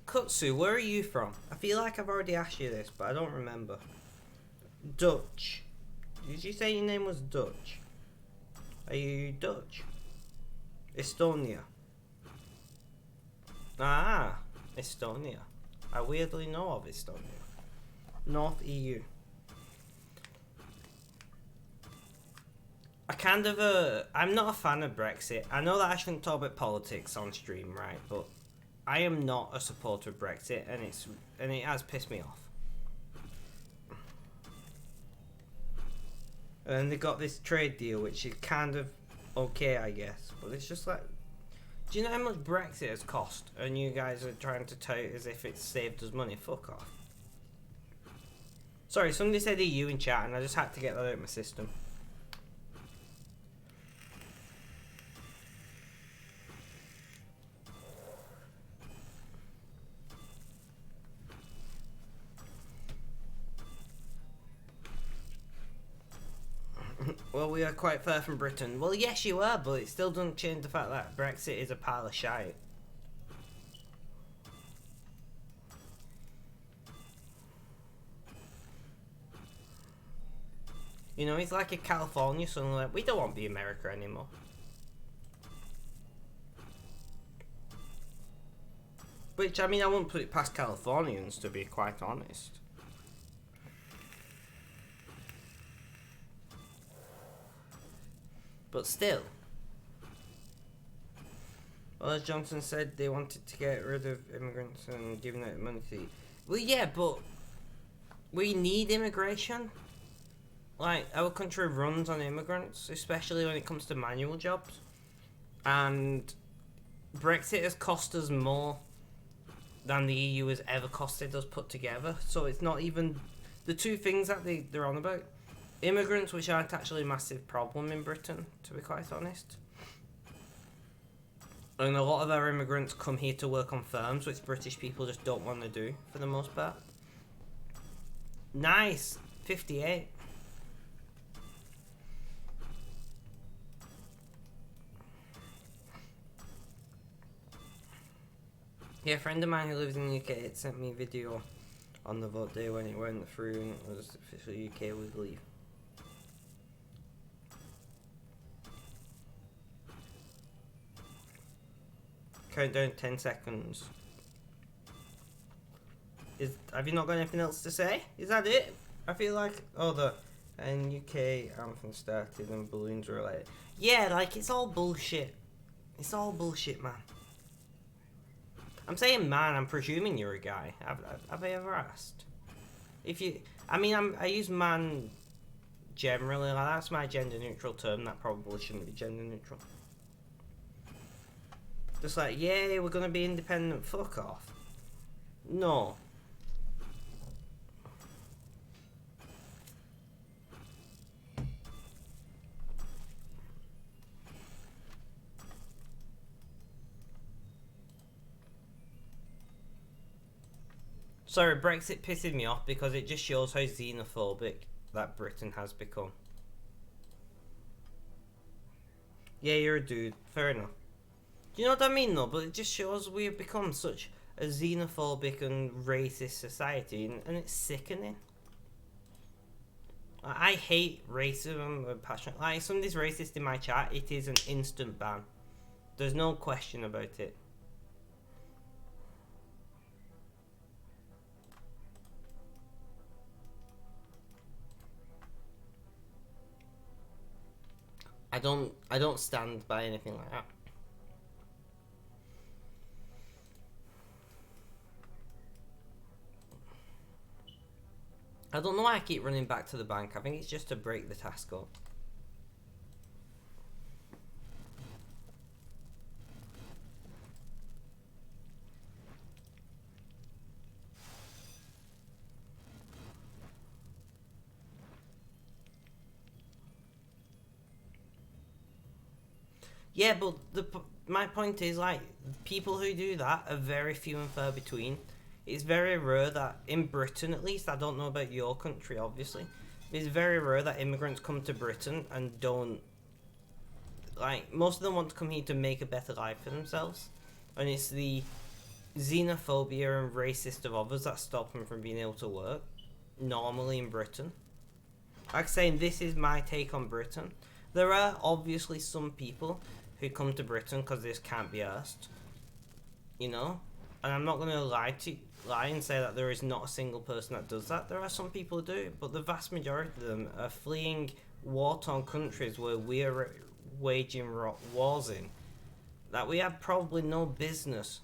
Kutsu, where are you from? I feel like I've already asked you this, but I don't remember. Dutch. Did you say your name was Dutch? Are you Dutch? Estonia. Ah, Estonia. I weirdly know of Estonia. North EU. I'm not a fan of Brexit. I know that I shouldn't talk about politics on stream, right? But I am not a supporter of Brexit, and it has pissed me off. And they got this trade deal, which is kind of okay, I guess. But it's just like, do you know how much Brexit has cost? And you guys are trying to tout as if it's saved us money. Fuck off. Sorry, somebody said EU in chat and I just had to get that out of my system. Well, we are quite far from Britain. Well, yes, you are, but it still doesn't change the fact that Brexit is a pile of shite. You know, it's like a California suddenly like, we don't want to be America anymore. Which, I mean, I wouldn't put it past Californians, to be quite honest. But still. Well, as Johnson said, they wanted to get rid of immigrants and giving out money to... Well, yeah, but we need immigration. Like, our country runs on immigrants, especially when it comes to manual jobs. And Brexit has cost us more than the EU has ever costed us put together. So it's not even... The two things that they're on about. Immigrants, which aren't actually a massive problem in Britain, to be quite honest. And a lot of our immigrants come here to work on firms, which British people just don't want to do, for the most part. Nice! 58. Yeah, a friend of mine who lives in the UK had sent me a video on the vote day when it went through and it was officially UK would leave. Countdown 10 seconds. Have you not got anything else to say? Is that it? I feel like, and UK anthem started and balloons were like, yeah, like it's all bullshit. It's all bullshit, man. I'm saying man, I'm presuming you're a guy. Have I ever asked? If you, I mean, I use man generally, like that's my gender neutral term, that probably shouldn't be gender neutral. Just like, yay, we're gonna be independent, fuck off. No. Sorry, Brexit pisses me off because it just shows how xenophobic that Britain has become. Yeah, you're a dude. Fair enough. Do you know what I mean though? But it just shows we have become such a xenophobic and racist society, and it's sickening. I hate racism with passion. Like, somebody's racist in my chat, it is an instant ban. There's no question about it. I don't stand by anything like that. I don't know why I keep running back to the bank. I think it's just to break the task up. Yeah, but my point is, like, people who do that are very few and far between. It's very rare that, in Britain at least, I don't know about your country obviously, it's very rare that immigrants come to Britain and don't, like, most of them want to come here to make a better life for themselves. And it's the xenophobia and racist of others that stop them from being able to work, normally in Britain. Like saying, this is my take on Britain. There are obviously some people who come to Britain because this can't be asked, you know? And I'm not going to lie and say that there is not a single person that does that. There are some people who do, but the vast majority of them are fleeing war-torn countries where we are waging wars in, that we have probably no business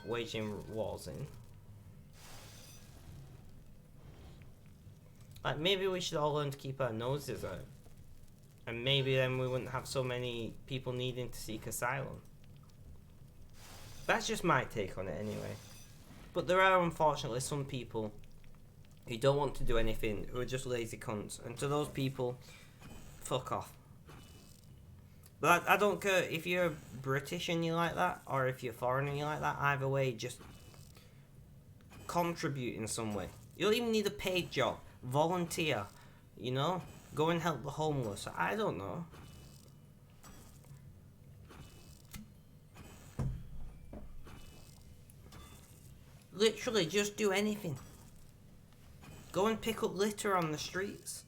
waging wars in. Like, maybe we should all learn to keep our noses out. And maybe then we wouldn't have so many people needing to seek asylum. That's just my take on it anyway. But there are unfortunately some people who don't want to do anything, who are just lazy cunts. And to those people, fuck off. But I don't care if you're British and you like that, or if you're foreign and you like that. Either way, just contribute in some way. You don't even need a paid job. Volunteer, you know? Go and help the homeless. I don't know. Literally, just do anything. Go and pick up litter on the streets.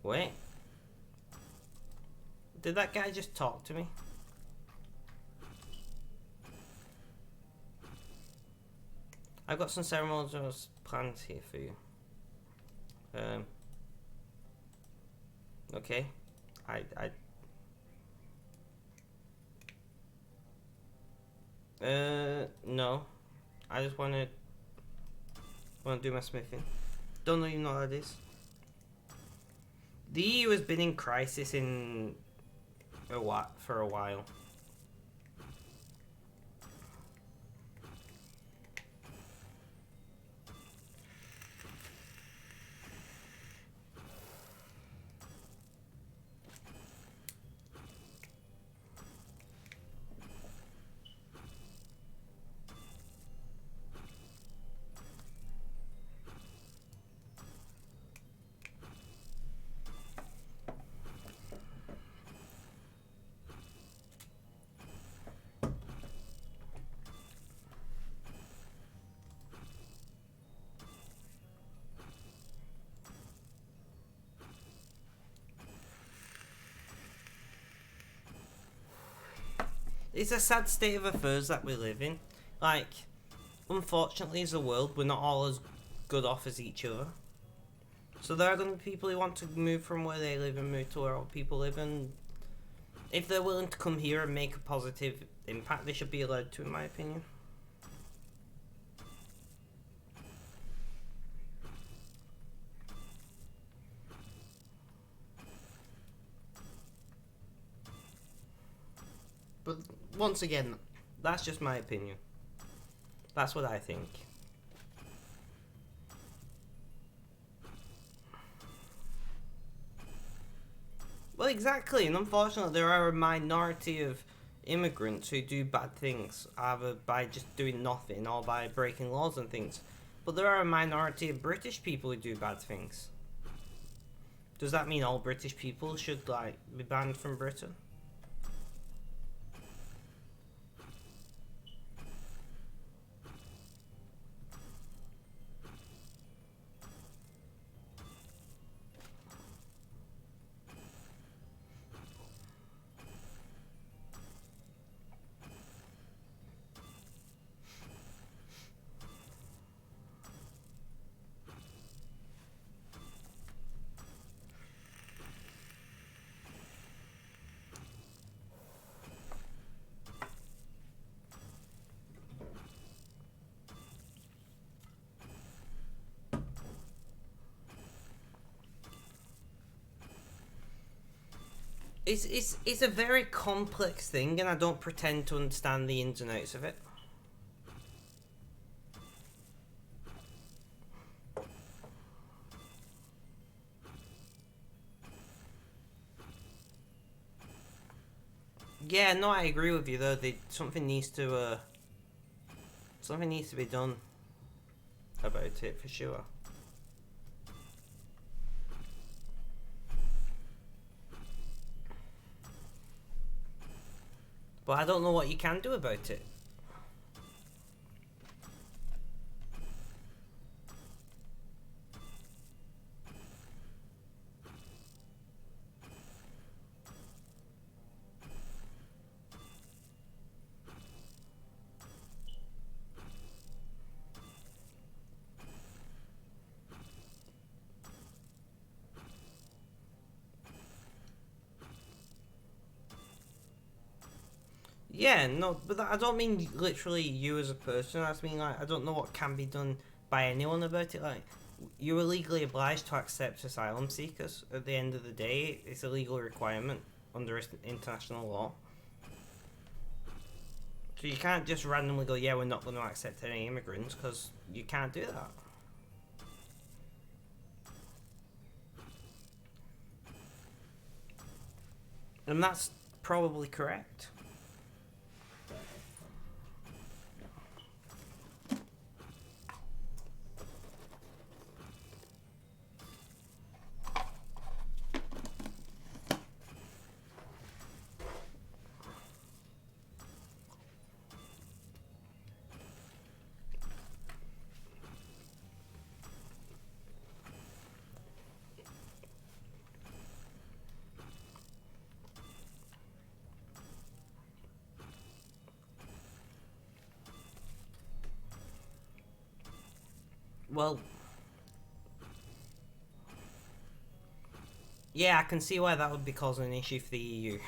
Wait. Did that guy just talk to me? I've got some ceremonial plans here for you. Okay. No. I just wanna do my smithing. Don't even know what that is. The EU has been in crisis for a while. It's a sad state of affairs that we live in. Like, unfortunately, as a world, we're not all as good off as each other. So there are going to be people who want to move from where they live and move to where other people live, and if they're willing to come here and make a positive impact, they should be allowed to, in my opinion. But once again, that's just my opinion. That's what I think. Well, exactly, and unfortunately there are a minority of immigrants who do bad things, either by just doing nothing or by breaking laws and things. But there are a minority of British people who do bad things. Does that mean all British people should, like, be banned from Britain? It's a very complex thing, and I don't pretend to understand the ins and outs of it. Yeah, no, I agree with you though. Something needs to be done about it for sure. But I don't know what you can do about it. Yeah, no, but I don't mean literally you as a person. I just mean like I don't know what can be done by anyone about it. Like you're legally obliged to accept asylum seekers. At the end of the day, it's a legal requirement under international law. So you can't just randomly go, yeah, we're not going to accept any immigrants, because you can't do that. And that's probably correct. Well, yeah, I can see why that would be causing an issue for the EU.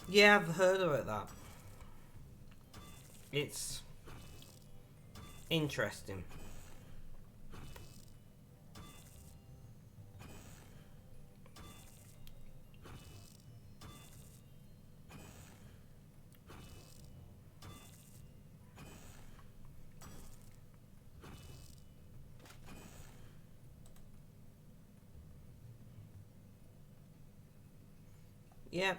Yeah, I've heard about that. It's interesting. Yeah,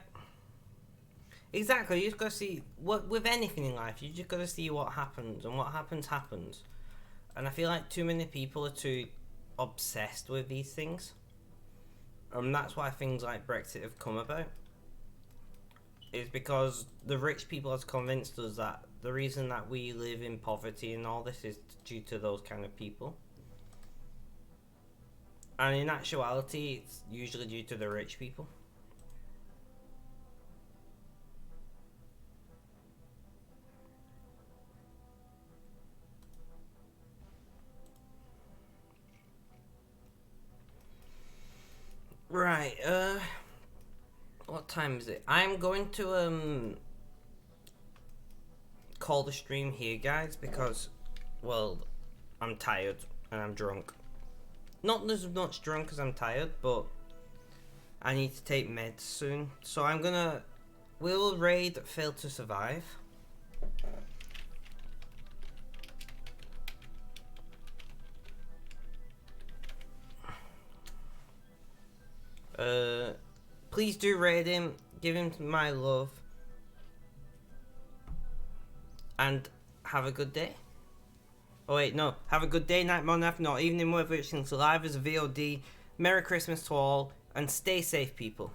exactly. You just gotta see what with anything in life. You just gotta see what happens, and what happens happens. And I feel like too many people are too obsessed with these things, and that's why things like Brexit have come about. Is because the rich people have convinced us that the reason that we live in poverty and all this is due to those kind of people. And in actuality, it's usually due to the rich people. Right, what time is it? I'm going to, call the stream here, guys, because, well, I'm tired and I'm drunk. Not as much drunk as I'm tired, but I need to take meds soon. So I'm gonna, will raid fail to survive? Please do raid him, give him my love, and have a good day. Oh wait, no, have a good day, night, morning, afternoon, evening, whether it's live as a VOD. Merry Christmas to all, and stay safe, people.